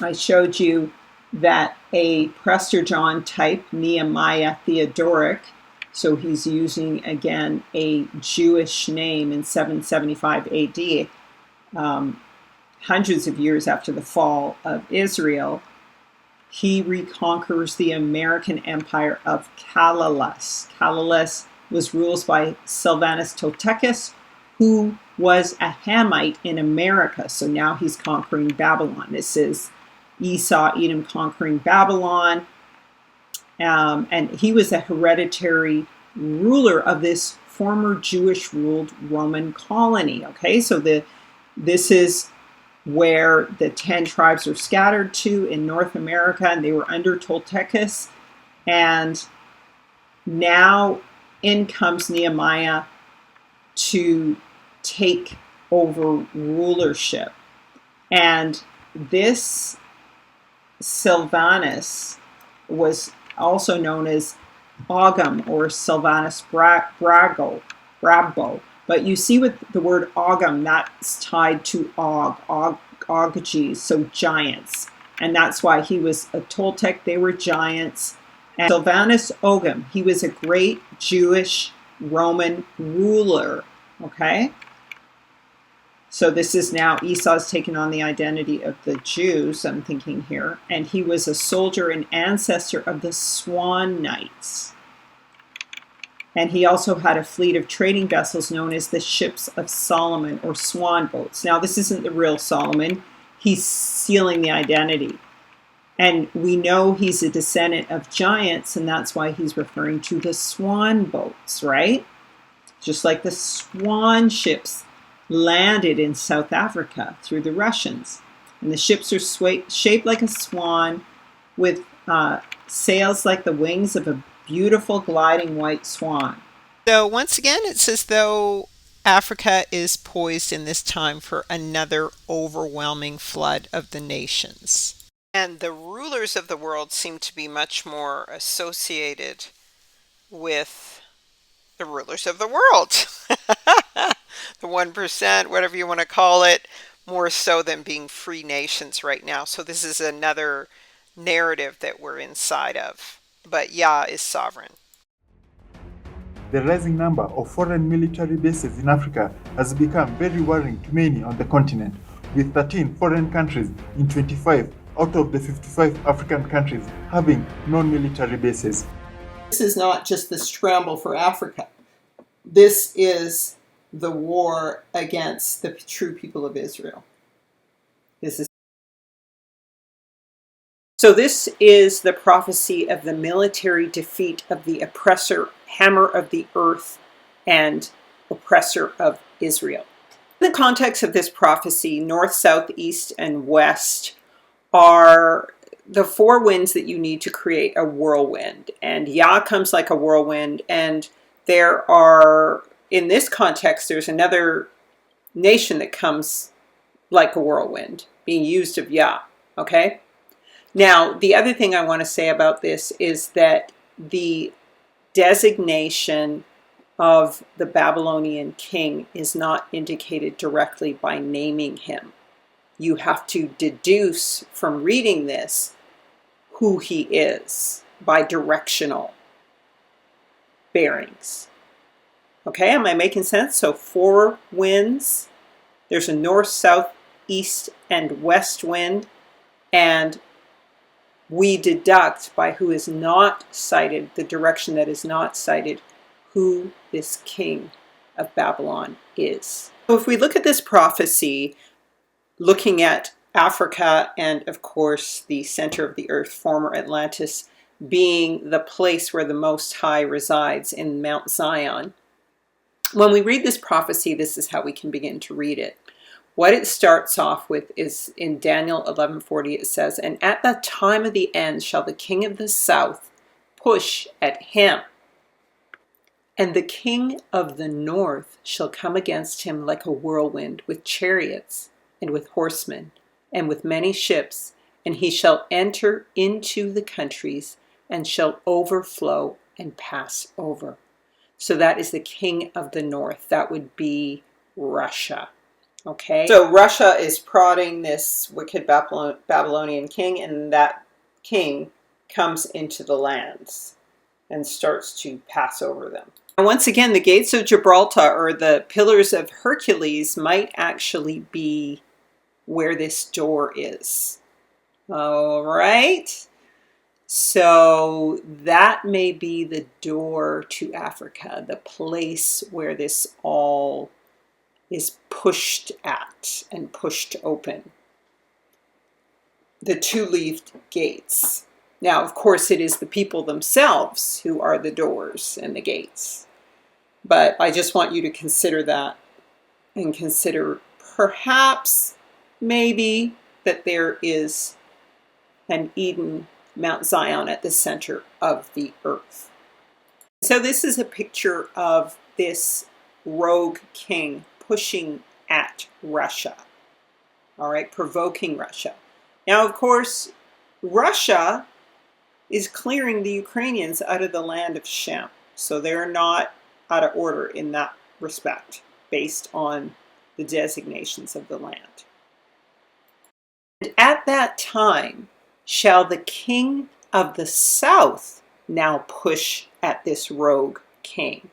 Speaker 1: I showed you that a Prester John type, Nehemiah Theodoric, so he's using again a Jewish name in 775 AD, hundreds of years after the fall of Israel. He reconquers the American empire of Calalus. Calalus was ruled by Silvanus Toltecus, who was a Hamite in America. So now he's conquering Babylon. This is Esau, Edom conquering Babylon. And he was a hereditary ruler of this former Jewish-ruled Roman colony. Okay, so this is where the 10 tribes are scattered to in North America, and they were under Toltecus. And now in comes Nehemiah to take over rulership. And this Silvanus was also known as Ogham or Silvanus Brabo. But you see with the word Ogham, that's tied to Ogges, so giants. And that's why he was a Toltec, they were giants. And Silvanus Ogham, he was a great Jewish Roman ruler, okay? So this is now Esau's taken on the identity of the Jews, I'm thinking here. And he was a soldier and ancestor of the Swan Knights. And he also had a fleet of trading vessels known as the ships of Solomon or swan boats. Now, this isn't the real Solomon. He's stealing the identity. And we know he's a descendant of giants, and that's why he's referring to the swan boats, right? Just like the swan ships landed in South Africa through the Russians. And the ships are shaped like a swan with sails like the wings of a beautiful gliding white swan. So once again, it's as though Africa is poised in this time for another overwhelming flood of the nations. And the rulers of the world seem to be much more associated with the rulers of the world. The 1%, whatever you want to call it, more so than being free nations right now. So this is another narrative that we're inside of. But Yah is sovereign.
Speaker 6: The rising number of foreign military bases in Africa has become very worrying to many on the continent, with 13 foreign countries in 25 out of the 55 African countries having non-military bases.
Speaker 1: This is not just the scramble for Africa. This is the war against the true people of Israel. So this is the prophecy of the military defeat of the oppressor, hammer of the earth, and oppressor of Israel. In the context of this prophecy, north, south, east, and west are the four winds that you need to create a whirlwind. And Yah comes like a whirlwind, and there are, in this context, there's another nation that comes like a whirlwind, being used of Yah, okay? Now, the other thing I want to say about this is that the designation of the Babylonian king is not indicated directly by naming him. You have to deduce from reading this who he is by directional bearings. Okay, am I making sense? So 4 winds. There's a north, south, east, and west wind. And we deduct by who is not cited, the direction that is not cited, who this king of Babylon is. So if we look at this prophecy, looking at Africa and, of course, the center of the earth, former Atlantis, being the place where the Most High resides in Mount Zion, when we read this prophecy, this is how we can begin to read it. What it starts off with is in Daniel 11:40, it says, "And at the time of the end shall the king of the south push at him, and the king of the north shall come against him like a whirlwind, with chariots and with horsemen and with many ships, and he shall enter into the countries and shall overflow and pass over." So that is the king of the north. That would be Russia. Okay, so Russia is prodding this wicked Babylonian king, and that king comes into the lands and starts to pass over them. And once again, the gates of Gibraltar, or the pillars of Hercules, might actually be where this door is. All right. So that may be the door to Africa, the place where this all is pushed at and pushed open. The two-leaved gates. Now, of course, it is the people themselves who are the doors and the gates. But I just want you to consider that, and consider perhaps, maybe, that there is an Eden, Mount Zion, at the center of the earth. So this is a picture of this rogue king pushing at Russia. All right, provoking Russia. Now, of course, Russia is clearing the Ukrainians out of the land of Shem. So they're not out of order in that respect, based on the designations of the land. And at that time shall the king of the south now push at this rogue king.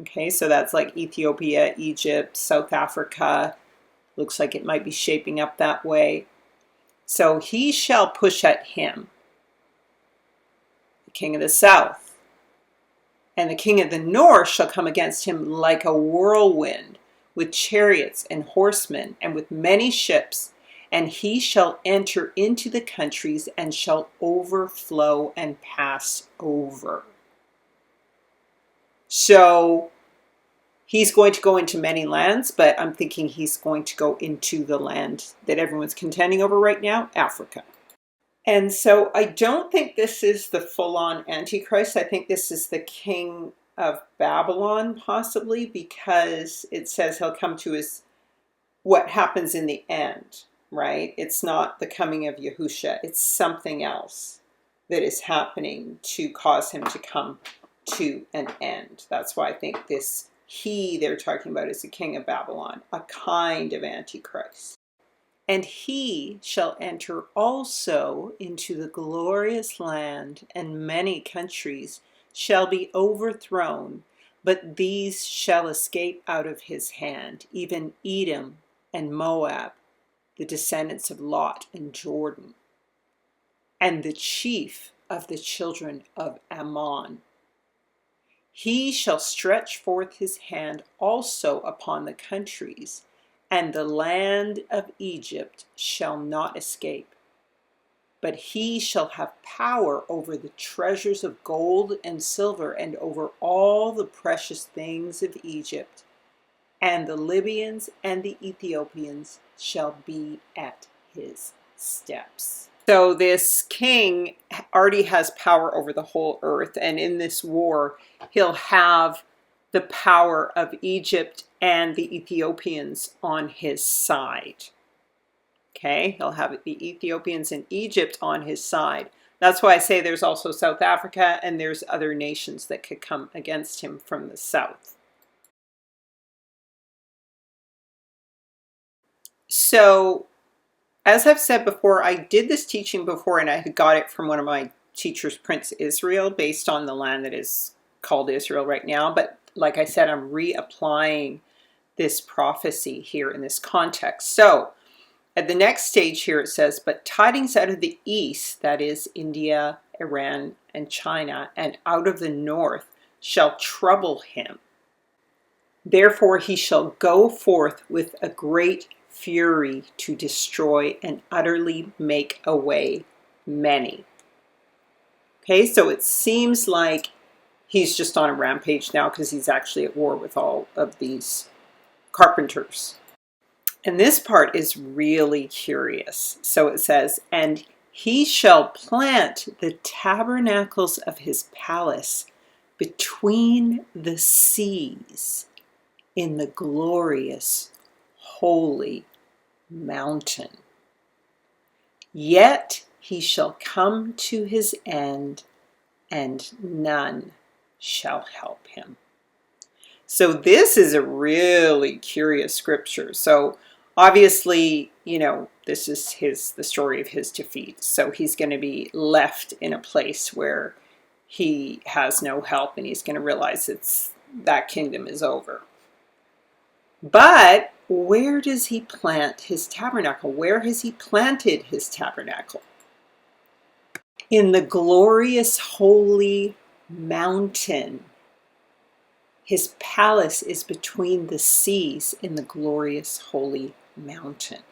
Speaker 1: Okay, so that's like Ethiopia, Egypt, South Africa. Looks like it might be shaping up that way. So he shall push at him, the king of the south. And the king of the north shall come against him like a whirlwind, with chariots and horsemen, and with many ships. And he shall enter into the countries, and shall overflow and pass over. So he's going to go into many lands, but I'm thinking he's going to go into the land that everyone's contending over right now, Africa. And so I don't think this is the full-on Antichrist. I think this is the king of Babylon, possibly, because it says he'll come to his, what happens in the end, right? It's not the coming of Yahusha. It's something else that is happening to cause him to come to an end. That's why I think this he they're talking about is the king of Babylon, a kind of Antichrist. And he shall enter also into the glorious land, and many countries shall be overthrown, but these shall escape out of his hand, even Edom and Moab, the descendants of Lot and Jordan, and the chief of the children of Ammon. He shall stretch forth his hand also upon the countries, and the land of Egypt shall not escape. But he shall have power over the treasures of gold and silver, and over all the precious things of Egypt. And the Libyans and the Ethiopians shall be at his steps. So this king already has power over the whole earth, and in this war, he'll have the power of Egypt and the Ethiopians on his side. Okay, he'll have the Ethiopians and Egypt on his side. That's why I say there's also South Africa, and there's other nations that could come against him from the south. So, as I've said before, I did this teaching before, and I had got it from one of my teachers, Prince Israel, based on the land that is called Israel right now. But like I said, I'm reapplying this prophecy here in this context. So, at the next stage here it says, but tidings out of the east, that is India, Iran, and China, and out of the north shall trouble him. Therefore he shall go forth with a great fury to destroy and utterly make away many. Okay, so it seems like he's just on a rampage now because he's actually at war with all of these carpenters. And this part is really curious. So it says, and he shall plant the tabernacles of his palace between the seas in the glorious holy mountain. Yet he shall come to his end, and none shall help him. So this is a really curious scripture. So obviously, this is the story of his defeat. So he's going to be left in a place where he has no help, and he's going to realize that kingdom is over. But where does he plant his tabernacle? Where has he planted his tabernacle? In the glorious holy mountain. His palace is between the seas in the glorious holy mountain.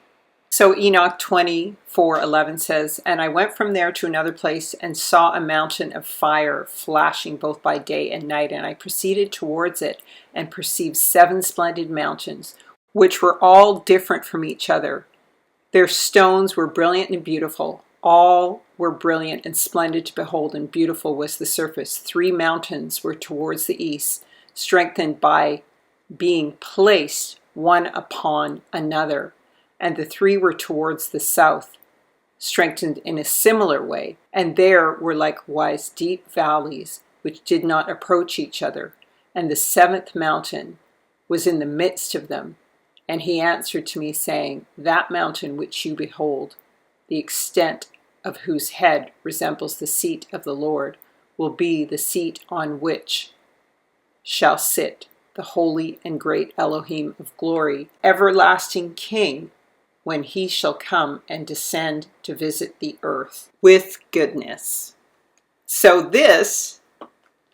Speaker 1: So Enoch 24:11 says, "And I went from there to another place and saw a mountain of fire flashing both by day and night. And I proceeded towards it and perceived 7 splendid mountains, which were all different from each other. Their stones were brilliant and beautiful. All were brilliant and splendid to behold, and beautiful was the surface. 3 mountains were towards the east, strengthened by being placed one upon another. And the 3 were towards the south, strengthened in a similar way. And there were likewise deep valleys, which did not approach each other. And the 7th mountain was in the midst of them. And he answered to me, saying, That mountain which you behold, the extent of whose head resembles the seat of the Lord, will be the seat on which shall sit the holy and great Elohim of glory, everlasting King, when he shall come and descend to visit the earth with goodness." So this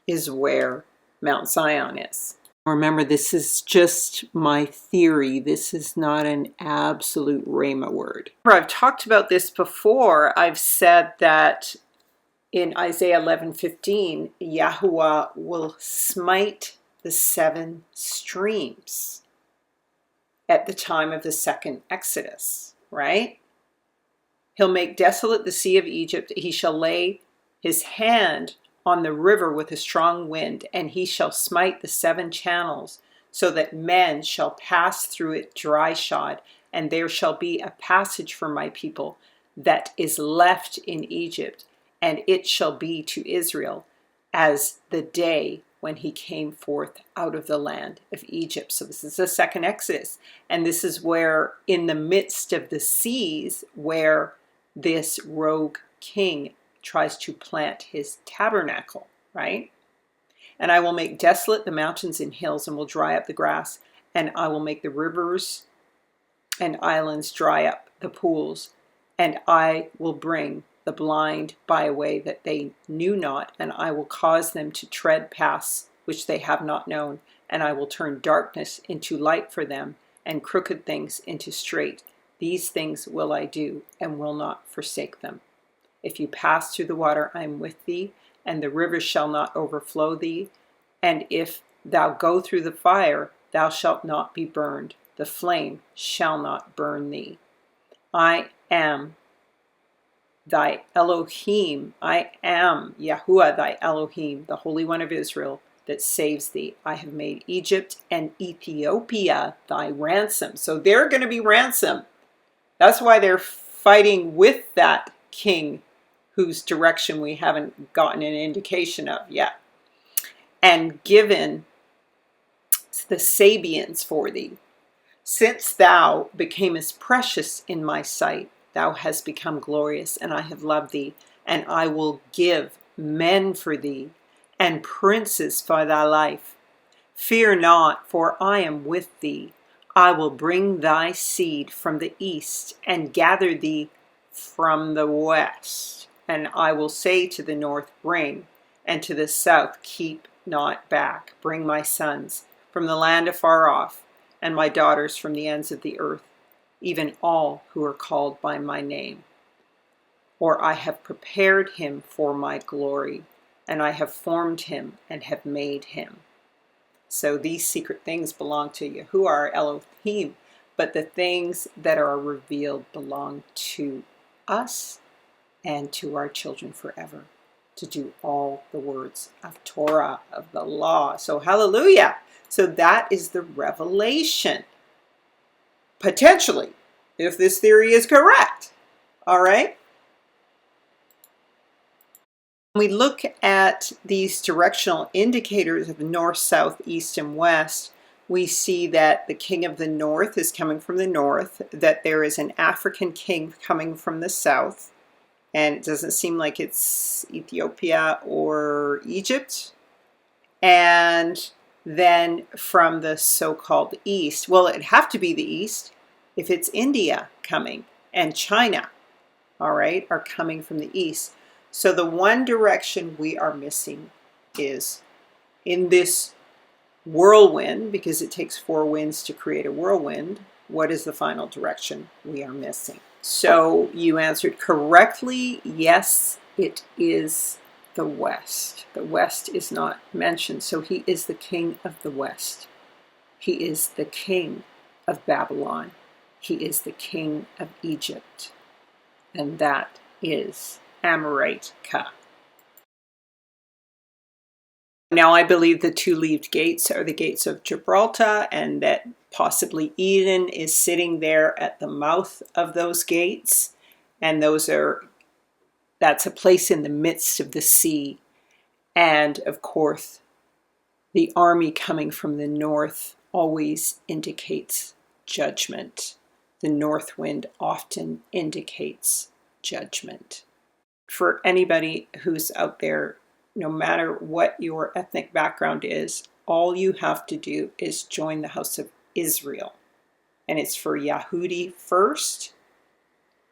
Speaker 1: is where Mount Zion is. Remember, this is just my theory. This is not an absolute Rhema word. I've talked about this before. I've said that in Isaiah 11:15, Yahuwah will smite the 7 streams at the time of the second Exodus, right? He'll make desolate the sea of Egypt. He shall lay his hand on the river with a strong wind, and he shall smite the 7 channels, so that men shall pass through it dry-shod, and there shall be a passage for my people that is left in Egypt, and it shall be to Israel as the day when he came forth out of the land of Egypt. So this is the second Exodus, and this is where, in the midst of the seas, where this rogue king tries to plant his tabernacle, right? "And I will make desolate the mountains and hills, and will dry up the grass, and I will make the rivers and islands dry up the pools, and I will bring the blind by a way that they knew not, and I will cause them to tread paths which they have not known, and I will turn darkness into light for them, and crooked things into straight. These things will I do, and will not forsake them. If you pass through the water, I am with thee, and the rivers shall not overflow thee. And if thou go through the fire, thou shalt not be burned. The flame shall not burn thee. I am thy Elohim. I am Yahuwah thy Elohim, the Holy One of Israel, that saves thee. I have made Egypt and Ethiopia thy ransom." So they're going to be ransom. That's why they're fighting with that king whose direction we haven't gotten an indication of yet. "And given the Sabians for thee. Since thou becamest precious in my sight, thou hast become glorious, and I have loved thee, and I will give men for thee, and princes for thy life. Fear not, for I am with thee. I will bring thy seed from the east, and gather thee from the west. And I will say to the north, Bring, and to the south, Keep not back. Bring my sons from the land afar off, and my daughters from the ends of the earth, even all who are called by my name. Or I have prepared him for my glory, and I have formed him and have made him." So these secret things belong to Yahuwah, our Elohim, but the things that are revealed belong to us and to our children forever, to do all the words of Torah, of the law. So hallelujah. So that is the revelation. Potentially, if this theory is correct. All right. When we look at these directional indicators of north, south, east, and west, we see that the king of the north is coming from the north, that there is an African king coming from the south, and it doesn't seem like it's Ethiopia or Egypt. And then from the so-called east, well, it'd have to be the east if it's India coming, and China, all right, are coming from the east. So the one direction we are missing is in this whirlwind, because it takes 4 winds to create a whirlwind. What is the final direction we are missing? So you answered correctly. Yes, it is the west. The west is not mentioned. So he is the king of the west. He is the king of Babylon. He is the king of Egypt. And that is Amorite Ka. Now I believe the 2 leaved gates are the gates of Gibraltar, and that possibly Eden is sitting there at the mouth of those gates, and that's a place in the midst of the sea. And of course, the army coming from the north always indicates judgment. The north wind often indicates judgment. For anybody who's out there, no matter what your ethnic background is, all you have to do is join the house of Israel. And it's for Yahudi first,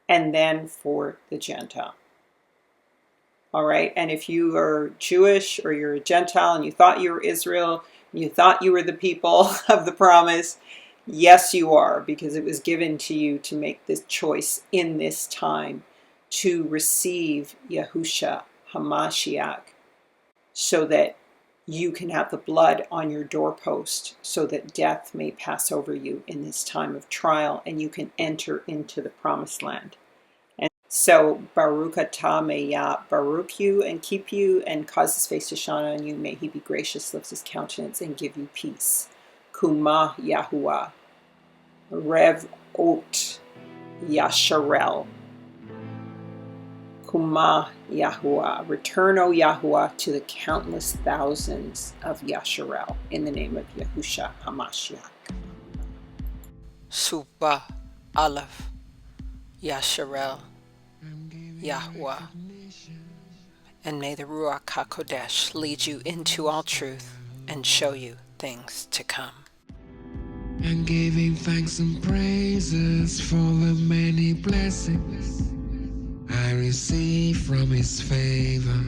Speaker 1: and then for the Gentile. All right, and if you are Jewish or you're a Gentile and you thought you were Israel, and you thought you were the people of the promise, yes, you are, because it was given to you to make this choice in this time to receive Yahusha HaMashiach, so that you can have the blood on your doorpost, so that death may pass over you in this time of trial, and you can enter into the promised land. And so Baruch atah, may Yah Baruch you and keep you and cause his face to shine on you. May he be gracious, lift his countenance, and give you peace. Kumah Yahuwah, Rev Ot Yasharel. Kumah Yahuwah. Return, O Yahuwah, to the countless thousands of Yasharel, in the name of Yahusha HaMashiach.
Speaker 7: Subah Aleph Yasharel Yahuwah. And may the Ruach HaKodesh lead you into all truth and show you things to come.
Speaker 3: And giving thanks and praises for the many blessings I receive from his favor.